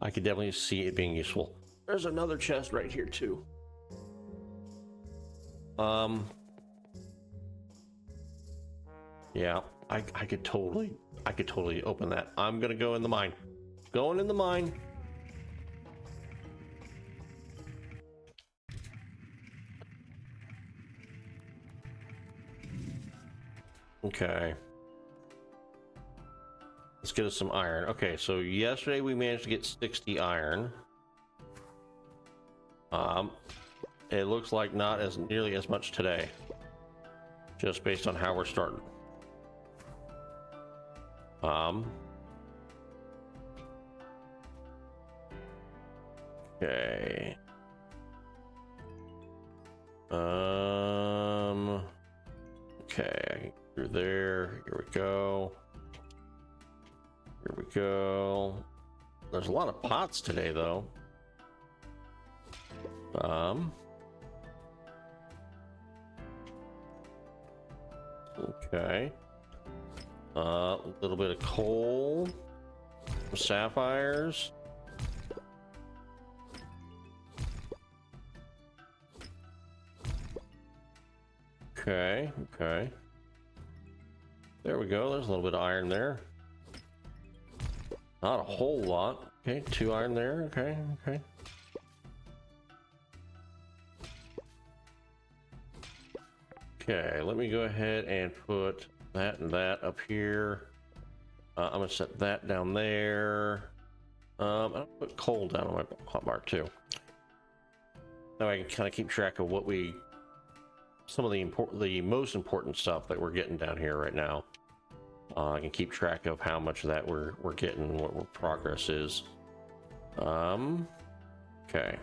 I could definitely see it being useful. There's another chest right here too. Yeah, I could totally open that. I'm gonna go in the mine. Going in the mine. Okay. Let's get us some iron. Okay, so yesterday we managed to get 60 iron. It looks like not as nearly as much today, just based on how we're starting. Okay. Okay, through there. Here we go. Here we go. There's a lot of pots today, though. Okay. A little bit of coal. Some sapphires. Okay, okay. There we go. There's a little bit of iron there. Not a whole lot. Okay, 2 iron there. Okay, okay. Okay, let me go ahead and put that and that up here. I'm gonna set that down there. I'll put coal down on my hotbar too. Now I can kind of keep track of what some of the most important stuff that we're getting down here right now. I can keep track of how much of that we're getting, what our progress is. Okay.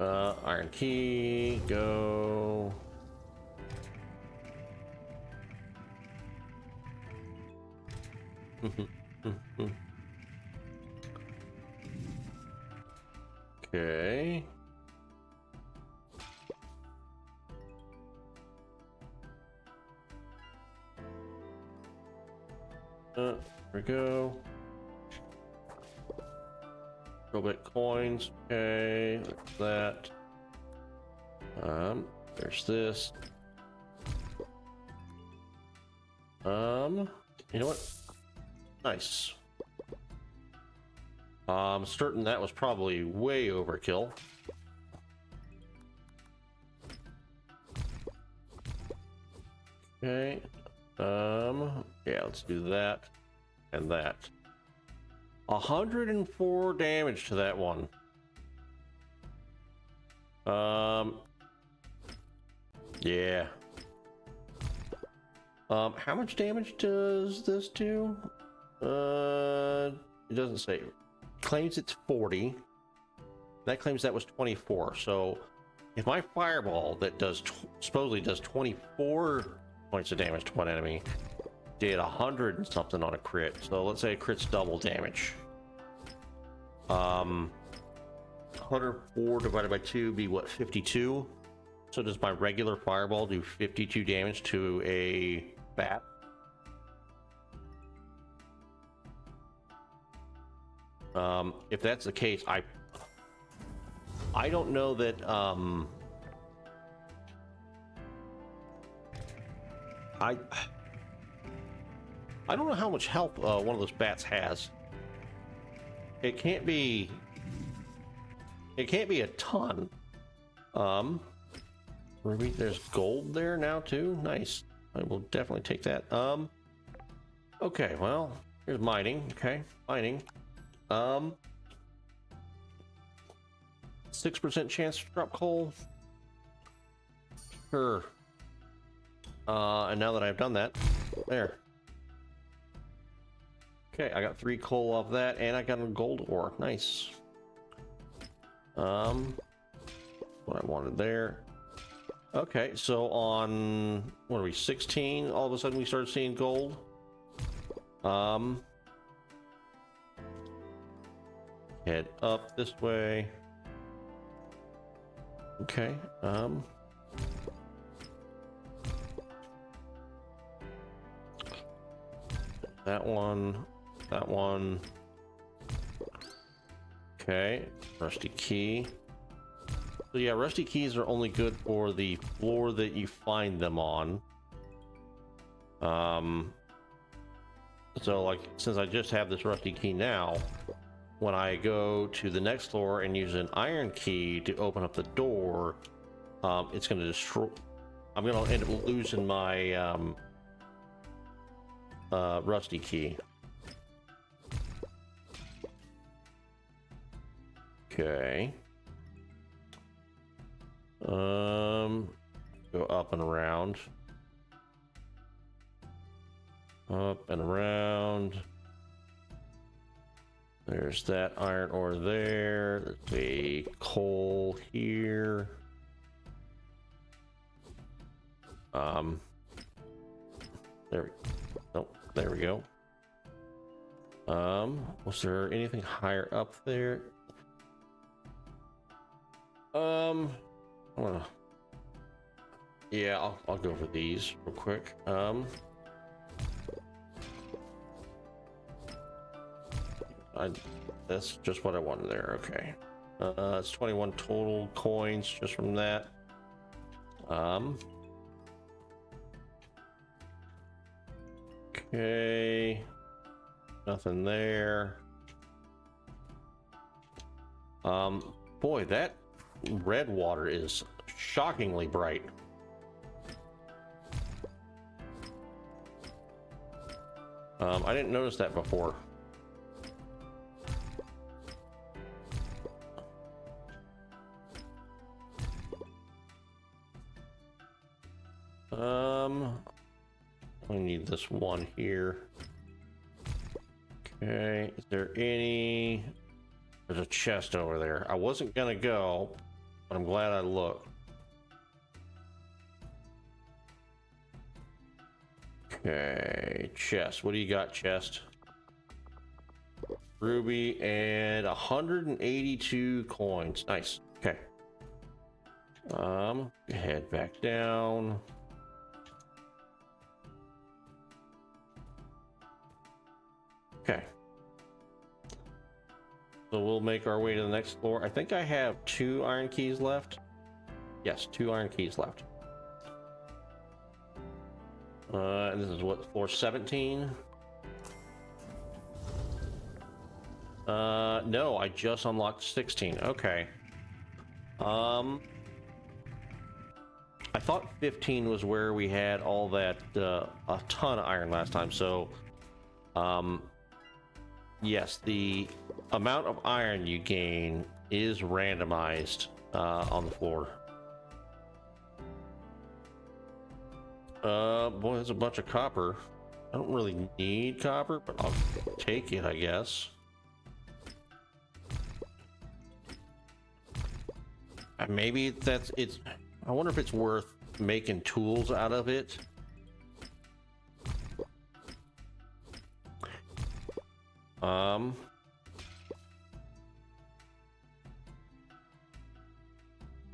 Iron key, go. Okay. There we go. Little bit coins. Okay, there's that. There's this. You know what? Nice. I'm certain that was probably way overkill. Okay. Yeah, let's do that and that. 104 damage to that one. Yeah. How much damage does this do? It doesn't say. It claims it's 40. That claims that was 24. So if my fireball that supposedly does 24 points of damage to one enemy did 100 and something on a crit, so let's say a crit's double damage. 104 divided by 2 be what, 52? So does my regular fireball do 52 damage to a bat? If that's the case, I don't know that I don't know how much health one of those bats has. It can't be a ton. Ruby, there's gold there now too. Nice. I will definitely take that. Okay, well, here's mining. Okay, mining. 6% chance to drop coal. Sure. And now that I've done that, there. Okay, I got 3 coal off that, and I got a gold ore. Nice. What I wanted there. Okay, so on what are we, 16? All of a sudden we started seeing gold. Head up this way. Okay. That one. That one. Okay. Rusty key. So yeah, rusty keys are only good for the floor that you find them on. So like, since I just have this rusty key now, when I go to the next floor and use an iron key to open up the door, it's going to destroy. I'm going to end up losing my rusty key. Okay. Go up and around. Up and around. There's that iron ore there. There's a coal here. There we go. Was there anything higher up there? Yeah, I'll go for these real quick. That's just what I wanted there. Okay. It's 21 total coins just from that. Okay. Nothing there. Boy, that red water is shockingly bright. I didn't notice that before. I need this one here. Okay, is there any... There's a chest over there. I wasn't gonna go, but I'm glad I looked. Okay, chest. What do you got, chest? Ruby and 182 coins. Nice. Okay. Head back down. Okay. So we'll make our way to the next floor. I think I have 2 iron keys left. Yes, 2 iron keys left. And this is what, floor 17? No, I just unlocked 16. Okay. I thought 15 was where we had all that, a ton of iron last time. So, yes, the amount of iron you gain is randomized on the floor. Boy, there's a bunch of copper. I don't really need copper, but I'll take it, I guess. Maybe it's. I wonder if it's worth making tools out of it. I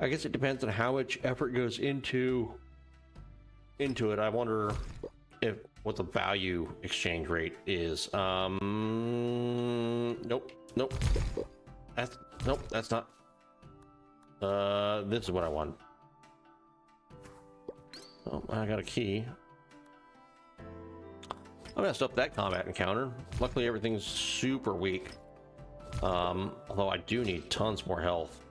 guess it depends on how much effort goes into it. I wonder what the value exchange rate is. Nope. That's not. This is what I want. Oh, I got a key. I messed up that combat encounter. Luckily, everything's super weak. Although I do need tons more health.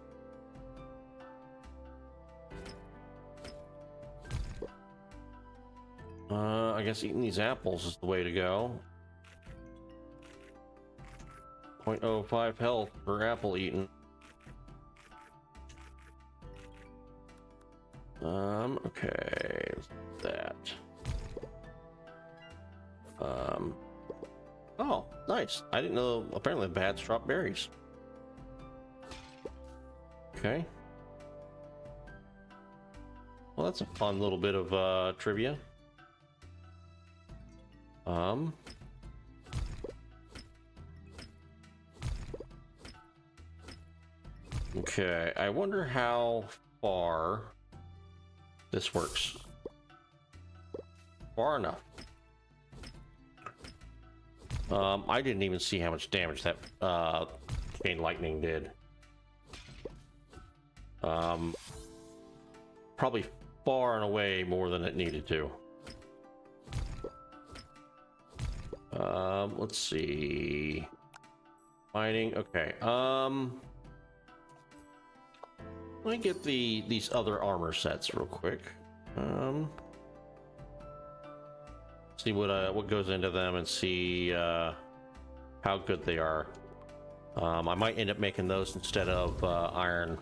I guess eating these apples is the way to go. 0.05 health per apple eaten. Okay, that. Oh, nice. I didn't know. Apparently, the bats drop berries. Okay. Well, that's a fun little bit of trivia. Okay, I wonder how far this works. Far enough. I didn't even see how much damage that chain lightning did. Probably far and away more than it needed to. Let's see. Mining. Okay. Let me get these other armor sets real quick. See what goes into them and see how good they are. I might end up making those instead of iron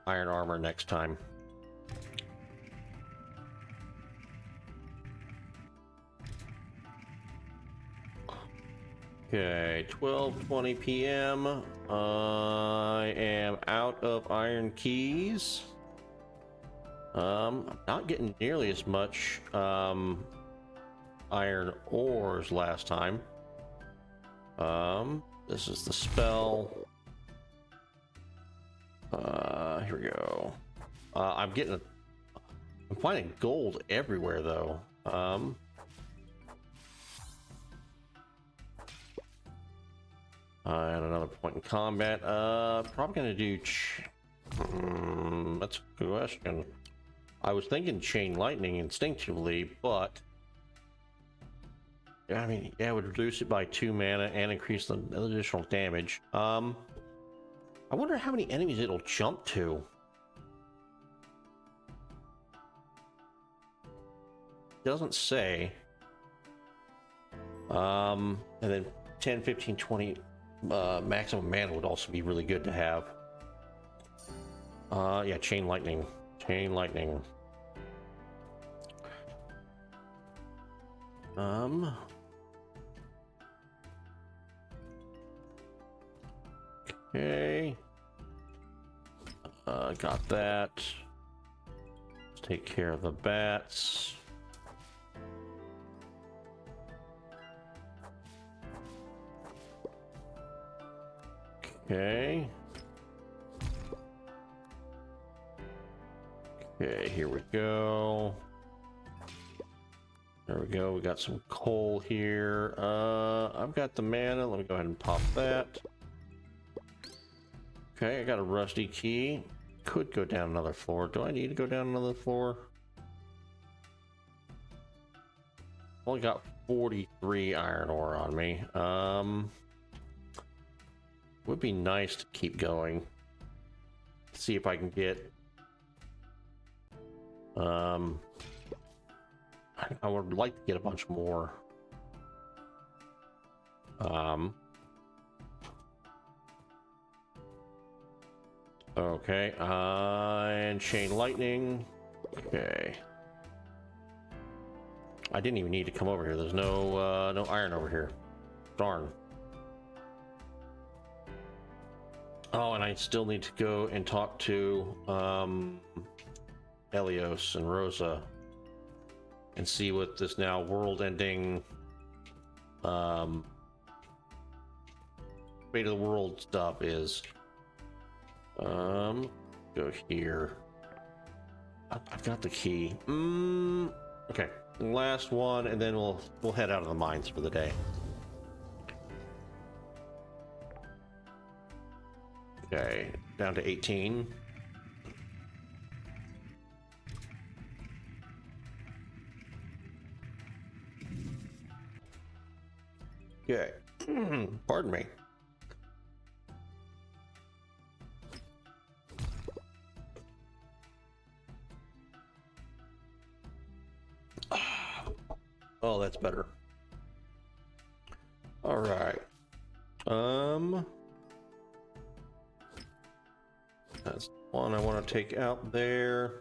armor next time. Okay, 12:20 p.m. I am out of iron keys. Not getting nearly as much iron ores last time. This is the spell. Here we go. I'm finding gold everywhere though. And another point in combat. Probably gonna do. That's a good question. I was thinking chain lightning instinctively, but I mean, yeah, it would reduce it by 2 mana and increase the additional damage. I wonder how many enemies it'll jump to. Doesn't say. And then 10, 15, 20 maximum mana would also be really good to have. Yeah, chain lightning. Chain lightning. Okay. Got that. Let's take care of the bats. Okay. Okay, here we go. There we go. We got some coal here. I've got the mana. Let me go ahead and pop that. Okay, I got a rusty key. Could go down another floor. Do I need to go down another floor? Only got 43 iron ore on me. Would be nice to keep going. See if I can get. I would like to get a bunch more. Okay, and chain lightning. Okay. I didn't even need to come over here. There's no iron over here. Darn. Oh, and I still need to go and talk to Helios and Rosa and see what this now world-ending fate of the world stuff is. Go here. I've got the key. Okay, last one, and then we'll head out of the mines for the day. Okay, down to 18. Okay, pardon me. Oh, that's better. All right. That's one I want to take out there.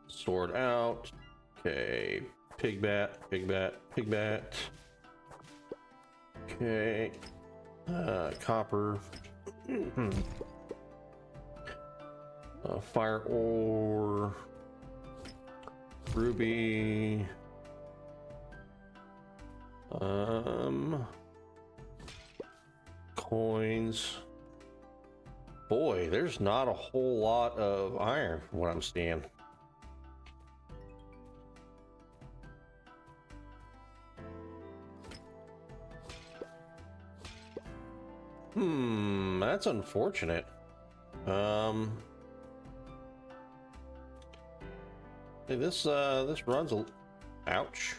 Sword out. Okay. Pig bat, pig bat, pig bat. Okay. Copper. Fire ore. Ruby. Coins. Boy, there's not a whole lot of iron from what I'm seeing. That's unfortunate. Hey, this runs a ouch.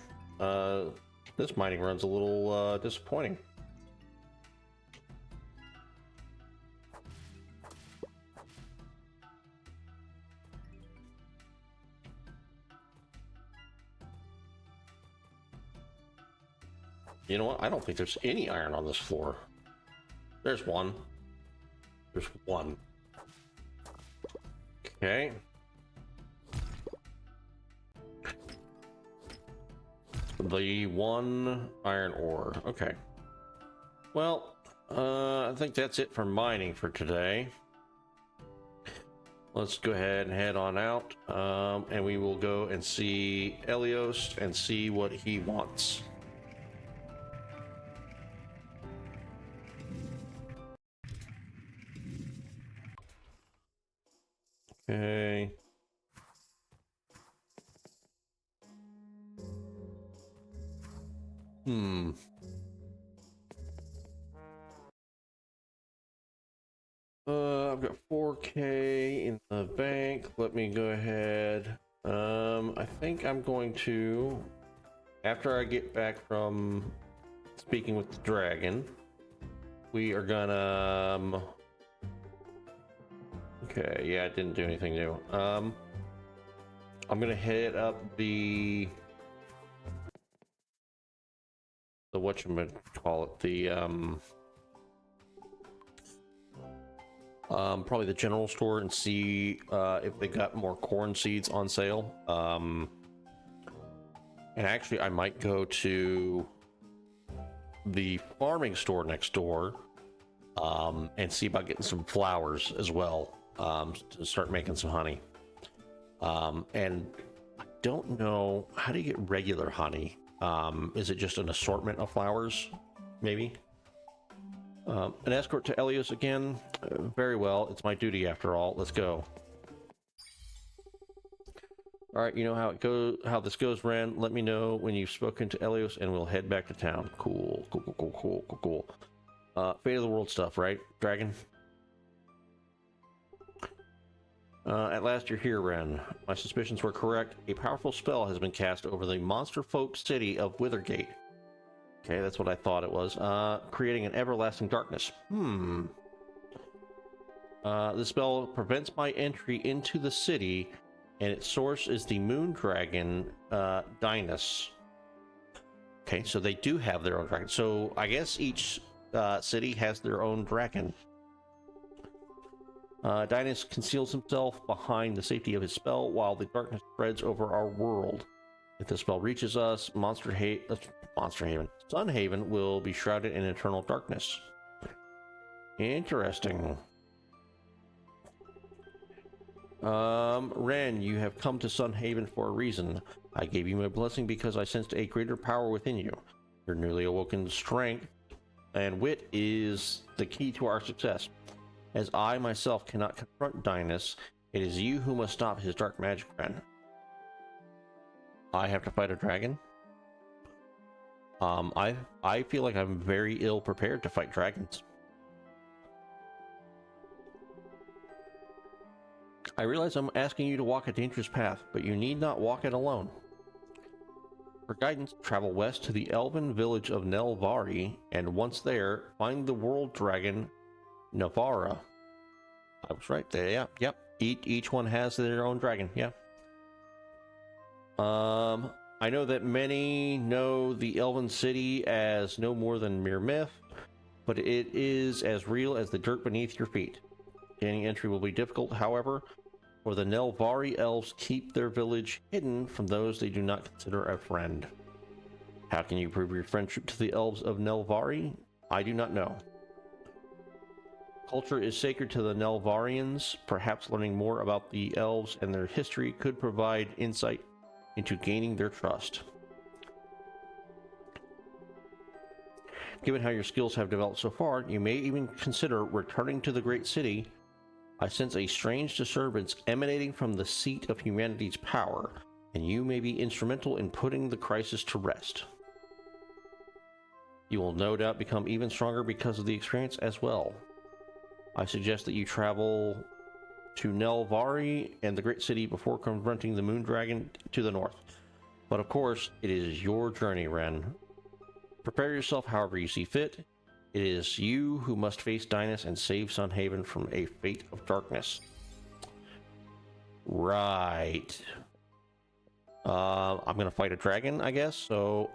This mining run's a little disappointing. You know what? I don't think there's any iron on this floor. There's one. There's one. Okay. The one iron ore. Okay. Well, I think that's it for mining for today. Let's go ahead and head on out, and we will go and see Elios and see what he wants. Okay. I've got 4K in the bank. Let me go ahead. I think I'm going to, after I get back from speaking with the dragon, we are gonna, okay, yeah, it didn't do anything new. I'm gonna hit up the whatchamacallit, probably the general store and see if they got more corn seeds on sale. And actually, I might go to the farming store next door and see about getting some flowers as well to start making some honey. And I don't know, how do you get regular honey? Is it just an assortment of flowers, maybe? An escort to Elios again. Very well. It's my duty after all. Let's go. All right, you know how it goes. How this goes, Ren. Let me know when you've spoken to Elios, and we'll head back to town. Cool. Fate of the world stuff, right, Dragon? At last you're here, Ren. My suspicions were correct. A powerful spell has been cast over the monster folk city of Withergate. Okay, that's what I thought it was. Creating an everlasting darkness. The spell prevents my entry into the city, and its source is the moon dragon, Dynus. Okay, so they do have their own dragon. So I guess each city has their own dragon. Dynus conceals himself behind the safety of his spell while the darkness spreads over our world. If the spell reaches us, Sunhaven will be shrouded in eternal darkness. Interesting. Ren, you have come to Sunhaven for a reason. I gave you my blessing because I sensed a greater power within you. Your newly awoken strength and wit is the key to our success. As I myself cannot confront Dynus, it is you who must stop his dark magic, Ren. I have to fight a dragon? I feel like I'm very ill prepared to fight dragons. I realize I'm asking you to walk a dangerous path, but you need not walk it alone. For guidance, travel west to the elven village of Nelvari, and once there, find the world dragon, Navara. I was right there, yeah, yep. Each one has their own dragon, yeah. I know that many know the Elven City as no more than mere myth, but it is as real as the dirt beneath your feet. Gaining entry will be difficult, however, for the Nelvari elves keep their village hidden from those they do not consider a friend. How can you prove your friendship to the elves of Nelvari? I do not know. Culture is sacred to the Nelvarians. Perhaps learning more about the elves and their history could provide insight into gaining their trust. Given how your skills have developed so far, you may even consider returning to the great city. I sense a strange disturbance emanating from the seat of humanity's power, and you may be instrumental in putting the crisis to rest. You will no doubt become even stronger because of the experience as well. I suggest that you travel to Nelvari and the great city before confronting the moon dragon to the north. But of course, it is your journey, Ren. Prepare yourself however you see fit. It is you who must face Dynas and save Sunhaven from a fate of darkness. Right. I'm gonna fight a dragon, I guess. So,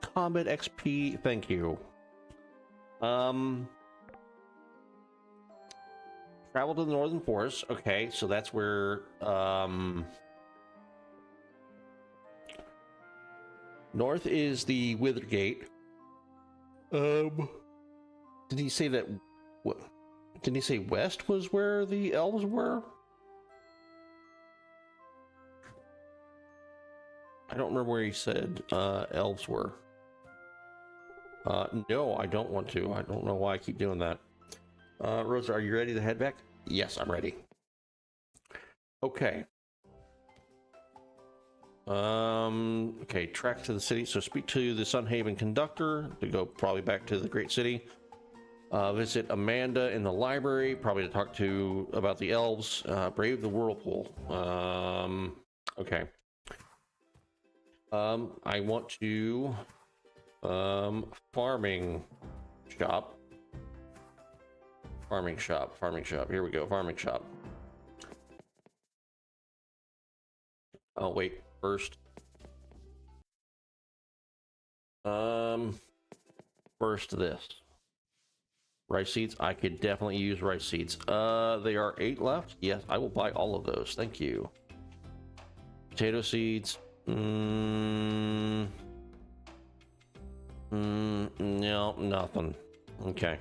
combat XP, thank you. Travel to the Northern Forest. Okay, so that's where, north is the Withergate. Did he say that? What? Didn't he say west was where the elves were? I don't remember where he said elves were. No, I don't want to. I don't know why I keep doing that. Rosa, are you ready to head back? Yes, I'm ready. Okay. Okay, track to the city. So speak to the Sunhaven conductor to go probably back to the great city. Visit Amanda in the library, probably to talk to about the elves. Brave the whirlpool. Okay. I want to farming shop. Farming shop. Here we go. Farming shop. Oh wait, first. First this. Rice seeds. I could definitely use rice seeds. There are 8 left. Yes, I will buy all of those. Thank you. Potato seeds. No, nothing. Okay.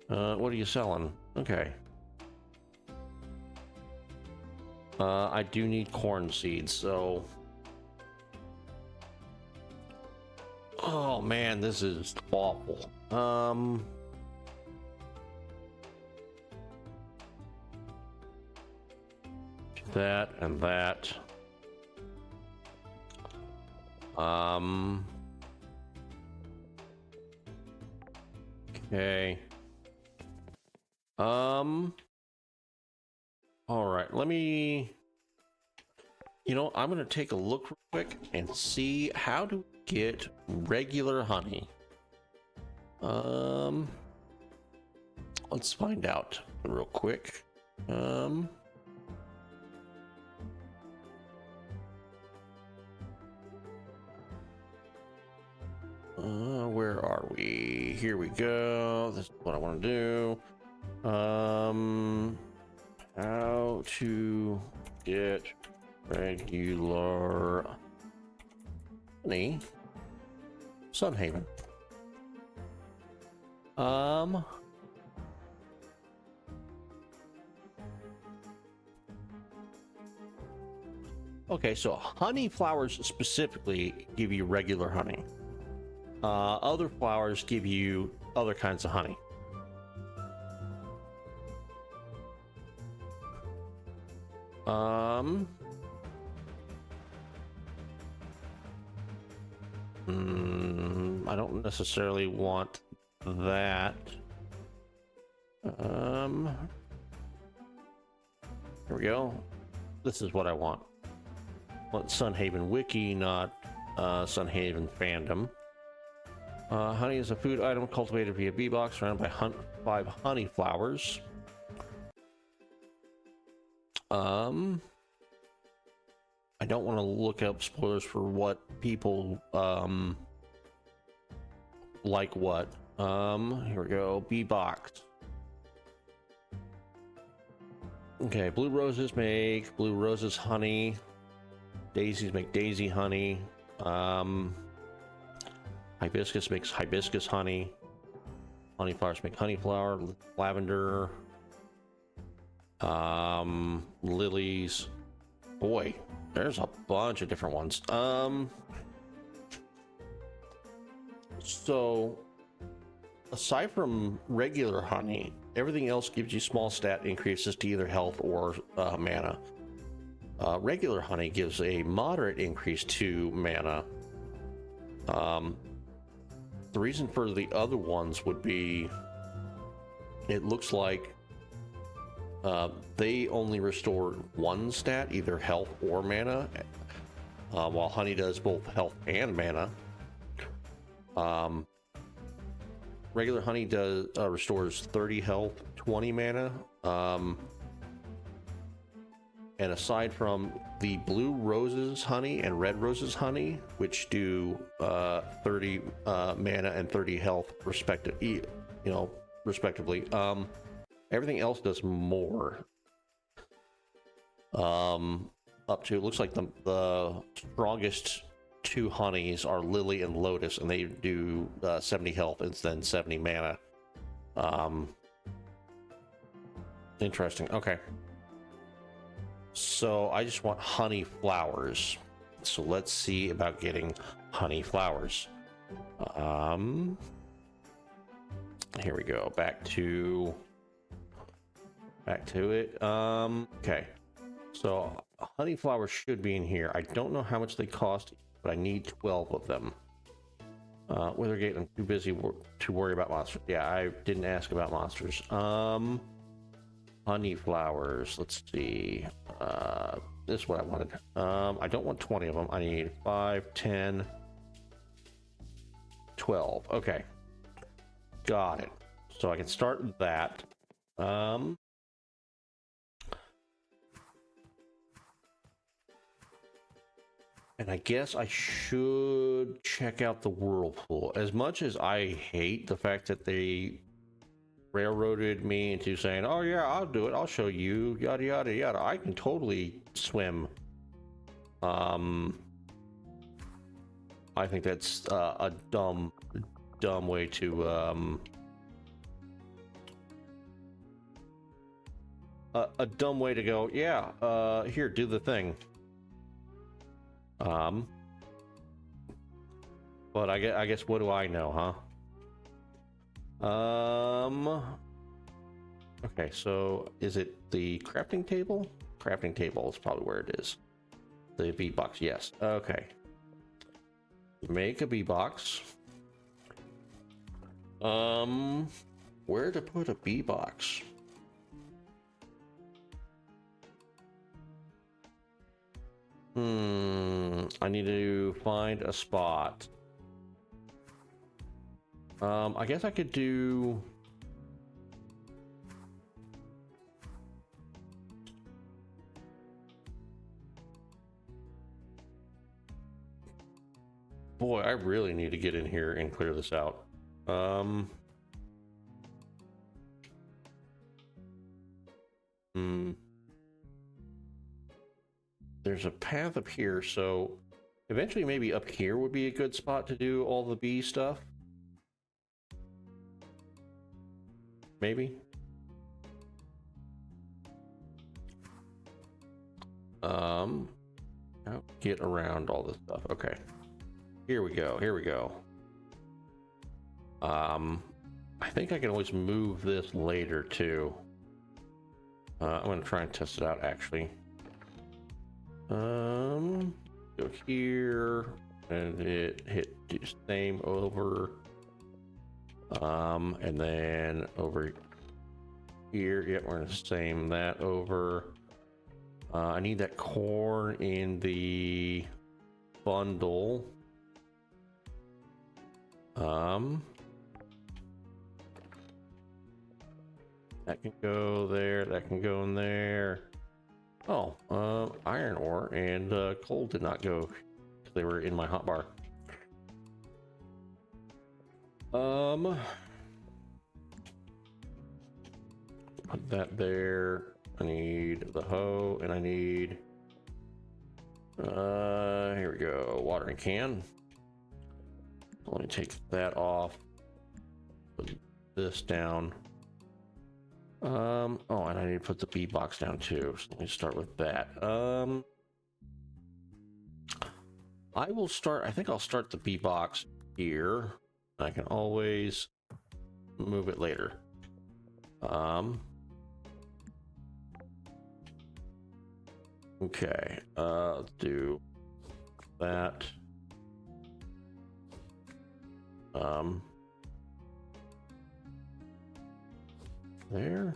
What are you selling? Okay. I do need corn seeds, so... Oh man, this is awful. That and that. Okay. All right, let me... You know, I'm gonna take a look real quick and see how to get regular honey. Let's find out real quick. Where are we? Here we go. This is what I want to do. How to get regular honey. Sunhaven. Okay, so honey flowers specifically give you regular honey. Other flowers give you other kinds of honey. I don't necessarily want that. Here we go. This is what I want. I want Sunhaven Wiki, not Sunhaven fandom. Honey is a food item cultivated via bee box, surrounded by 5 honey flowers. I don't want to look up spoilers for what people like what. Here we go. Bee box. Okay, blue roses make blue roses honey. Daisies make daisy honey. Hibiscus makes hibiscus honey. Honey flowers make honey flower. Lavender. Lilies. Boy, there's a bunch of different ones. So aside from regular honey, everything else gives you small stat increases to either health or mana. Regular honey gives a moderate increase to mana. The reason for the other ones would be, it looks like they only restore one stat, either health or mana, while honey does both health and mana. Regular honey does restores 30 health, 20 mana. And aside from the blue roses honey and red roses honey, which do 30 mana and 30 health respectively, everything else does more. Up to, it looks like the strongest two honeys are Lily and Lotus, and they do 70 health and then 70 mana. Interesting. Okay. So I just want honey flowers. So let's see about getting honey flowers. Here we go. Back to it. Okay. So honey flowers should be in here. I don't know how much they cost, but I need 12 of them. Withergate, I'm too busy to worry about monsters. Yeah, I didn't ask about monsters. Honey flowers, let's see. This is what I wanted. I don't want 20 of them. I need 5, 10, 12. Okay. Got it. So I can start that. And I guess I should check out the whirlpool. As much as I hate the fact that they railroaded me into saying, oh yeah, I'll do it, I'll show you, yada yada yada, I can totally swim. I think that's a dumb way to a dumb way to go. Yeah, here, do the thing. But I guess what do I know, huh? Okay, so is it the crafting table? Crafting table is probably where it is. The V box, yes. Okay. Make a V box. Where to put a V box? I need to find a spot. I guess I could do... Boy, I really need to get in here and clear this out. There's a path up here, so eventually maybe up here would be a good spot to do all the bee stuff. Maybe. I'll get around all this stuff. Okay. Here we go. Here we go. I think I can always move this later too. I'm gonna try and test it out actually. Go here and hit do same over. And then over here, yeah, we're gonna same that over. I need that corn in the bundle. That can go there, that can go in there. Oh, iron ore and coal did not go because they were in my hotbar. Put that there. I need the hoe and I need Here we go. Watering can. Let me take that off. Put this down. Oh, and I need to put the bee box down too. So let me start with that. I will start. I think I'll start the bee box here. I can always move it later. Okay. Let's do that. There.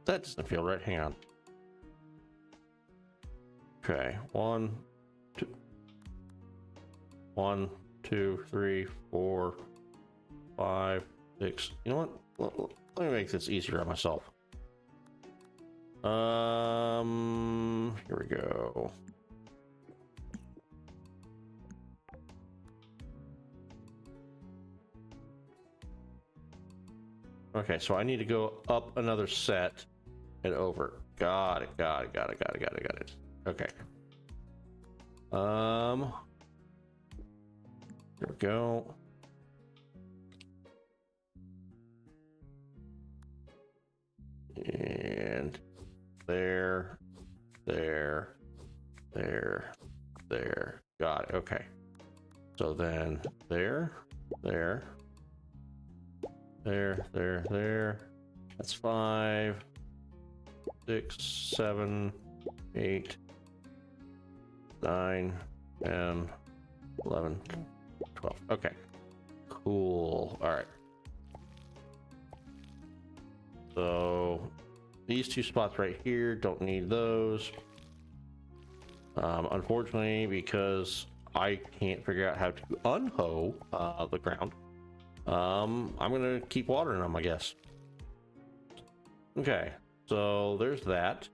That doesn't feel right. Hang on. Okay, 1, 2, 3, 4, 5, 6. You know what? Let me make this easier on myself. Here we go. Okay, so I need to go up another set and over. Got it. Okay. There we go. And there. Got it. Okay. So then there. That's 5, 6, 7, 8, 9, 10, 11, 12. Okay. Cool. All right. So these two spots right here, don't need those. Unfortunately, because I can't figure out how to unhoe the ground, I'm gonna keep watering them, I guess. Okay, so there's that.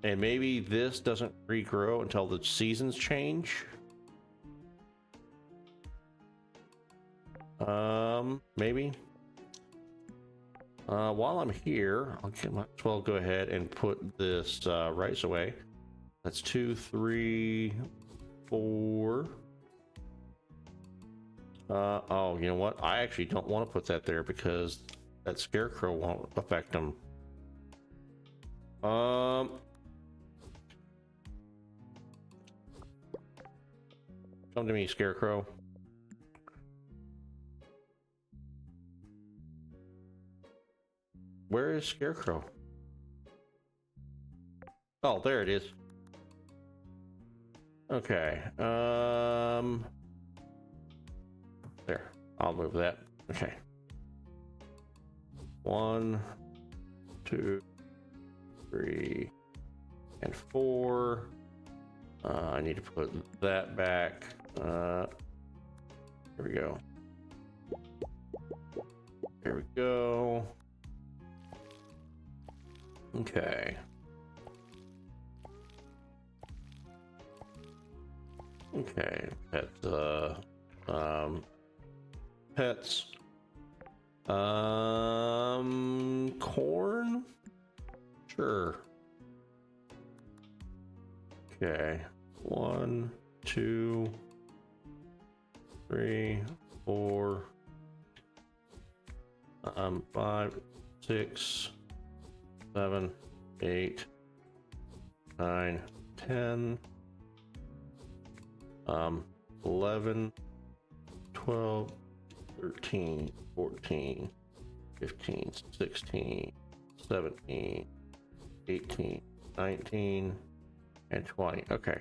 And maybe this doesn't regrow until the seasons change. Maybe. While I'm here, might as well go ahead and put this rice away. That's 2, 3, 4. Oh, you know what? I actually don't want to put that there because that scarecrow won't affect them. Come to me, scarecrow. Where is scarecrow? Oh, there it is. Okay. There. I'll move that. Okay. 1, 2, 3, and 4. I need to put that back. Here we go. There we go. Okay. Okay. Pets. Pets. Corn? Sure. Okay. 1, 2, 3, 4, 5, 6, 7, 8, 9, 10, 11, 12, 13, 14, 15, 16, 17, 18, 19, and 20. Okay.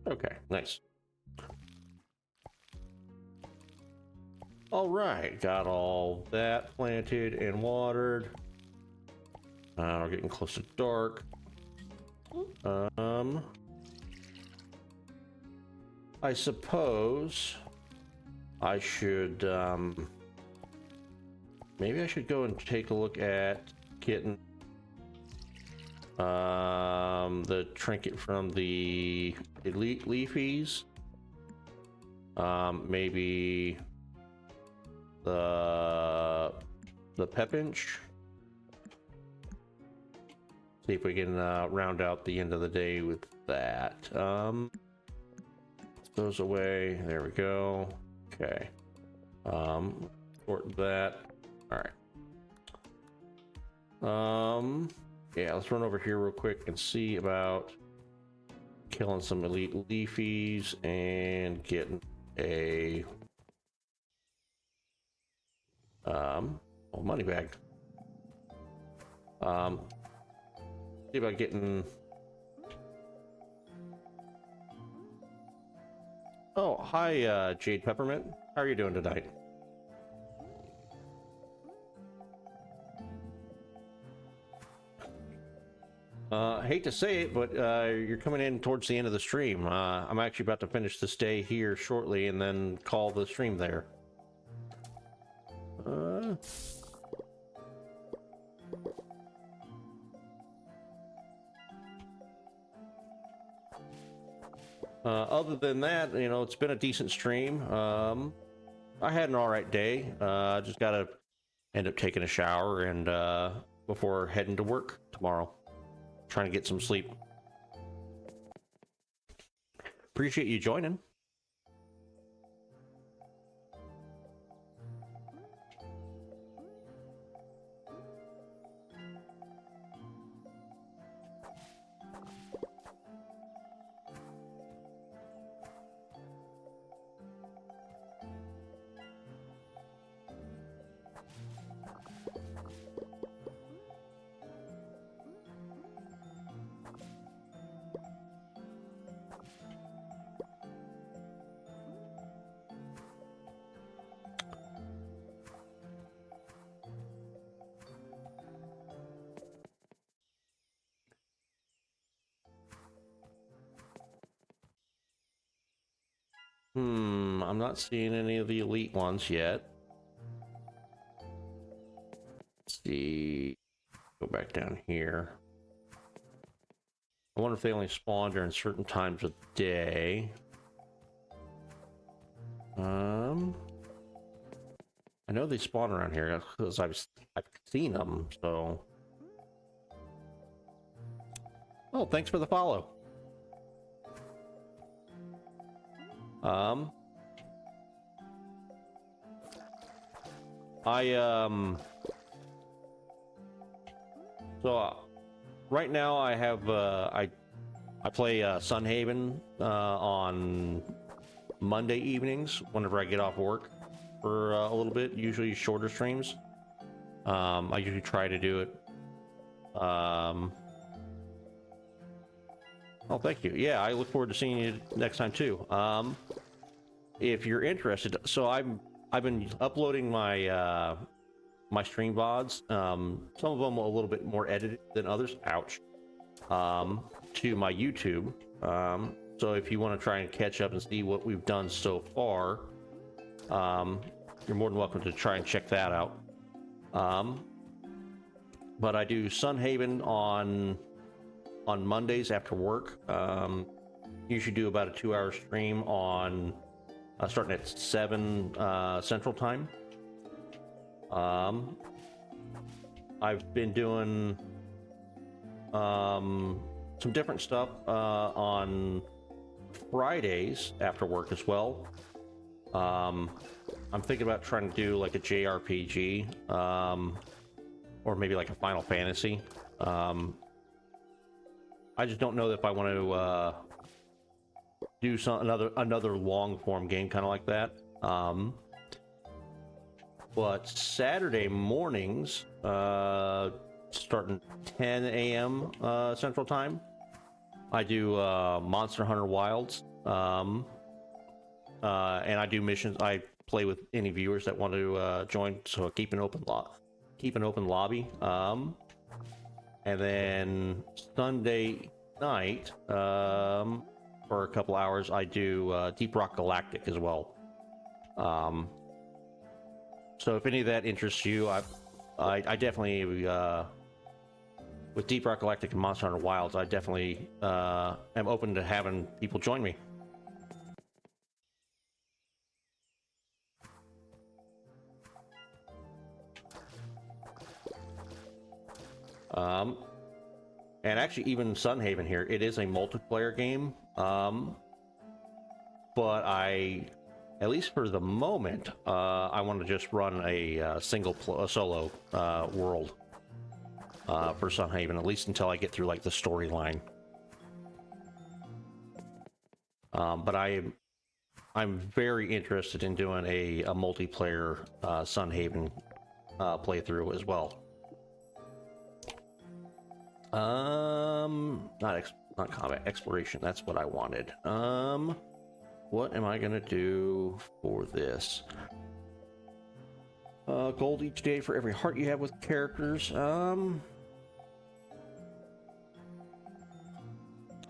Okay, nice. All right, got all that planted and watered. We're getting close to dark. I suppose I should, maybe I should go and take a look at getting, the trinket from the elite leafies. Maybe the pepinch. See if we can round out the end of the day with that. Those away. There we go. Okay. Sort that. All right. Yeah, let's run over here real quick and see about killing some elite leafies and getting a money bag. See about getting. Oh, hi, Jade Peppermint. How are you doing tonight? Hate to say it, but you're coming in towards the end of the stream. I'm actually about to finish this day here shortly and then call the stream there. Other than that, you know, it's been a decent stream. I had an alright day. Just gotta end up taking a shower and before heading to work tomorrow. Trying to get some sleep. Appreciate you joining. I'm not seeing any of the elite ones yet. Let's see. Go back down here. I wonder if they only spawn during certain times of day. I know they spawn around here because I've seen them, so. Oh, thanks for the follow. Right now I have I play Sunhaven on Monday evenings whenever I get off work for a little bit, usually shorter streams. I usually try to do it. Oh, thank you. Yeah, I look forward to seeing you next time too. If you're interested, so I've been uploading my my stream VODs, some of them a little bit more edited than others, ouch, to my YouTube. So if you want to try and catch up and see what we've done so far, you're more than welcome to try and check that out. But I do Sunhaven on Mondays after work. Usually do about a 2-hour stream on starting at 7 Central Time. I've been doing some different stuff on Fridays after work as well. I'm thinking about trying to do like a JRPG, or maybe like a Final Fantasy. I just don't know if I want to do another long form game kind of like that. But Saturday mornings, starting 10 a.m. Central Time, I do Monster Hunter Wilds, and I do missions. I play with any viewers that want to join, so keep an open lobby. and then Sunday night, for a couple hours, I do Deep Rock Galactic as well. So if any of that interests you, I definitely with Deep Rock Galactic and Monster Hunter Wilds, I definitely am open to having people join me. And actually, even Sunhaven here, it is a multiplayer game. But at least for the moment, I want to just run a solo world for Sunhaven, at least until I get through like the storyline. But I'm very interested in doing a multiplayer Sunhaven playthrough as well. Not combat, exploration. That's what I wanted. What am I gonna do for this? Gold each day for every heart you have with characters.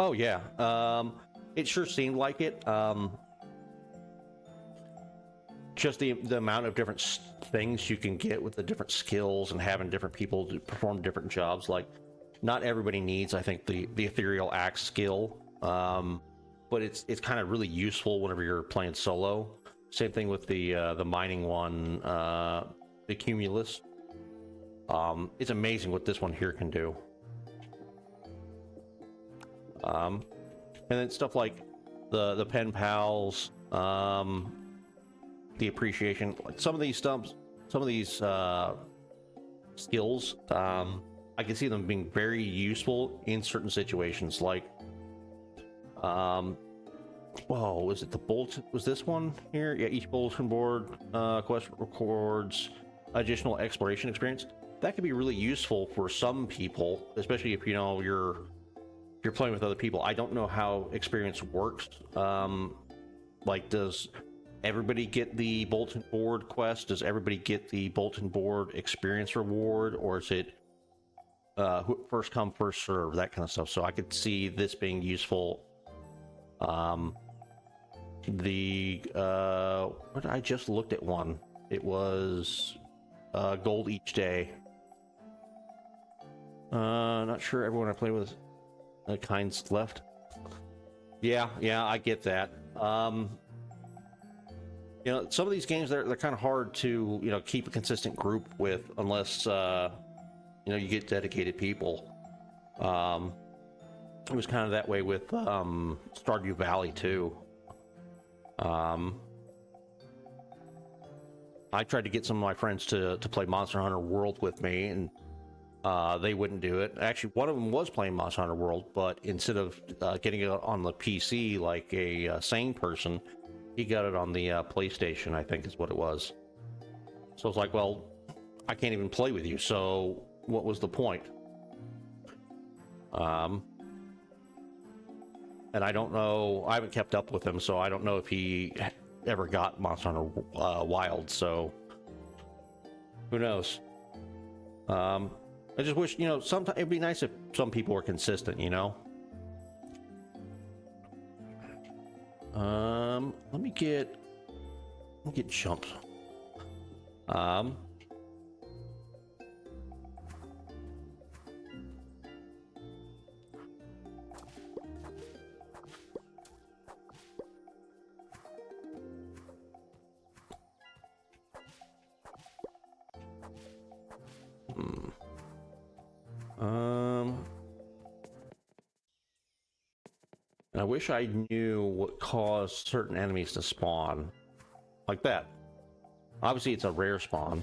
Oh yeah. It sure seemed like it. Just the amount of different things you can get with the different skills and having different people to perform different jobs. Like, not everybody needs, I think, the ethereal axe skill, but it's kind of really useful whenever you're playing solo. Same thing with the mining one, the Cumulus. It's amazing what this one here can do. And then stuff like the pen pals, the appreciation, like some of these skills, I can see them being very useful in certain situations. Like, whoa, was it the bulletin? Was this one here? Yeah, each bulletin board quest records additional exploration experience. That could be really useful for some people, especially if you're playing with other people. I don't know how experience works. Like, does everybody get the bulletin board quest? Does everybody get the bulletin board experience reward, or is it first come first serve, that kind of stuff? So I could see this being useful. I just looked at one. It was gold each day. Not sure everyone I play with kinds left. Yeah, I get that. Some of these games, they're kind of hard to keep a consistent group with unless you get dedicated people. It was kind of that way with Stardew Valley too. I tried to get some of my friends to play Monster Hunter World with me, and they wouldn't do it. Actually, one of them was playing Monster Hunter World, but instead of getting it on the PC like a sane person, he got it on the PlayStation, I think is what it was. So it's like, well, I can't even play with you, so what was the point? And I don't know, I haven't kept up with him, so I don't know if he ever got Monster Hunter Wild, so who knows? I just wish, sometimes it'd be nice if some people were consistent, let me get jumps. I wish I knew what caused certain enemies to spawn like that. Obviously, it's a rare spawn,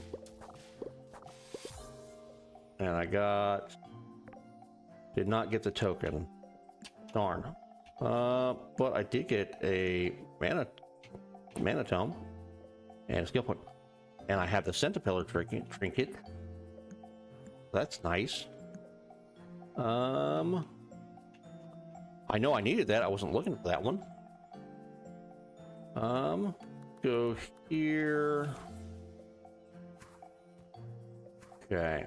and I did not get the token. Darn. But I did get a mana tome and a skill point, and I have the Centipillar trinket. That's nice. I know I needed that. I wasn't looking for that one. Go here. Okay.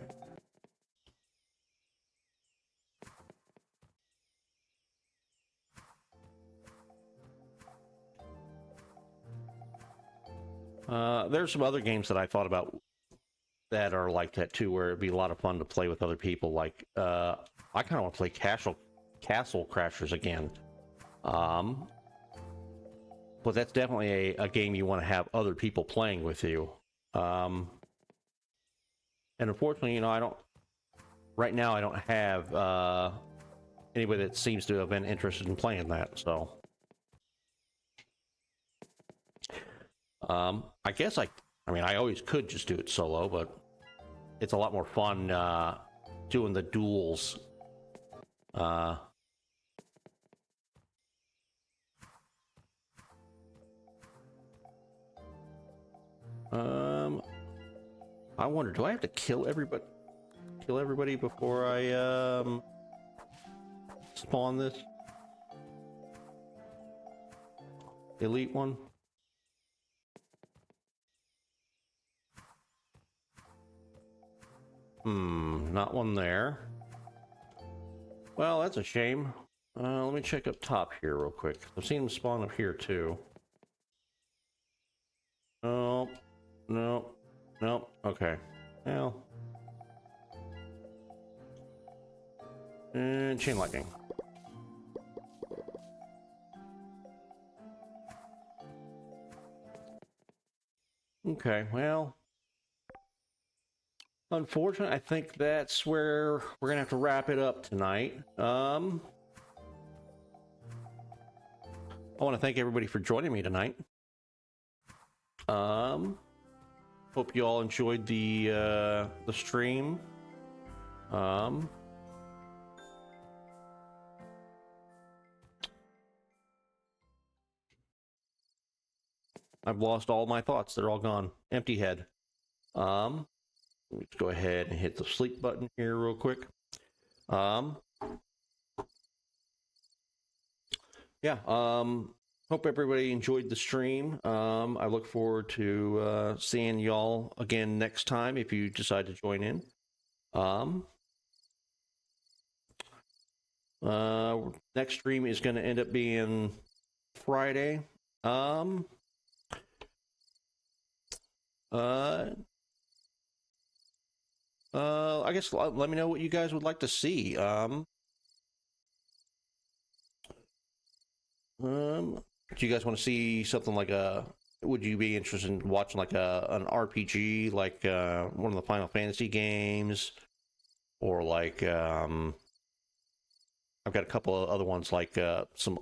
There's some other games that I thought about that are like that too, where it'd be a lot of fun to play with other people. Like, I kind of want to play Castle Crashers again. But that's definitely a game you want to have other people playing with you. And unfortunately, you know, right now I don't have anybody that seems to have been interested in playing that, so. I guess I mean, I always could just do it solo, but it's a lot more fun doing the duels. I wonder, do I have to kill everybody before I spawn this elite one? Not one there. Well, that's a shame. Let me check up top here real quick. I've seen them spawn up here too. Oh, no, no, okay. Well. And chain lightning. Okay, well. Unfortunately, I think that's where we're gonna have to wrap it up tonight. I want to thank everybody for joining me tonight. Hope you all enjoyed the stream. I've lost all my thoughts. They're all gone. Empty head. Let's go ahead and hit the sleep button here real quick. Hope everybody enjoyed the stream. I look forward to seeing y'all again next time if you decide to join in. Next stream is going to end up being Friday. I guess let me know what you guys would like to see. Do you guys want to see something like would you be interested in watching like an RPG, like one of the Final Fantasy games, or like I've got a couple of other ones like some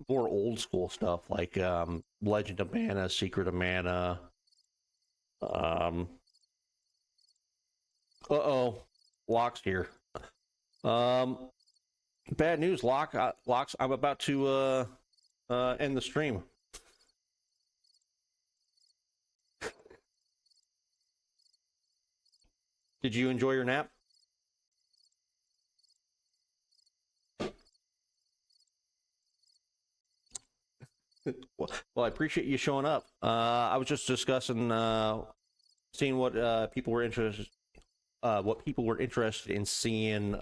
more old school stuff like Legend of Mana, Secret of Mana. Locke's here. Bad news, Locks. I'm about to end the stream. Did you enjoy your nap? Well, I appreciate you showing up. I was just discussing, seeing what people were interested, in seeing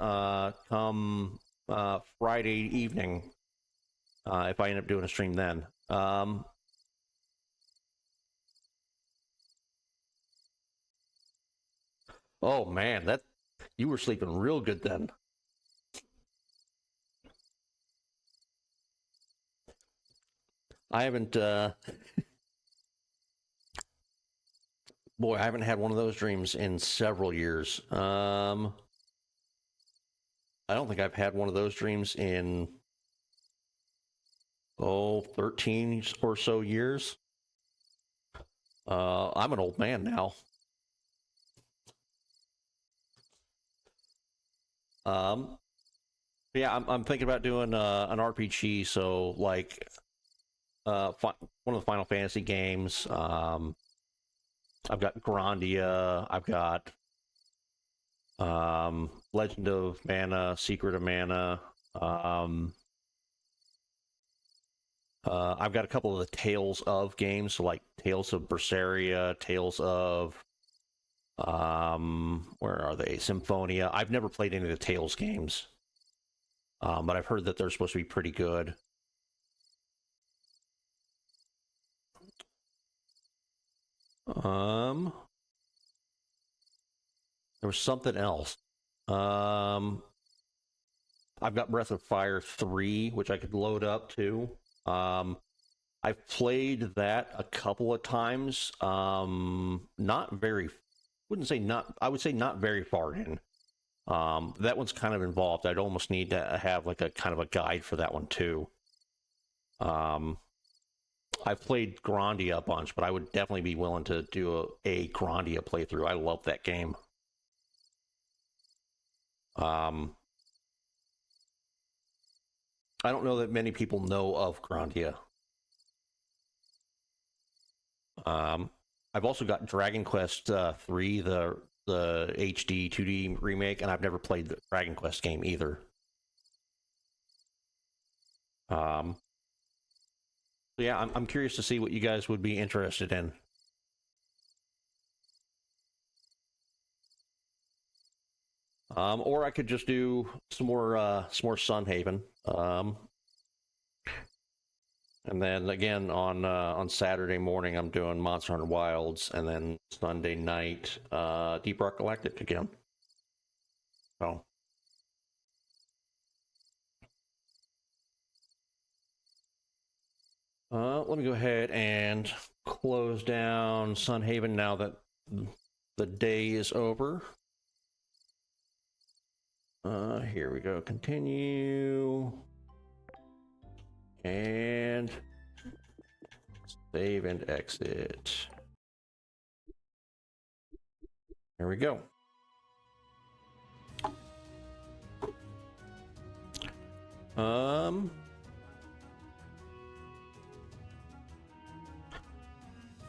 come Friday evening. If I end up doing a stream then. Oh man, you were sleeping real good then. I haven't boy, I haven't had one of those dreams in several years. I don't think I've had one of those dreams in 13 or so years. I'm an old man now. Yeah, I'm thinking about doing an RPG, so like one of the Final Fantasy games. I've got Grandia. I've got Legend of Mana, Secret of Mana. I've got a couple of the Tales of games, so like Tales of Berseria, Tales of where are they? Symphonia. I've never played any of the Tales games, but I've heard that they're supposed to be pretty good. There was something else. I've got Breath of Fire 3, which I could load up too. I've played that a couple of times. Not very, wouldn't say not, I would say not very far in. That one's kind of involved. I'd almost need to have like a kind of a guide for that one too. I've played Grandia a bunch, but I would definitely be willing to do a Grandia playthrough. I love that game. I don't know that many people know of Grandia. I've also got Dragon Quest 3, the HD 2D remake, and I've never played the Dragon Quest game either. So yeah, I'm curious to see what you guys would be interested in. Or I could just do some more Sunhaven. And then again on Saturday morning I'm doing Monster Hunter Wilds, and then Sunday night Deep Rock Galactic again. So let me go ahead and close down Sunhaven now that the day is over. Here we go. Continue. And save and exit. There we go.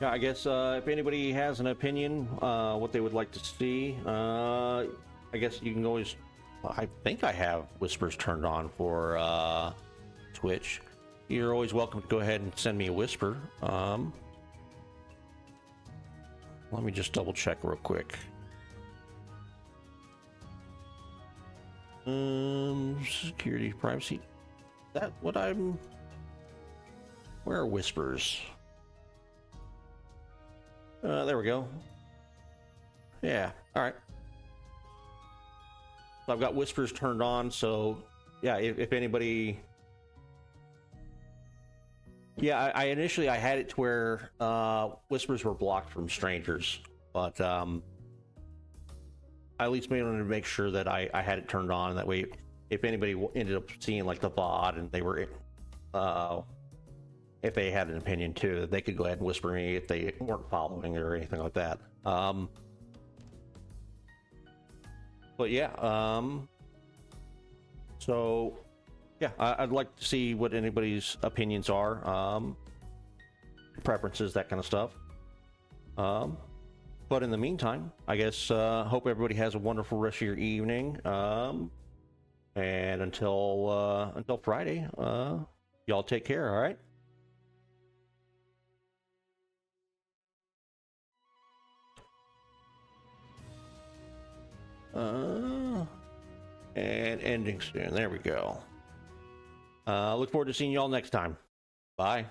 Yeah, I guess if anybody has an opinion, what they would like to see, I guess you can always. I think I have whispers turned on for Twitch. You're always welcome to go ahead and send me a whisper. Let me just double check real quick. Security, privacy. Is that what I'm? Where are whispers? There we go. Yeah. All right. So I've got whispers turned on. So yeah, if anybody. Yeah, I initially I had it to where whispers were blocked from strangers, but I at least wanted to make sure that I had it turned on. That way, if anybody ended up seeing like the VOD and they were, if they had an opinion too, they could go ahead and whisper me if they weren't following or anything like that. But yeah, so. Yeah, I'd like to see what anybody's opinions are, preferences, that kind of stuff. But in the meantime, I guess hope everybody has a wonderful rest of your evening. And until Friday, y'all take care. All right. And ending soon. There we go. Look forward to seeing y'all next time. Bye.